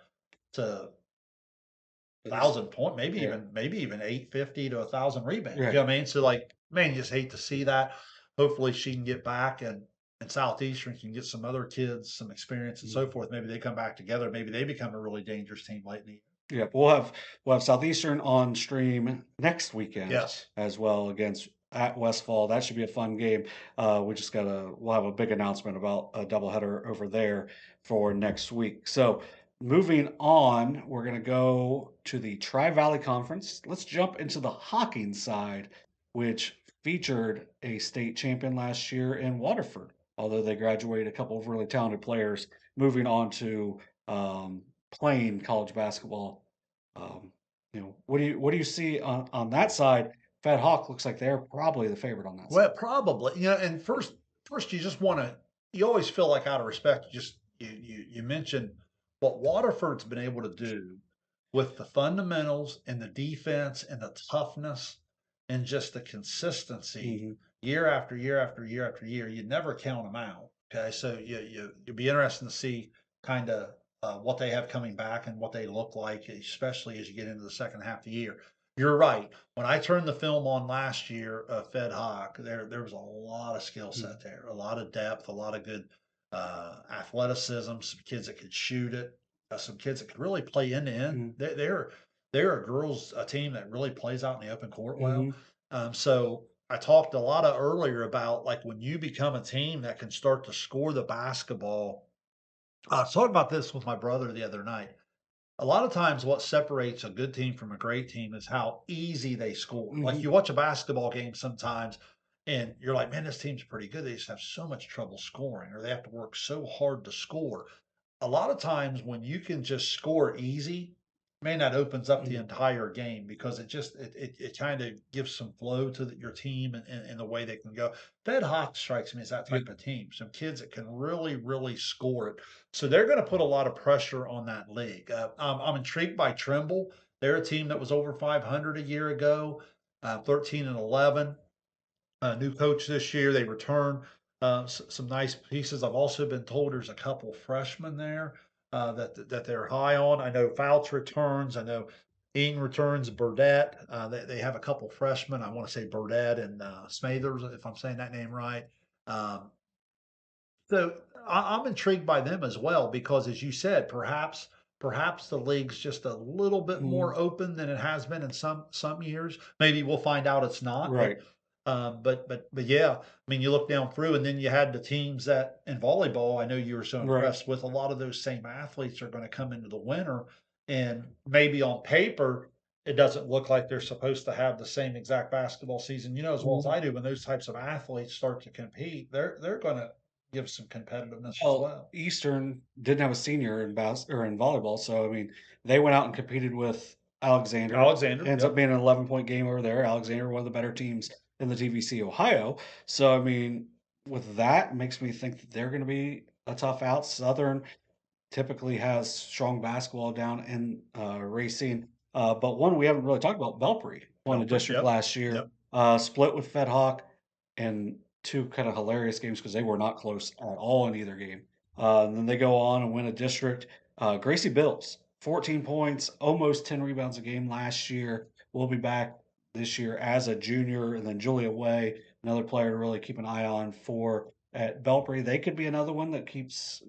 [SPEAKER 1] It's
[SPEAKER 3] 1,000 point,
[SPEAKER 1] yeah.
[SPEAKER 3] maybe even 850 to 1,000 rebounds. You know
[SPEAKER 1] Right.
[SPEAKER 3] what I mean? So like, man, you just hate to see that. Hopefully she can get back and Southeastern can get some other kids some experience and so
[SPEAKER 1] Mhm.
[SPEAKER 3] forth. Maybe they come back together. Maybe they become a really dangerous team late in the year.
[SPEAKER 1] Yeah, we'll have Southeastern on stream next weekend
[SPEAKER 3] Yes.
[SPEAKER 1] as well against at Westfall. That should be a fun game. We'll have a big announcement about a doubleheader over there for next week. So moving on, we're gonna go to the Tri Valley Conference. Let's jump into the Hocking side, which featured a state champion last year in Waterford. Although they graduated a couple of really talented players, moving on to playing college basketball. Um, what do you see on that side Fed Hawk looks like they're probably the favorite on that
[SPEAKER 3] Well,
[SPEAKER 1] side.
[SPEAKER 3] probably, and first you just wanna you always feel like out of respect, you mentioned what Waterford's been able to do with the fundamentals and the defense and the toughness and just the consistency
[SPEAKER 1] Mhm,
[SPEAKER 3] year after year after year after year. You never count them out. Okay, so you'd be interesting to see kind of what they have coming back and what they look like, especially as you get into the second half of the year. You're right. When I turned the film on last year of Fed Hawk, there was a lot of skill
[SPEAKER 1] mhm,
[SPEAKER 3] set there, a lot of depth, a lot of good athleticism, some kids that could shoot it, some kids that could really play end to end.
[SPEAKER 1] mhm,
[SPEAKER 3] They're a team that really plays out in the open court well.
[SPEAKER 1] mhm,
[SPEAKER 3] So I talked a lot of earlier about like when you become a team that can start to score the basketball. I was talking about this with my brother the other night. A lot of times, what separates a good team from a great team is how easy they score. Like
[SPEAKER 1] mhm.
[SPEAKER 3] you watch a basketball game sometimes, and you're like, man, this team's pretty good. They just have so much trouble scoring, or they have to work so hard to score. A lot of times when you can just score easy, man, that opens up the
[SPEAKER 1] Mhm.
[SPEAKER 3] entire game because it kind of gives some flow to your team and the way they can go. Fed Hawk strikes me as that
[SPEAKER 1] Yeah.
[SPEAKER 3] type of team. Some kids that can really score it. So they're going to put a lot of pressure on that league. I'm intrigued by Trimble. They're a team that was over 500 a year ago, 13-11. New coach this year. They return some nice pieces. I've also been told there's a couple freshmen there that they're high on. I know Fouts returns. I know Eaton returns. Burdette. They have a couple freshmen. I want to say Burdette and Smathers, if I'm saying that name right. Um, so I'm intrigued by them as well because, as you said, perhaps the league's just a little bit more
[SPEAKER 1] Mhm.
[SPEAKER 3] open than it has been in some years. Maybe we'll find out it's not,
[SPEAKER 1] Right.
[SPEAKER 3] but yeah, I mean, you look down through, and then you had the teams that in volleyball. I know you were so
[SPEAKER 1] Right.
[SPEAKER 3] impressed with a lot of those same athletes are going to come into the winter, and maybe on paper it doesn't look like they're supposed to have the same exact basketball season. You know as well as
[SPEAKER 1] Mhm.
[SPEAKER 3] I do, when those types of athletes start to compete, they're going to give some competitiveness as
[SPEAKER 1] Well,
[SPEAKER 3] well.
[SPEAKER 1] Eastern didn't have a senior in or in volleyball, so I mean, they went out and competed with Alexander.
[SPEAKER 3] Alexander,
[SPEAKER 1] Ends up
[SPEAKER 3] yep.
[SPEAKER 1] being an 11-point game over there. Alexander, one of the better teams in the TVC Ohio. So I mean, with that, makes me think that they're going to be a tough out. Southern typically has strong basketball down in Racine. But one we haven't really talked about, Belpre won the
[SPEAKER 3] Belfry,
[SPEAKER 1] district
[SPEAKER 3] yep,
[SPEAKER 1] last year,
[SPEAKER 3] yep.
[SPEAKER 1] split with Fed Hawk, and two kind of hilarious games because they were not close at all in either game. And then they go on and win a district. Gracie Bills, 14 points, almost 10 rebounds a game last year. Will be back this year as a junior. And then Julia Way, another player to really keep an eye on for at Belpre. They could be another one that keeps,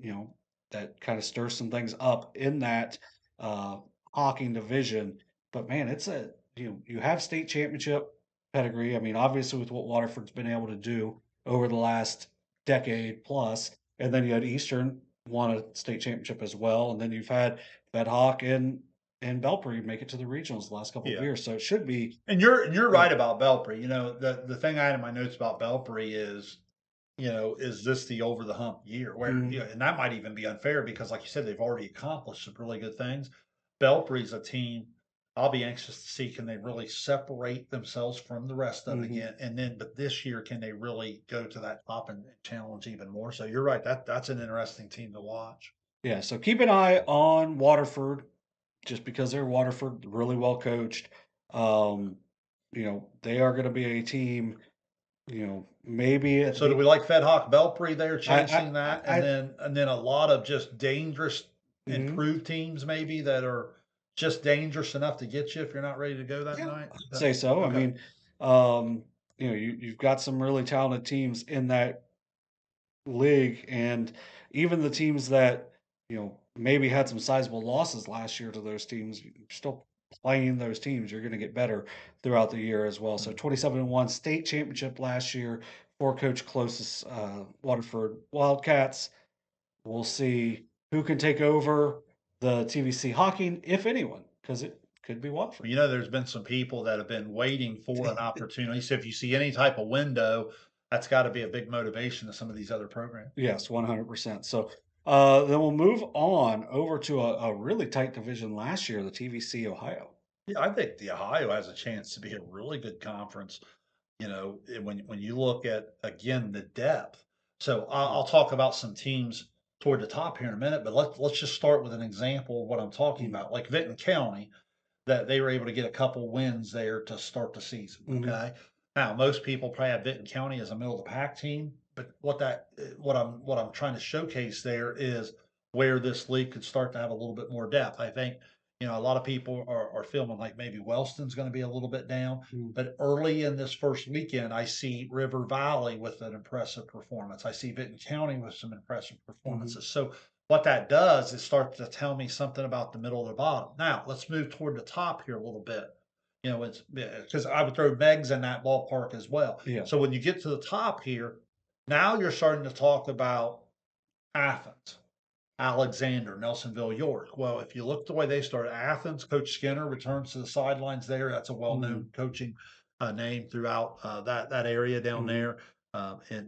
[SPEAKER 1] that kind of stirs some things up in that uh, Hawking division. But man, it's you have state championship pedigree. I mean, obviously with what Waterford's been able to do over the last decade plus, and then you had Eastern won a state championship as well, and then you've had Fed Hawk and Belpre make it to the regionals the last couple of
[SPEAKER 3] Yeah.
[SPEAKER 1] years. So it should be
[SPEAKER 3] And you're
[SPEAKER 1] good.
[SPEAKER 3] right about Belpre. The thing I had in my notes about Belpre is, is this the over the hump year where,
[SPEAKER 1] Mhm,
[SPEAKER 3] and that might even be unfair because like you said, they've already accomplished some really good things. Belpre's a team I'll be anxious to see, can they really separate themselves from the rest of it
[SPEAKER 1] mhm.
[SPEAKER 3] again? And then, but this year, can they really go to that top and challenge even more? So you're right. That's an interesting team to watch.
[SPEAKER 1] Yeah, so keep an eye on Waterford just because they're Waterford, really well coached. Um, they are going to be a team, maybe at
[SPEAKER 3] So do
[SPEAKER 1] the
[SPEAKER 3] we like Fed Hawk Belpre there
[SPEAKER 1] I
[SPEAKER 3] chasing that, and
[SPEAKER 1] I
[SPEAKER 3] then a lot of just dangerous
[SPEAKER 1] mhm,
[SPEAKER 3] improved teams maybe that are just dangerous enough to get you if you're not ready to go that
[SPEAKER 1] yeah,
[SPEAKER 3] night?
[SPEAKER 1] I'd say so. I
[SPEAKER 3] Okay.
[SPEAKER 1] mean, you've got some really talented teams in that league, and even the teams that, maybe had some sizable losses last year to those teams, you're still playing those teams, you're gonna get better throughout the year as well. So
[SPEAKER 3] Mm.
[SPEAKER 1] 27-1 state championship last year for Coach Close's, Waterford Wildcats. We'll see who can take over the TVC Hocking, if anyone, because it could be Watford.
[SPEAKER 3] There's been some people that have been waiting for an opportunity. So if you see any type of window, that's got to be a big motivation to some of these other programs.
[SPEAKER 1] Yes, 100%. So, then we'll move on over to a really tight division last year, the TVC Ohio.
[SPEAKER 3] Yeah, I think the Ohio has a chance to be a really good conference. When you look at again the depth. So I'll talk about some teams toward the top here in a minute, but let's just start with an example of what I'm talking
[SPEAKER 1] Mhm,
[SPEAKER 3] about. Like Vinton County, that they were able to get a couple wins there to start the season.
[SPEAKER 1] mhm,
[SPEAKER 3] Okay. Now, most people probably have Vinton County as a middle of the pack team, but what I'm trying to showcase there is where this league could start to have a little bit more depth. I think a lot of people are feeling like maybe Wellston's going to be a little bit down,
[SPEAKER 1] mhm,
[SPEAKER 3] but early in this first weekend, I see River Valley with an impressive performance. I see Vinton County with some impressive
[SPEAKER 1] mhm.
[SPEAKER 3] performances. So what that does is start to tell me something about the middle of the bottom. Now, let's move toward the top here a little bit. It's because I would throw Megs in that ballpark as well.
[SPEAKER 1] Yeah.
[SPEAKER 3] So when you get to the top here, now you're starting to talk about Athens, Alexander, Nelsonville-York. Well, if you look the way they started, Athens, Coach Skinner returns to the sidelines there. That's a
[SPEAKER 1] Mhm,
[SPEAKER 3] well-known coaching name throughout that area down
[SPEAKER 1] mhm,
[SPEAKER 3] there.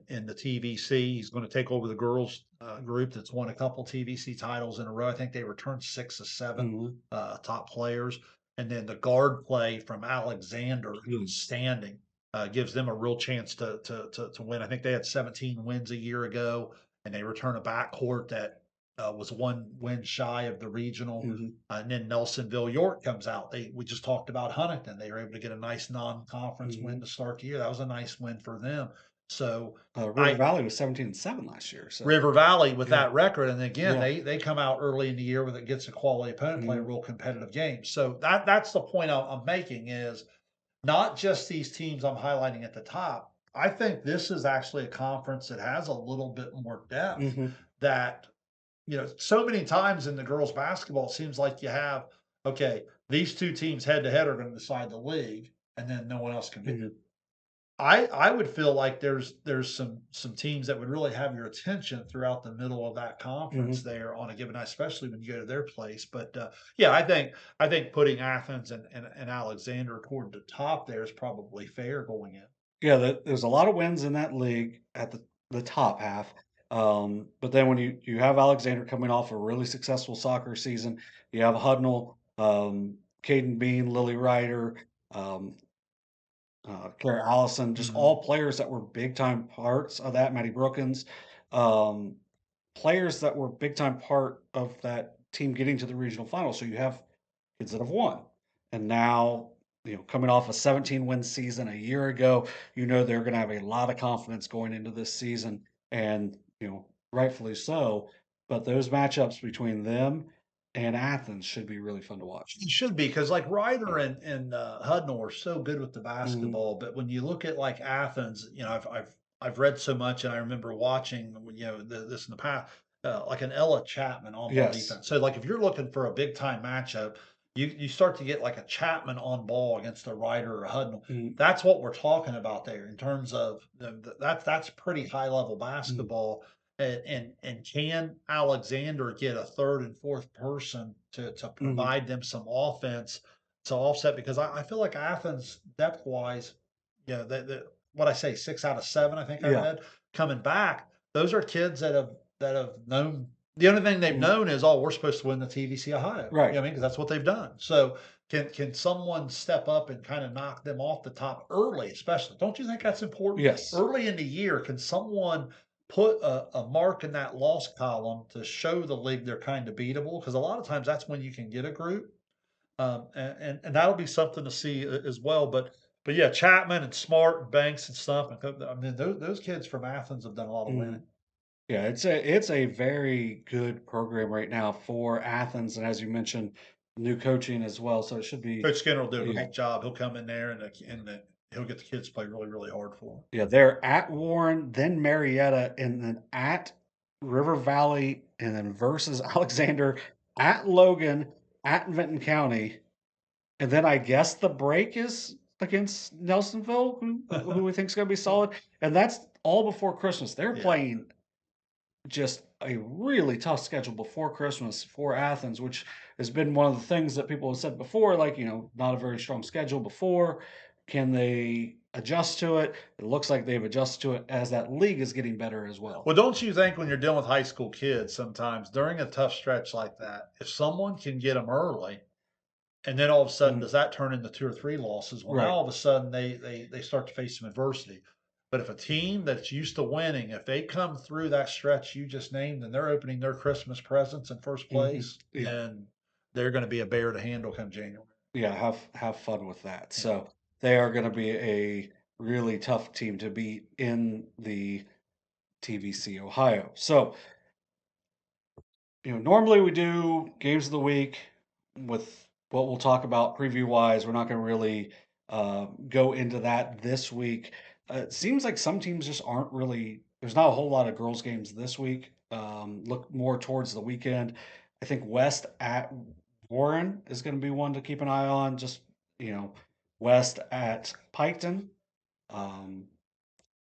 [SPEAKER 3] In the TVC, he's going to take over the girls group that's won a couple TVC titles in a row. I think they returned 6 of 7
[SPEAKER 1] mhm.
[SPEAKER 3] top players, and then the guard play from Alexander,
[SPEAKER 1] Mm,
[SPEAKER 3] standing, gives them a real chance to win. I think they had 17 wins a year ago, and they return a backcourt that was 1 win shy of the regional.
[SPEAKER 1] mhm.
[SPEAKER 3] And then Nelsonville-York comes out. We just talked about Huntington. They were able to get a nice non-conference win
[SPEAKER 1] Mhm.
[SPEAKER 3] to start the year. That was a nice win for them. So
[SPEAKER 1] River
[SPEAKER 3] I
[SPEAKER 1] Valley was 17-7 last year, so
[SPEAKER 3] River Valley with
[SPEAKER 1] yeah,
[SPEAKER 3] that record, and again,
[SPEAKER 1] yeah.
[SPEAKER 3] they come out early in the year with it gets a quality opponent, play a
[SPEAKER 1] Mhm,
[SPEAKER 3] real competitive game. So that's the point I'm making is not just these teams I'm highlighting at the top. I think this is actually a conference that has a little bit more depth
[SPEAKER 1] mhm.
[SPEAKER 3] that so many times in the girls' basketball, it seems like you have, okay, these two teams head to head are going to decide the league, and then no one else can be.
[SPEAKER 1] Mhm,
[SPEAKER 3] I would feel like there's some teams that would really have your attention throughout the middle of that conference
[SPEAKER 1] mhm.
[SPEAKER 3] there on a given night, especially when you go to their place. But yeah, I think putting Athens and Alexander toward the top there is probably fair going in.
[SPEAKER 1] Yeah, there's a lot of wins in that league at the top half, but then when you have Alexander coming off a really successful soccer season, you have Hudnall, Caden Bean, Lily Ryder, um, Claire Allison, just
[SPEAKER 3] Mhm.
[SPEAKER 1] all players that were big time parts of that. Maddie Brookins, um, players that were big time part of that team getting to the regional final. So you have kids that have won, and now coming off a 17 win season a year ago, they're going to have a lot of confidence going into this season, and rightfully so. But those matchups between them and Athens should be really fun to watch.
[SPEAKER 3] It should be because like Ryder and Hudnall are so good with the
[SPEAKER 1] Hmm.
[SPEAKER 3] basketball, but when you look at like Athens, I've read so much, and I remember watching this in the past, like an Ella Chapman on ball
[SPEAKER 1] Yes.
[SPEAKER 3] defense. So like if you're looking for a big time matchup, you start to get like a Chapman on ball against a Ryder or a Hudnall.
[SPEAKER 1] Mm-hmm.
[SPEAKER 3] That's what we're talking about there in terms of that's pretty high level
[SPEAKER 1] Mm-hmm.
[SPEAKER 3] basketball. And can Alexander get a third and fourth person to
[SPEAKER 1] Mm-hmm.
[SPEAKER 3] provide them some offense to offset? Because I feel like Athens depth wise, what I say 6 out of 7, I think I
[SPEAKER 1] Yeah.
[SPEAKER 3] read coming back. Those are kids that have known. The only thing they've
[SPEAKER 1] Mhm.
[SPEAKER 3] known is, oh, we're supposed to win the TVC Ohio. You know
[SPEAKER 1] Right.
[SPEAKER 3] what I mean? Because that's what they've done. So can someone step up and kind of knock them off the top early, especially? Don't you think that's important?
[SPEAKER 1] Yes.
[SPEAKER 3] Early in the year, can someone put a mark in that loss column to show the league they're kind of beatable? Because a lot of times that's when you can get a group, and that'll be something to see as well. But yeah, Chapman and Smart and Banks and stuff. I mean, those kids from Athens have done a lot of winning.
[SPEAKER 1] Mhm. Yeah, it's a very good program right now for Athens, and as you mentioned, new coaching as well. So it should be,
[SPEAKER 3] Coach Skinner will do a
[SPEAKER 1] yeah,
[SPEAKER 3] great job. He'll come in there and he'll get the kids to play really really hard for him.
[SPEAKER 1] yeah. They're at Warren, then Marietta, and then at River Valley, and then versus Alexander, at Logan, at Benton County, and then I guess the break is against Nelsonville, who we think is going to be solid, and that's all before Christmas. They're
[SPEAKER 3] Yeah.
[SPEAKER 1] playing just a really tough schedule before Christmas for Athens, which has been one of the things that people have said before, like, not a very strong schedule before. Can they adjust to it? It looks like they've adjusted to it as that league is getting better as well.
[SPEAKER 3] Well, don't you think when you're dealing with high school kids, sometimes during a tough stretch like that, if someone can get them early, And then all of a sudden,
[SPEAKER 1] Mhm.
[SPEAKER 3] does that turn into 2 or 3 losses? Well, now
[SPEAKER 1] Right.
[SPEAKER 3] all of a sudden they start to face some adversity. But if a team that's used to winning, if they come through that stretch you just named and they're opening their Christmas presents in first
[SPEAKER 1] Mhm.
[SPEAKER 3] place,
[SPEAKER 1] Yeah.
[SPEAKER 3] then they're going to be a bear to handle come January.
[SPEAKER 1] Yeah, have fun with that.
[SPEAKER 3] Yeah.
[SPEAKER 1] So, they are gonna be a really tough team to beat in the TVC Ohio. So, normally we do games of the week with what we'll talk about preview wise. We're not going to really go into that this week. It seems like some teams just aren't really, there's not a whole lot of girls' games this week. Look more towards the weekend. I think West at Warren is going to be one to keep an eye on. Just, you know, West at Piketon. Um,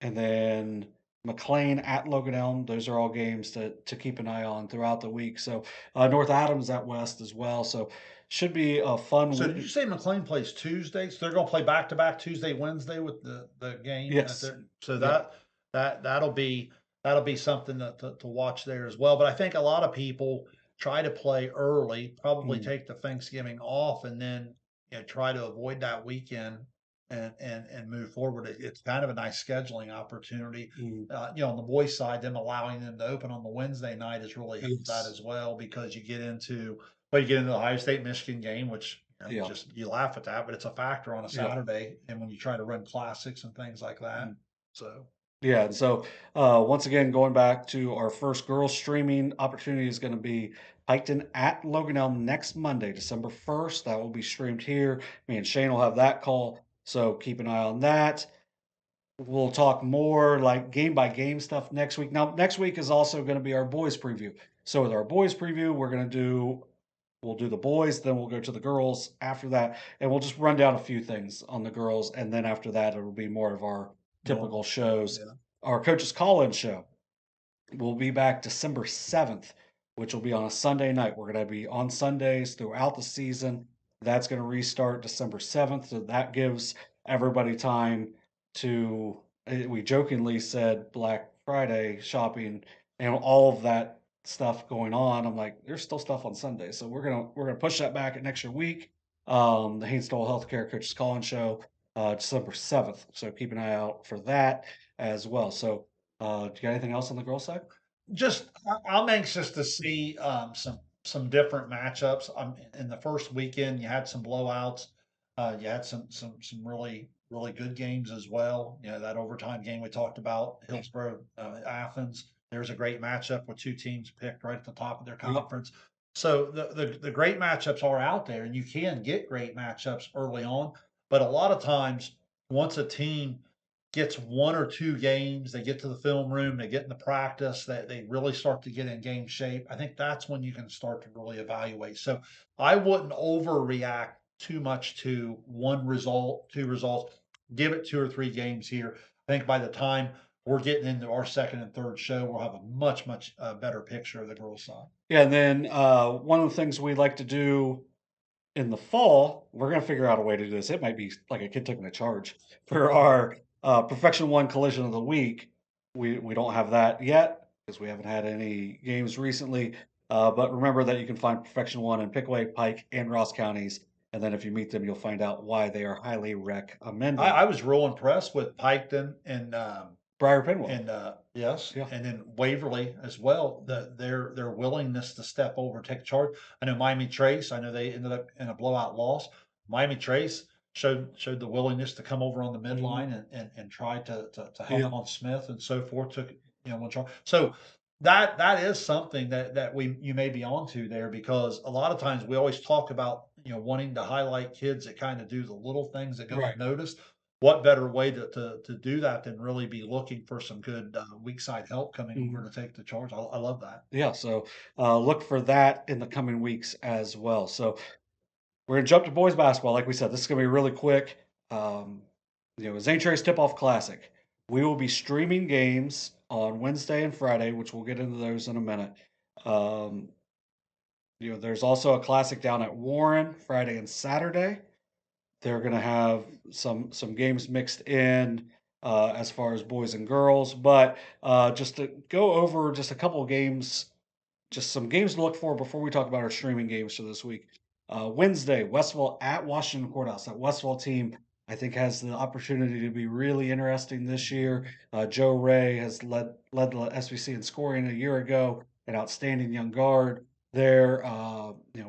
[SPEAKER 1] and then McLean at Logan Elm. Those are all games to keep an eye on throughout the week. So North Adams at West as well. So should be a fun
[SPEAKER 3] So did
[SPEAKER 1] week.
[SPEAKER 3] you say McLean plays Tuesday? So they're going to play back to back Tuesday, Wednesday with the game at
[SPEAKER 1] Yes.
[SPEAKER 3] their, so
[SPEAKER 1] Yep.
[SPEAKER 3] that'll be something to watch there as well. But I think a lot of people try to play early, probably
[SPEAKER 1] Mm,
[SPEAKER 3] take the Thanksgiving off, and then try to avoid that weekend and move forward. It's kind of a nice scheduling opportunity.
[SPEAKER 1] mm,
[SPEAKER 3] On the boys' side, them allowing them to open on the Wednesday night has really helped that
[SPEAKER 1] yes.
[SPEAKER 3] as well because you get into the Ohio State Michigan game, which
[SPEAKER 1] Yeah.
[SPEAKER 3] just you laugh at that, but it's a factor on a
[SPEAKER 1] Yeah.
[SPEAKER 3] Saturday, and when you try to run classics and things like that.
[SPEAKER 1] Mm.
[SPEAKER 3] So
[SPEAKER 1] Yeah, and so once again, going back to our first girls streaming opportunity is going to be Piketon at Logan Elm next Monday, December 1st. That will be streamed here. Me and Shane will have that call, so keep an eye on that. We'll talk more like game by game stuff next week. Now, next week is also going to be our boys preview. So with our boys preview, we'll do the boys, then we'll go to the girls after that, and we'll just run down a few things on the girls, and then after that, it'll be more of our typical
[SPEAKER 3] normal show,
[SPEAKER 1] shows,
[SPEAKER 3] yeah.
[SPEAKER 1] our coaches call-in show. We'll be back December 7th, which will be on a Sunday night. We're going to be on Sundays throughout the season. That's going to restart December 7th. So that gives everybody time to, we jokingly said Black Friday shopping and all of that stuff going on. I'm like, there's still stuff on Sunday. So we're gonna push that back an extra week. The Haynesville Healthcare Coaches Call-in Show, December 7th. So keep an eye out for that as well. So do you got anything else on the girls' side?
[SPEAKER 3] Just I'm anxious to see some different matchups. In the first weekend, you had some blowouts. You had some really good games as well. That overtime game we talked about,
[SPEAKER 1] Yeah.
[SPEAKER 3] Hillsborough, Athens. There's a great matchup with two teams picked right at the top of their
[SPEAKER 1] Yep.
[SPEAKER 3] conference. So the great matchups are out there, and you can get great matchups early on. But a lot of times, once a team gets 1 or 2 games, they get to the film room, they get in the practice, that they really start to get in game shape. I think that's when you can start to really evaluate. So I wouldn't overreact too much to one result, two results. Give it 2 or 3 games here. I think by the time we're getting into our second and third show, we'll have a much better picture of the girls' side.
[SPEAKER 1] Yeah, and then one of the things we like to do in the fall, we're gonna figure out a way to do this. It might be like a kid taking a charge for our Perfection One Collision of the Week. We don't have that yet because we haven't had any games recently. But remember that you can find Perfection One in Pickaway, Pike, and Ross counties, and then if you meet them, you'll find out why they are highly recommended.
[SPEAKER 3] I was real impressed with Piketon
[SPEAKER 1] Briar Pinwell,
[SPEAKER 3] and yes,
[SPEAKER 1] yeah,
[SPEAKER 3] and then Waverly as well. Their willingness to step over and take charge. I know Miami Trace. I know they ended up in a blowout loss. Miami Trace showed the willingness to come over on the
[SPEAKER 1] mhm,
[SPEAKER 3] midline and try to
[SPEAKER 1] yeah,
[SPEAKER 3] help on Smith and so forth. Took one charge. So that is something that you may be onto there because a lot of times we always talk about wanting to highlight kids that kind of do the little things that go
[SPEAKER 1] right.
[SPEAKER 3] unnoticed. What better way to do that than really be looking for some good weak side help coming over
[SPEAKER 1] Mhm.
[SPEAKER 3] to take the charge? I love that.
[SPEAKER 1] Yeah, so look for that in the coming weeks as well. So we're gonna jump to boys basketball. Like we said, this is gonna be really quick. Um, Zane Trace Tip Off Classic. We will be streaming games on Wednesday and Friday, which we'll get into those in a minute. Um, there's also a classic down at Warren Friday and Saturday. They're gonna have some games mixed in as far as boys and girls, but just to go over just a couple of games, just some games to look for before we talk about our streaming games for this week. Wednesday, Westville at Washington Courthouse. That Westville team, I think, has the opportunity to be really interesting this year. Joe Ray has led the SVC in scoring a year ago, an outstanding young guard there.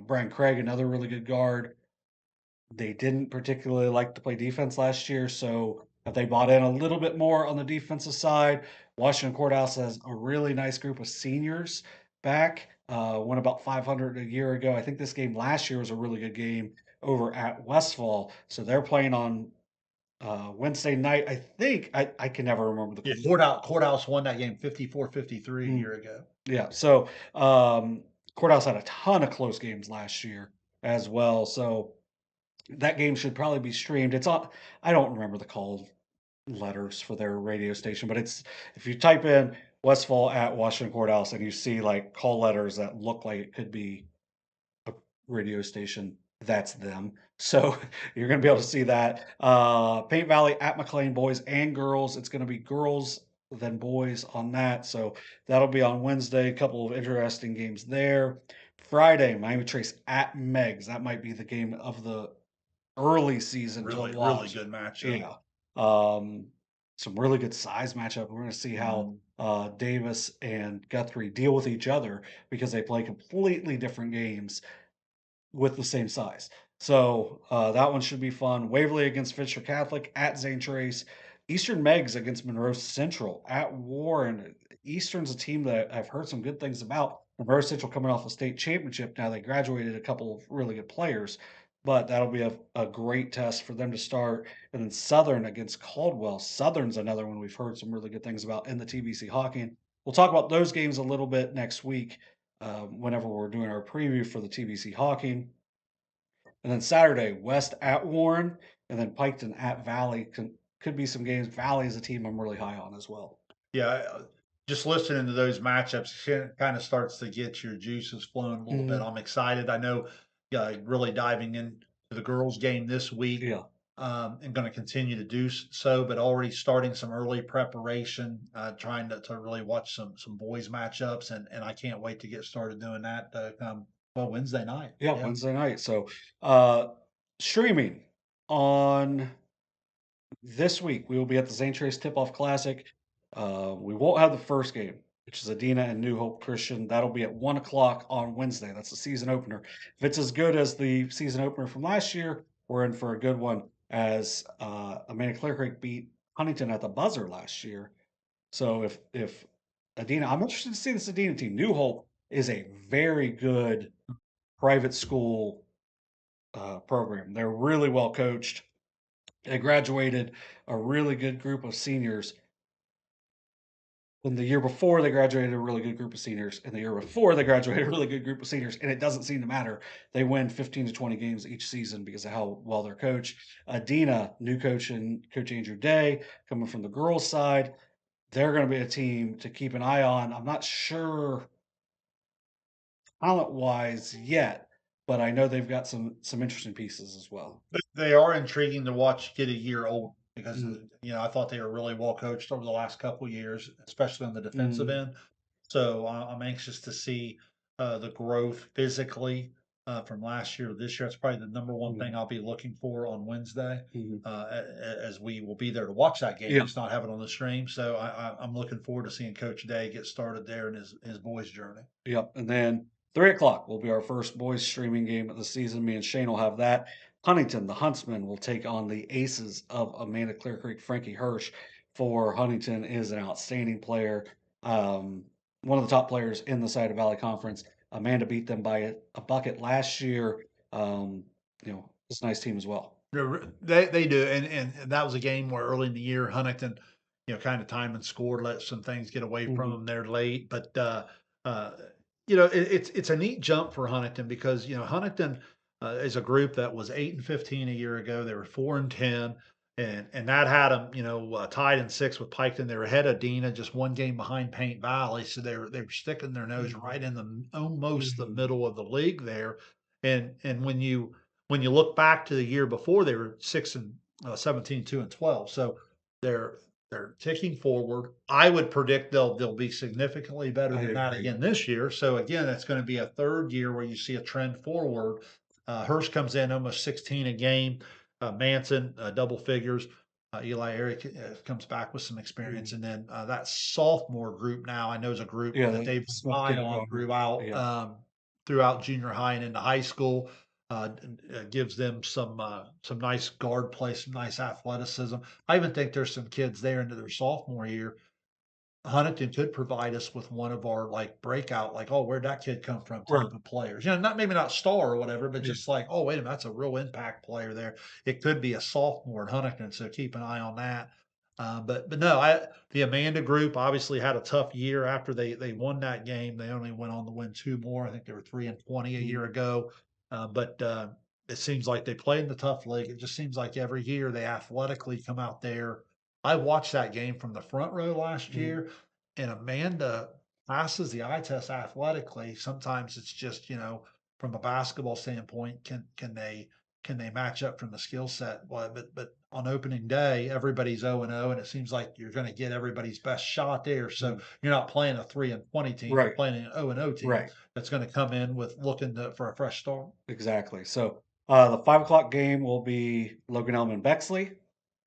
[SPEAKER 1] Brian Craig, another really good guard. They didn't particularly like to play defense last year, so have they bought in a little bit more on the defensive side? Washington Courthouse has a really nice group of seniors back. Went about 500 a year ago. I think this game last year was a really good game over at Westfall. So they're playing on Wednesday night. I can never remember
[SPEAKER 3] Yeah,
[SPEAKER 1] the
[SPEAKER 3] Courthouse won that game 54-53 a year ago.
[SPEAKER 1] yeah. So Courthouse had a ton of close games last year as well. So that game should probably be streamed. It's on. I don't remember the call letters for their radio station, but it's if you type in Westfall at Washington Courthouse and you see like call letters that look like it could be a radio station, that's them. So you're going to be able to see that. Paint Valley at McLean, boys and girls. It's going to be girls then boys on that. So that'll be on Wednesday. A couple of interesting games there. Friday, Miami Trace at Megs. That might be the game of the early season to
[SPEAKER 3] Really
[SPEAKER 1] watch.
[SPEAKER 3] good matchup.
[SPEAKER 1] Yeah. Some really good size matchup. We're going to see how Davis and Guthrie deal with each other because they play completely different games with the same size. So that one should be fun. Waverly against Fisher Catholic at Zane Trace. Eastern Megs against Monroe Central at Warren. Eastern's a team that I've heard some good things about. Monroe Central coming off a state championship. Now they graduated a couple of really good players, but that'll be a great test for them to start. And then Southern against Caldwell. Southern's another one we've heard some really good things about in the TVC Hocking. We'll talk about those games a little bit next week whenever we're doing our preview for the TVC Hocking. And then Saturday, West at Warren, and then Piketon at Valley. Could be some games. Valley is a team I'm really high on as well.
[SPEAKER 3] Yeah, just listening to those matchups kind of starts to get your juices flowing a little bit. I'm excited. I know, really diving into the girls' game this week.
[SPEAKER 1] Yeah.
[SPEAKER 3] And going to continue to do so, but already starting some early preparation, trying to really watch some boys matchups, and I can't wait to get started doing that. Wednesday night.
[SPEAKER 1] Yeah, Wednesday night. So streaming on this week, we will be at the St. Trace Tip-Off Classic. We won't have the first game, which is Adina and New Hope Christian. That'll be at 1 o'clock on Wednesday. That's the season opener. If it's as good as the season opener from last year, we're in for a good one as Amanda-Clearcreek beat Huntington at the buzzer last year. So if Adina, I'm interested to see this Adina team. New Hope is a very good private school program. They're really well coached. They graduated a really good group of seniors. And the year before, they graduated a really good group of seniors. And the year before, they graduated a really good group of seniors. And it doesn't seem to matter. They win 15 to 20 games each season because of how well they're coached. Adina, new coach and Coach Andrew Day, coming from the girls' side. They're going to be a team to keep an eye on. I'm not sure talent-wise yet, but I know they've got some interesting pieces as well.
[SPEAKER 3] They are intriguing to watch get a year old because
[SPEAKER 1] Mm-hmm.
[SPEAKER 3] I thought they were really well coached over the last couple of years, especially on the defensive end. So I'm anxious to see the growth physically from last year to this year. That's probably the number one thing I'll be looking for on Wednesday, as we will be there to watch that game,
[SPEAKER 1] Yeah.
[SPEAKER 3] just not have it on the stream. So I'm looking forward to seeing Coach Day get started there in his boys' journey.
[SPEAKER 1] Yep. And then 3 o'clock will be our first boys streaming game of the season. Me and Shayne will have that. Huntington, the Huntsmen, will take on the aces of Amanda-Clearcreek. Frankie Hirsch for Huntington is an outstanding player. One of the top players in the Side of Valley Conference. Amanda beat them by a bucket last year. It's a nice team as well.
[SPEAKER 3] They do, and that was a game where early in the year Huntington, kind of time and scored, let some things get away from them there late. But it's a neat jump for Huntington because Huntington is a group that was 8-15 a year ago. They were 4-10, and that had them tied in 6th with Piketon. They were ahead of Dina, just one game behind Paint Valley, so they were sticking their nose right in the almost the middle of the league there. And when you look back to the year before, they were 6-17, 2-12. So they're ticking forward. I would predict they'll be significantly better than that again this year. So again, it's going to be a third year where you see a trend forward. Hurst comes in almost 16 a game. Manson, double figures. Eli Eric comes back with some experience. And then that sophomore group now, I know is a group
[SPEAKER 1] Yeah,
[SPEAKER 3] that they've
[SPEAKER 1] Smith
[SPEAKER 3] relied
[SPEAKER 1] kid
[SPEAKER 3] on
[SPEAKER 1] over. Yeah.
[SPEAKER 3] throughout junior high and into high school. Gives them some nice guard play, some nice athleticism. I even think there's some kids there into their sophomore year. Huntington could provide us with one of our like breakout, like, oh, where'd that kid come from
[SPEAKER 1] Right.
[SPEAKER 3] type of players. You know, not maybe not star or whatever, but
[SPEAKER 1] Yeah.
[SPEAKER 3] just like, oh, wait a minute, that's a real impact player there. It could be a sophomore at Huntington, so keep an eye on that. But no, the Amanda group obviously had a tough year after they won that game. They only went on to win two more. I think they were 3-20 a year ago. But it seems like they play in the tough league. It just seems like every year they athletically come out there. I watched that game from the front row last year, and Amanda passes the eye test athletically. Sometimes it's just, from a basketball standpoint, can they match up from the skill set? Well, but on opening day, everybody's 0-0, and it seems like you're going to get everybody's best shot there. So you're not playing a 3-20 team, you're
[SPEAKER 1] Right.
[SPEAKER 3] playing an 0-0 team
[SPEAKER 1] Right.
[SPEAKER 3] that's going to come in with looking for a fresh start.
[SPEAKER 1] Exactly. So the 5 o'clock game will be Logan Elm and Bexley.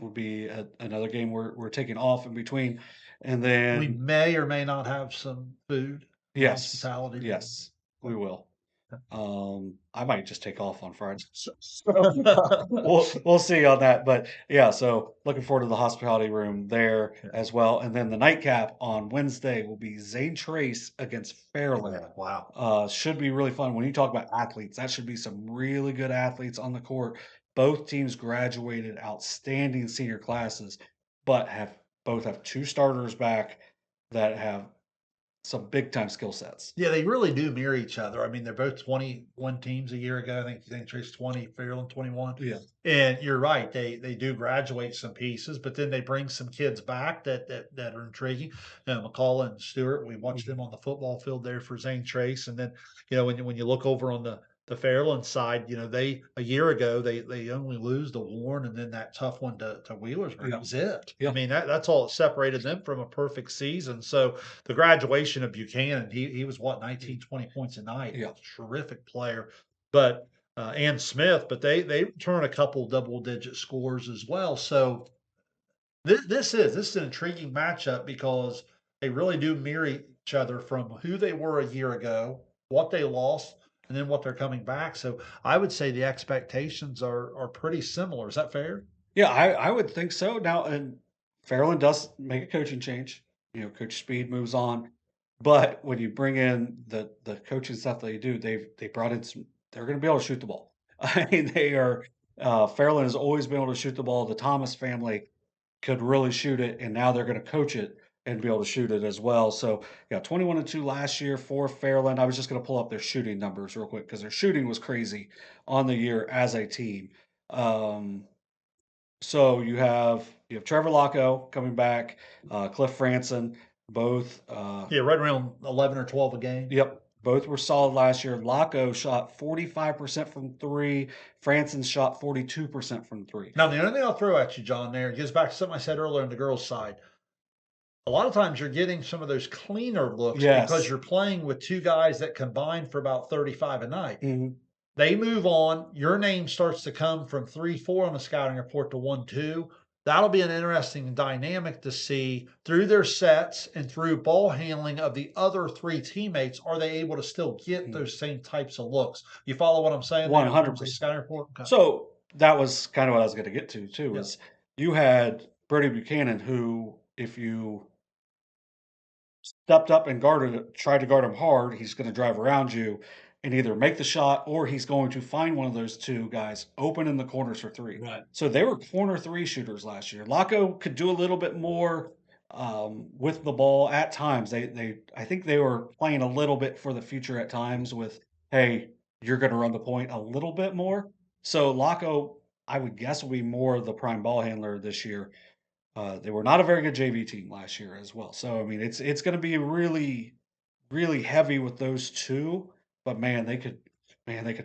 [SPEAKER 1] Will be another game we're taking off in between, and
[SPEAKER 3] We
[SPEAKER 1] then
[SPEAKER 3] may or may not have some food,
[SPEAKER 1] yes,
[SPEAKER 3] hospitality.
[SPEAKER 1] yes, we will. I might just take off on Friday. We'll see on that, but yeah, so looking forward to the hospitality room there
[SPEAKER 3] Yeah.
[SPEAKER 1] as well, and then the nightcap on Wednesday will be Zane Trace against Fairland.
[SPEAKER 3] Wow.
[SPEAKER 1] Should be really fun. When you talk about athletes, that should be some really good athletes on the court. Both teams graduated outstanding senior classes, but both have two starters back that have some big time skill sets.
[SPEAKER 3] Yeah, they really do mirror each other. I mean, they're both 21 teams a year ago. I think St. Trace 20, Fairland 21.
[SPEAKER 1] Yeah.
[SPEAKER 3] And you're right, they do graduate some pieces, but then they bring some kids back that are intriguing. McCullough and Stewart, we watched them on the football field there for Zane Trace. And then, when you look over on the Fairland side, they a year ago they only lose to Warren and then that tough one to Wheelersburg.
[SPEAKER 1] Yeah.
[SPEAKER 3] That was it.
[SPEAKER 1] Yeah.
[SPEAKER 3] I mean, that's all that separated them from a perfect season. So the graduation of Buchanan, he was what, 19, 20 points a night.
[SPEAKER 1] Yeah.
[SPEAKER 3] Terrific player. But and Smith, but they turn a couple double digit scores as well. So this is an intriguing matchup because they really do mirror each other from who they were a year ago, what they lost, and then what they're coming back. So I would say the expectations are pretty similar. Is that fair?
[SPEAKER 1] Yeah, I would think so. Now, and Fairland does make a coaching change. Coach Speed moves on, but when you bring in the coaching stuff they do, they brought in some. They're going to be able to shoot the ball. I mean, they are. Fairland has always been able to shoot the ball. The Thomas family could really shoot it, and now they're going to coach it and be able to shoot it as well. So, yeah, 21-2 last year for Fairland. I was just going to pull up their shooting numbers real quick because their shooting was crazy on the year as a team. So you have Trevor Locko coming back, Cliff Franson, both.
[SPEAKER 3] Yeah, right around 11 or 12 a game.
[SPEAKER 1] Yep, both were solid last year. Locko shot 45% from three. Franson shot 42% from three.
[SPEAKER 3] Now, the only thing I'll throw at you, John, there, it goes back to something I said earlier on the girls' side. A lot of times you're getting some of those cleaner looks because
[SPEAKER 1] Yes.
[SPEAKER 3] you're playing with two guys that combine for about 35 a night.
[SPEAKER 1] Mhm.
[SPEAKER 3] They move on. Your name starts to come from 3-4 on the scouting report to 1-2. That'll be an interesting dynamic to see through their sets and through ball handling of the other three teammates. Are they able to still get those same types of looks? You follow what I'm saying?
[SPEAKER 1] 100%.
[SPEAKER 3] Scouting report. Okay.
[SPEAKER 1] So that was kind of what I was going to get to too.
[SPEAKER 3] Yeah.
[SPEAKER 1] Is you had Brady Buchanan, who if you stepped up and tried to guard him hard, he's going to drive around you and either make the shot or he's going to find one of those two guys open in the corners for three.
[SPEAKER 3] Right.
[SPEAKER 1] So they were corner three shooters last year. Locko could do a little bit more with the ball at times. I think they were playing a little bit for the future at times with, hey, you're going to run the point a little bit more. So Locko, I would guess, will be more of the prime ball handler this year. They were not a very good JV team last year as well. So I mean, it's going to be really, really heavy with those two. But man, they could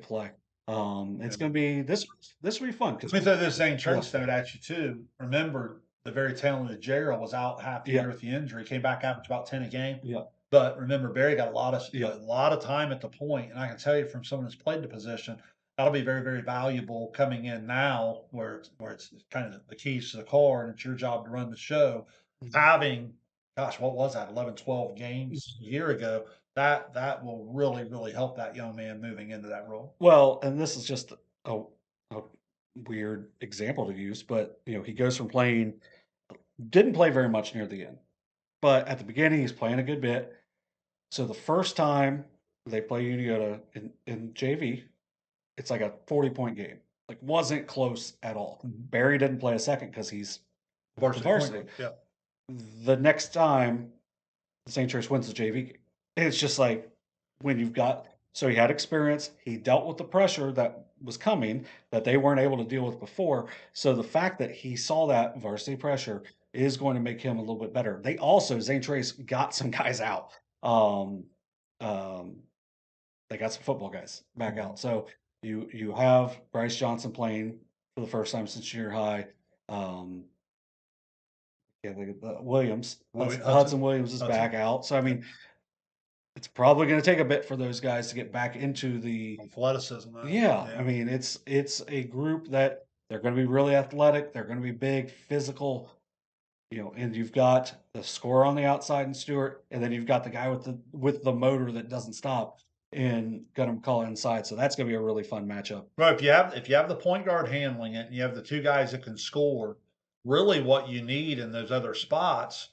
[SPEAKER 1] play. It's going to be this will be fun.
[SPEAKER 3] Let me throw this Zane Trace note at you too. Remember, the very talented Gerald was out half the year with the injury. Came back averaged about 10 a game.
[SPEAKER 1] Yeah.
[SPEAKER 3] But remember, Barry got a lot of time at the point, and I can tell you from someone who's played the position, that'll be very, very valuable coming in now, where it's kind of the keys to the car, and it's your job to run the show. Having, gosh, what was that, 11, 12 games a year ago? That will really, really help that young man moving into that role.
[SPEAKER 1] Well, and this is just a weird example to use, but he goes from playing didn't play very much near the end, but at the beginning he's playing a good bit. So the first time they play Unioto in JV, it's like a 40-point game. Like wasn't close at all.
[SPEAKER 3] Mhm.
[SPEAKER 1] Barry didn't play a second because he's with the
[SPEAKER 3] Varsity point
[SPEAKER 1] varsity.
[SPEAKER 3] guard, yeah.
[SPEAKER 1] The next time St. Church wins the JV game. It's just like when you've got so he had experience, he dealt with the pressure that was coming that they weren't able to deal with before. So the fact that he saw that varsity pressure is going to make him a little bit better. They also Zane Trace got some guys out. Um, um, they got some football guys back
[SPEAKER 3] Mhm.
[SPEAKER 1] out. So you have Bryce Johnson playing for the first time since junior high. Um, yeah, Williams, Hudson Williams is
[SPEAKER 3] Hudson,
[SPEAKER 1] back out. So I mean, it's probably gonna take a bit for those guys to get back into the
[SPEAKER 3] athleticism,
[SPEAKER 1] yeah, I
[SPEAKER 3] yeah.
[SPEAKER 1] mean, it's a group that they're gonna be really athletic, they're gonna be big, physical, and you've got the scorer on the outside in Stewart, and then you've got the guy with the motor that doesn't stop and gonna call inside. So that's gonna be a really fun matchup.
[SPEAKER 3] Well, if you have the point guard handling it, and you have the two guys that can score, really what you need in those other spots,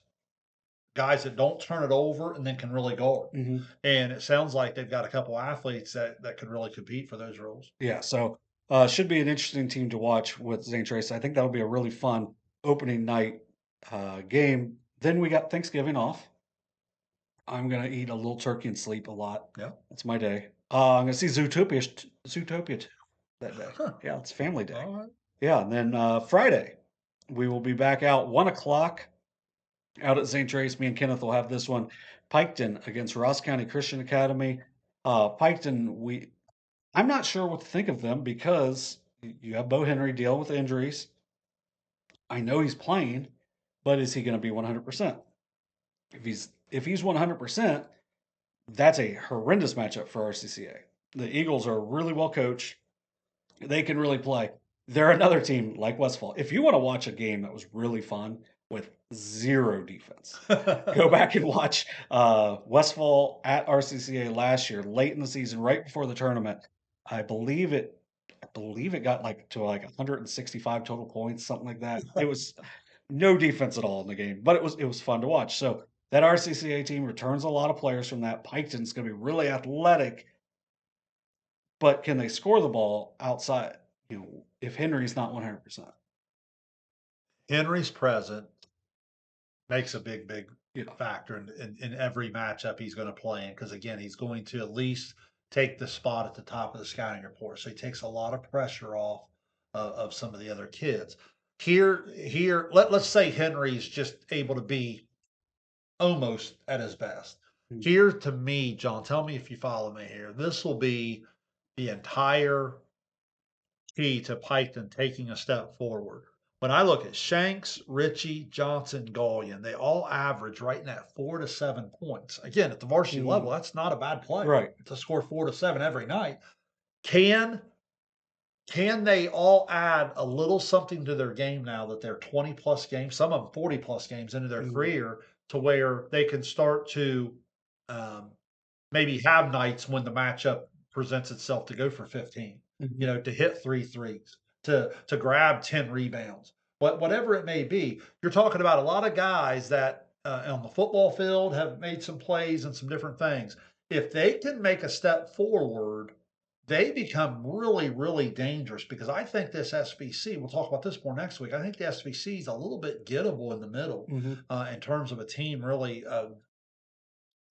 [SPEAKER 3] guys that don't turn it over and then can really guard.
[SPEAKER 1] Mhm.
[SPEAKER 3] And it sounds like they've got a couple athletes that could really compete for those roles.
[SPEAKER 1] Yeah, so, should be an interesting team to watch with Zane Trace. I think that'll be a really fun opening night, game. Then we got Thanksgiving off. I'm gonna eat a little turkey and sleep a lot.
[SPEAKER 3] Yeah.
[SPEAKER 1] That's my day. I'm gonna see Zootopia 2 that day.
[SPEAKER 3] Huh.
[SPEAKER 1] Yeah, it's family day.
[SPEAKER 3] All right.
[SPEAKER 1] Yeah, and then, Friday, we will be back out 1 o'clock out at St. Trace. Me and Kenneth will have this one. Piketon against Ross County Christian Academy. Piketon, I'm not sure what to think of them because you have Bo Henry dealing with injuries. I know he's playing, but is he gonna be 100%? If he's 100%, that's a horrendous matchup for RCCA. The Eagles are really well coached. They can really play. They're another team like Westfall. If you want to watch a game that was really fun with zero defense, go back and watch Westfall at RCCA last year, late in the season, right before the tournament. I believe it. I believe it got like to like 165 total points, something like that. It was no defense at all in the game, but it was fun to watch. So that RCCA team returns a lot of players from that. Piketon's going to be really athletic, but can they score the ball outside? If Henry's not 100%.
[SPEAKER 3] Henry's present makes a big, big
[SPEAKER 1] Yeah.
[SPEAKER 3] factor in every matchup he's going to play in. Because again, he's going to at least take the spot at the top of the scouting report. So he takes a lot of pressure off of some of the other kids. Let's say Henry's just able to be almost at his best.
[SPEAKER 1] Mm.
[SPEAKER 3] Here, to me, John, tell me if you follow me here. This will be the entire key to Piketon taking a step forward. When I look at Shanks, Ritchie, Johnson, Gullion, they all average right in that 4 to 7 points. Again, at the varsity level,
[SPEAKER 1] Mm.
[SPEAKER 3] that's not a bad play
[SPEAKER 1] Right.
[SPEAKER 3] to score 4 to 7 every night. Can can they all add a little something to their game now that they're 20 plus games, some of them 40 plus games into their
[SPEAKER 1] Mm.
[SPEAKER 3] career, to where they can start to um, maybe have nights when the matchup presents itself to go for 15,
[SPEAKER 1] Mhm.
[SPEAKER 3] to hit 3 threes, to grab 10 rebounds, whatever it may be. You're talking about a lot of guys that on the football field have made some plays and some different things. If they can make a step forward, they become really, really dangerous because I think this SBC, we'll talk about this more next week. I think the SBC is a little bit gettable in the middle
[SPEAKER 1] Mhm.
[SPEAKER 3] in terms of a team really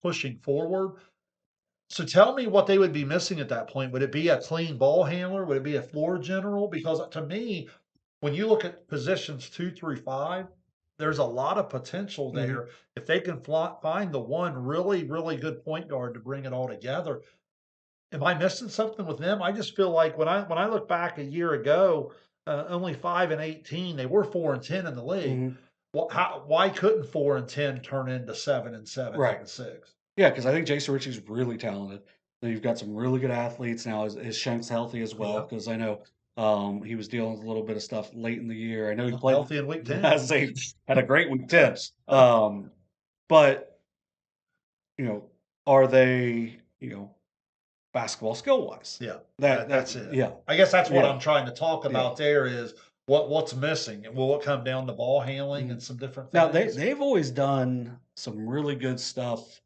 [SPEAKER 3] pushing forward. So tell me what they would be missing at that point. Would it be a clean ball handler? Would it be a floor general? Because to me, when you look at positions 2 through 5, there's a lot of potential
[SPEAKER 1] Mhm.
[SPEAKER 3] there. If they can find the one really, really good point guard to bring it all together. Am I missing something with them? I just feel like when I look back a year ago, only 5-18, they were 4-10 in the league.
[SPEAKER 1] Mhm.
[SPEAKER 3] Why couldn't 4-10 turn into 7-7, eight
[SPEAKER 1] Right.
[SPEAKER 3] and six?
[SPEAKER 1] Yeah, because I think Jason Ritchie's really talented. Then you've got some really good athletes now. Is Shanks healthy as well?
[SPEAKER 3] Yeah.
[SPEAKER 1] Because I know he was dealing with a little bit of stuff late in the year. I know he
[SPEAKER 3] Looked
[SPEAKER 1] played.
[SPEAKER 3] healthy in week 10.
[SPEAKER 1] I say had a great week 10.
[SPEAKER 3] Yes.
[SPEAKER 1] But you know, are they basketball skill wise?
[SPEAKER 3] Yeah,
[SPEAKER 1] That
[SPEAKER 3] that's it.
[SPEAKER 1] yeah
[SPEAKER 3] I guess that's what
[SPEAKER 1] yeah
[SPEAKER 3] I'm trying to talk
[SPEAKER 1] yeah.
[SPEAKER 3] about there is what's missing, and will it come down to ball handling
[SPEAKER 1] Mhm.
[SPEAKER 3] and some different
[SPEAKER 1] Now
[SPEAKER 3] things?
[SPEAKER 1] they've always done some really good stuff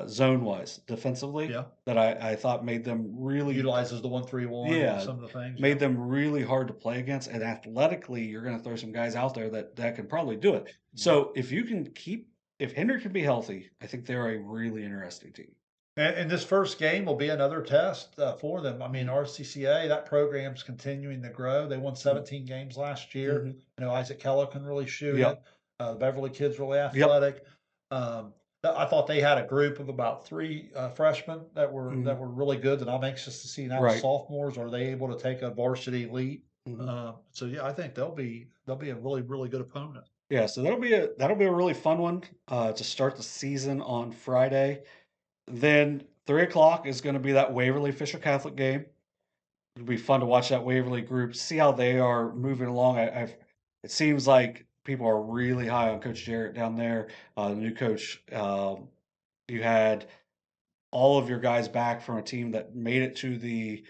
[SPEAKER 1] zone wise defensively
[SPEAKER 3] Yeah,
[SPEAKER 1] that I thought made them really
[SPEAKER 3] utilizes the 1-3-1 and
[SPEAKER 1] yeah
[SPEAKER 3] some of the things. Yeah,
[SPEAKER 1] made them really hard to play against, and athletically you're going to throw some guys out there that can probably do it.
[SPEAKER 3] yeah.
[SPEAKER 1] So if you can keep if Hendrick can be healthy, I think they're a really interesting team.
[SPEAKER 3] And this first game will be another test for them. I mean,
[SPEAKER 1] Mhm,
[SPEAKER 3] RCCA, that program's continuing to grow. They won
[SPEAKER 1] mhm,
[SPEAKER 3] 17 games last year.
[SPEAKER 1] mhm.
[SPEAKER 3] You know, Isaac Keller can really shoot
[SPEAKER 1] Yep,
[SPEAKER 3] it. The Beverly kids really
[SPEAKER 1] yep.
[SPEAKER 3] athletic. I thought they had a group of about three freshmen that
[SPEAKER 1] Mhm.
[SPEAKER 3] were really good. That I'm anxious to see now.
[SPEAKER 1] Right.
[SPEAKER 3] Sophomores, are they able to take a varsity leap?
[SPEAKER 1] Mhm.
[SPEAKER 3] So yeah, I think they'll be a really good opponent.
[SPEAKER 1] Yeah, so that'll be a really fun one to start the season on Friday. Then 3 o'clock is going to be that Waverly Fisher Catholic game. It'll be fun to watch that Waverly group, see how they are moving along. It seems like people are really high on Coach Jarrett down there. The new coach, you had all of your guys back from a team that made it to the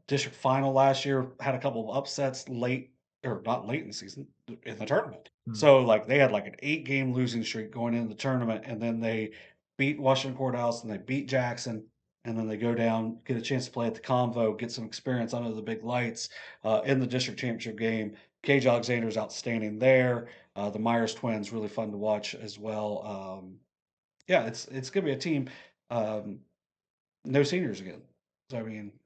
[SPEAKER 1] district final last year, had a couple of upsets late or not late in the season in the tournament.
[SPEAKER 3] Mm.
[SPEAKER 1] So like they had like an 8 game losing streak going into the tournament, and then they beat Washington Courthouse and they beat Jackson, and then they go down, get a chance to play at the Convo, get some experience under the big lights in the district championship game. Cage Alexander's outstanding there. The Myers twins really fun to watch as well. Yeah, it's gonna be a team. Um, no seniors again. So I mean,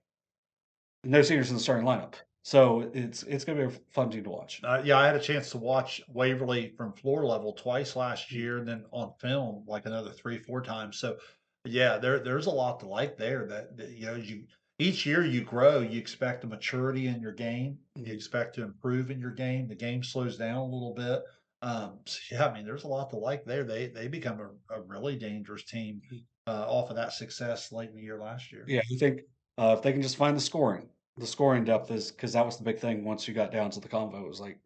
[SPEAKER 1] no seniors in the starting lineup. So it's gonna be a fun team to watch.
[SPEAKER 3] Yeah, I had a chance to watch Waverly from floor level twice last
[SPEAKER 1] Mm,
[SPEAKER 3] year, and then on film like another 3, 4 times. So, yeah, there's a lot to like there. That you know, you each year you grow, you expect a maturity in your game, you
[SPEAKER 1] mhm,
[SPEAKER 3] expect to improve in your game. The game slows down a little bit. So yeah, I mean, there's a lot to like there. They become a really dangerous team
[SPEAKER 1] mhm.
[SPEAKER 3] off of that success late in the year last year.
[SPEAKER 1] Yeah, I think, if they can just find the scoring depth is because that was the big thing once you got down to the convo. It was like,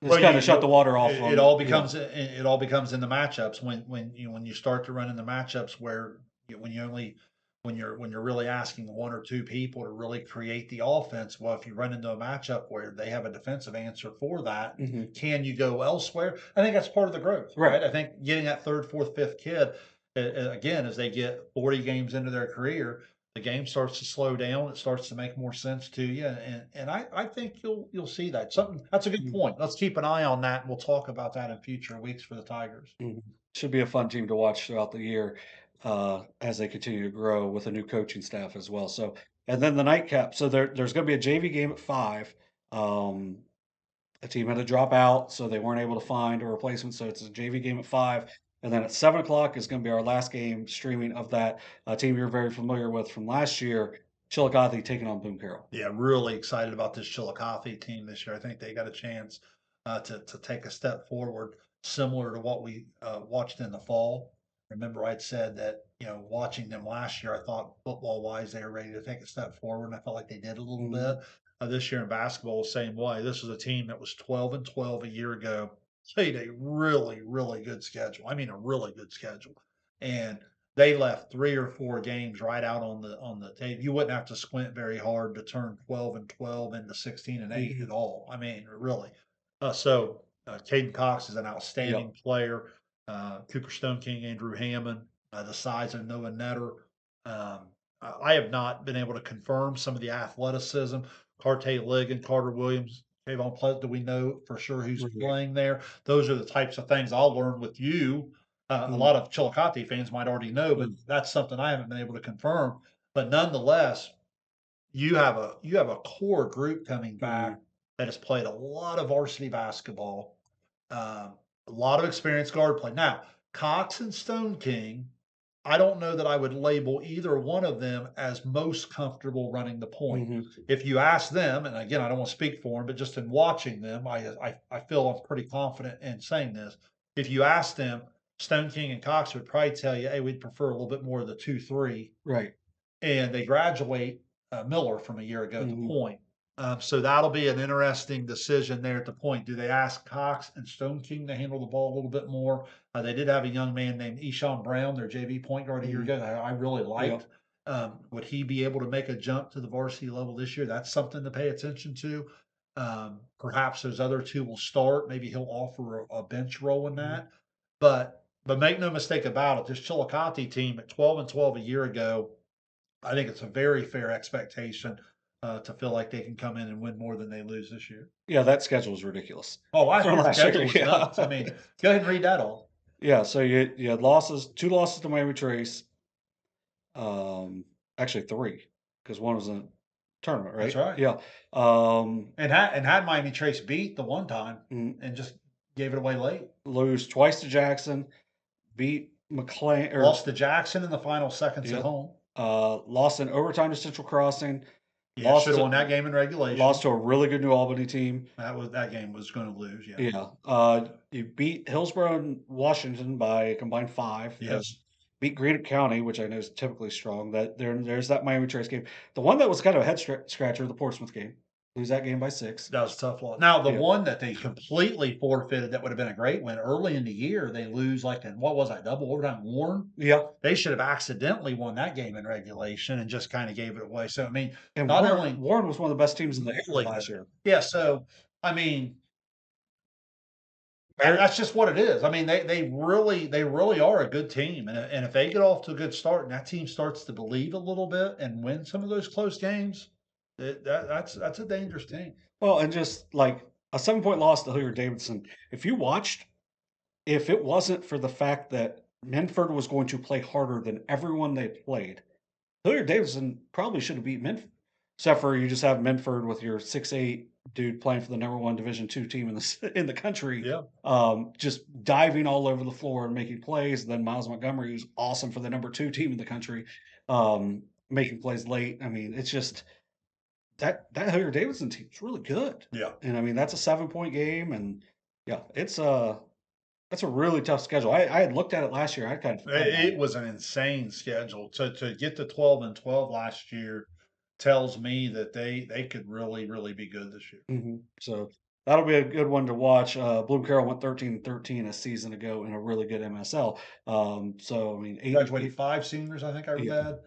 [SPEAKER 1] just
[SPEAKER 3] Well,
[SPEAKER 1] kinda shut the water off
[SPEAKER 3] it
[SPEAKER 1] on
[SPEAKER 3] all
[SPEAKER 1] yeah.
[SPEAKER 3] becomes it all becomes in the matchups when you start to run in the matchups where when you only when you're really asking one or two people to really create the offense. Well, if you run into a matchup where they have a defensive answer for that,
[SPEAKER 1] Mhm.
[SPEAKER 3] can you go elsewhere? I think that's part of the growth,
[SPEAKER 1] Right.
[SPEAKER 3] right? I think getting that third, fourth, fifth kid again as they get 40 games into their career, the game starts to slow down. It starts to make more sense to you, and I think you'll see that. Something that's a good
[SPEAKER 1] Mhm,
[SPEAKER 3] point. Let's keep an eye on that, and we'll talk about that in future weeks for the Tigers.
[SPEAKER 1] mhm. Should be a fun team to watch throughout the year, as they continue to grow with a new coaching staff as well. So and then the nightcap. So there's gonna be a JV game at 5. Um A team had to drop out, so they weren't able to find a replacement, so it's a JV game at 5, and then at 7 o'clock is gonna be our last game streaming of that, team you're very familiar with from last year, Chillicothe taking on Bloom-Carroll.
[SPEAKER 3] Yeah, really excited about this Chillicothe team this year. I think they got a chance to take a step forward, similar to what we watched in the fall. Remember, I'd said that watching them last year, I thought football wise they were ready to take a step forward, and I felt like they did a little bit.
[SPEAKER 1] Mhm,
[SPEAKER 3] This year in basketball, the same way. This was a team that was 12-12 a year ago. Played a really good schedule. I mean, a really good schedule, and they left 3 or 4 games right out on the tape. You wouldn't have to squint very hard to turn 12-12 into 16-8
[SPEAKER 1] mhm,
[SPEAKER 3] at all. I mean, really. Caden Cox is an
[SPEAKER 1] yep,
[SPEAKER 3] outstanding player. Cooper Stone King, Andrew Hammond, the size of Noah Netter. Um, I have not been able to confirm some of the athleticism. Carte Ligon, Carter Williams, Javon Pleasant. Do we know for sure who's
[SPEAKER 1] right,
[SPEAKER 3] playing there? Those are the types of things I'll learn with you. A
[SPEAKER 1] mhm,
[SPEAKER 3] lot of Chillicothe fans might already know, but
[SPEAKER 1] mm,
[SPEAKER 3] that's something I haven't been able to confirm. But nonetheless, you have a core group coming back
[SPEAKER 1] mhm,
[SPEAKER 3] that has played a lot of varsity basketball, a lot of experience guard play. Now, Cox and Stone King, I don't know that I would label either one of them as most comfortable running the point.
[SPEAKER 1] mhm,
[SPEAKER 3] If you ask them, and again, I don't want to speak for them, but just in watching them, I feel I'm pretty confident in saying this. If you ask them, Stone King and Cox would probably tell you, hey, we'd prefer a little bit more of the 2-3.
[SPEAKER 1] Right.
[SPEAKER 3] And they graduate Miller from a year ago at the
[SPEAKER 1] Mhm.
[SPEAKER 3] Point. So that'll be an interesting decision there at the Point. Do they ask Cox and Stone King to handle the ball a little bit more? They did have a young man named Eshawn Brown, their JV point guard a year ago, that I really liked. Would he be able to make a jump to the varsity level this year? That's something to pay attention to. Perhaps those other two will start. Maybe he'll offer a bench role in that. But make no mistake about it, this Chillicothe team at 12-12 a year ago, I think it's a very fair expectation to feel like they can come in and win more than they lose this year.
[SPEAKER 1] Yeah, that schedule is ridiculous.
[SPEAKER 3] Oh, last
[SPEAKER 1] From
[SPEAKER 3] year's
[SPEAKER 1] last year,
[SPEAKER 3] schedule was
[SPEAKER 1] yeah.
[SPEAKER 3] nuts. I mean, go ahead and read that all.
[SPEAKER 1] Yeah, so you had losses, 2 losses to Miami Trace. Actually 3, because one was in a tournament, right?
[SPEAKER 3] That's right.
[SPEAKER 1] Yeah.
[SPEAKER 3] And had Miami Trace beat the one time and just gave it away late.
[SPEAKER 1] Lose twice to Jackson, beat McLean, or
[SPEAKER 3] Lost to Jackson in the final seconds
[SPEAKER 1] Yep.
[SPEAKER 3] at home.
[SPEAKER 1] Lost in overtime to Central Crossing.
[SPEAKER 3] Yeah,
[SPEAKER 1] Lost
[SPEAKER 3] should have
[SPEAKER 1] to-
[SPEAKER 3] won that game in regulation.
[SPEAKER 1] Lost to a really good New Albany team.
[SPEAKER 3] That game was going to lose. Yeah.
[SPEAKER 1] Yeah. You beat Hillsborough and Washington by a combined 5.
[SPEAKER 3] Yes.
[SPEAKER 1] Beat Granite County, which I know is typically strong. There's that Miami Trace game. The one that was kind of a head scratcher, the Portsmouth game. Lose that game by 6.
[SPEAKER 3] That was a tough loss. Now, the
[SPEAKER 1] Yeah.
[SPEAKER 3] one that they completely forfeited that would have been a great win early in the year, they lose like in, what was that, double overtime? Warren?
[SPEAKER 1] Yeah.
[SPEAKER 3] They should have accidentally won that game in regulation and just kind of gave it away. So, I mean,
[SPEAKER 1] And
[SPEAKER 3] not
[SPEAKER 1] Warren,
[SPEAKER 3] only
[SPEAKER 1] Warren was one of the best teams in the area
[SPEAKER 3] Really
[SPEAKER 1] last
[SPEAKER 3] good.
[SPEAKER 1] year.
[SPEAKER 3] Yeah, so I mean, that's just what it is. I mean, they really are a good team, and if they get off to a good start and that team starts to believe a little bit and win some of those close games, that's a dangerous team.
[SPEAKER 1] Well, and just like a 7-point loss to Hilliard Davidson. If you watched, if it wasn't for the fact that Minford was going to play harder than everyone they played, Hilliard Davidson probably should have beat Minford. Except for you just have Minford with your 6'8" dude playing for the #1 Division II team in the country.
[SPEAKER 3] Yeah.
[SPEAKER 1] Just diving all over the floor and making plays. Then Miles Montgomery, who's awesome for the #2 team in the country, making plays late. I mean, it's just that Hilliard Davidson team is really good.
[SPEAKER 3] Yeah.
[SPEAKER 1] And I mean, that's a 7-point game, and yeah, that's a really tough schedule. I had looked at it last year. I kind of forgot about
[SPEAKER 3] It was an insane schedule. To get to 12-12 last year tells me that they could really be good this year.
[SPEAKER 1] So that'll be a good one to watch. Bloom-Carroll went 13-13 a season ago in a really good MSL. So I mean,
[SPEAKER 3] Graduated 5 seniors, I think I read
[SPEAKER 1] Yeah.
[SPEAKER 3] that.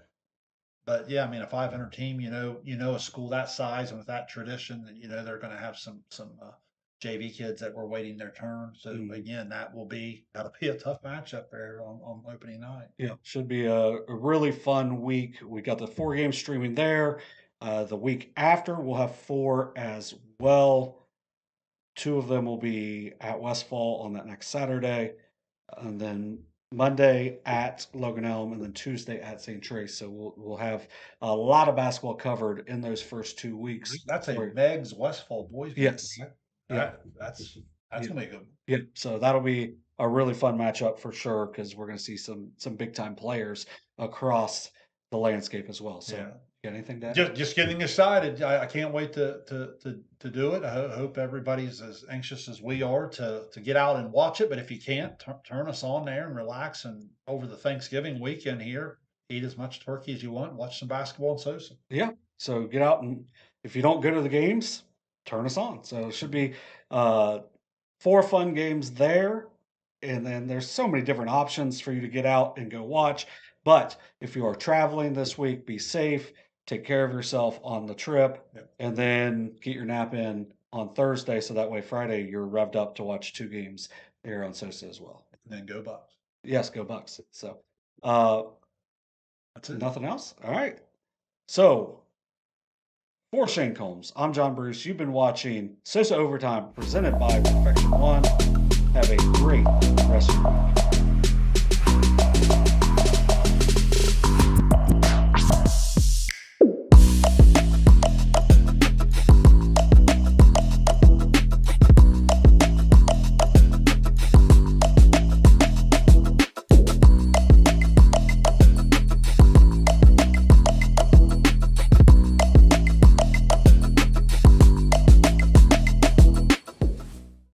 [SPEAKER 3] But yeah, I mean, a 500 team, you know, a school that size and with that tradition, and they're going to have some JV kids that were waiting their turn. So again, that'll be a tough matchup there on opening night.
[SPEAKER 1] Yeah, should be a really fun week. We got the 4 games streaming there. The week after, we'll have 4 as well. 2 of them will be at Westfall on that next Saturday, and then Monday at Logan Elm, and then Tuesday at St. Trace. So we'll have a lot of basketball covered in those first 2 weeks.
[SPEAKER 3] That's a Megs Westfall boys game,
[SPEAKER 1] Yes.
[SPEAKER 3] right?
[SPEAKER 1] Yeah.
[SPEAKER 3] That's gonna be a good one.
[SPEAKER 1] Yeah, so that'll be a really fun matchup for sure because we're going to see some big time players across the landscape as well. So,
[SPEAKER 3] Yeah.
[SPEAKER 1] got anything to add?
[SPEAKER 3] Just getting excited. I can't wait to do it. I hope everybody's as anxious as we are to get out and watch it. But if you can't, turn us on there and relax. And over the Thanksgiving weekend here, eat as much turkey as you want. Watch some basketball and SOSA.
[SPEAKER 1] Yeah, so get out, and if you don't go to the games, turn us on. So it should be 4 fun games there. And then there's so many different options for you to get out and go watch. But if you are traveling this week, be safe. Take care of yourself on the trip, and then get your nap in on Thursday, so that way Friday you're revved up to watch 2 games here on SOSA as well.
[SPEAKER 3] And then go Bucks.
[SPEAKER 1] Yes, go Bucks. So
[SPEAKER 3] That's it.
[SPEAKER 1] nothing else. All right. So for Shayne Combs, I'm John Bruce. You've been watching SOSA Overtime presented by Perfection One. Have a great rest of your week.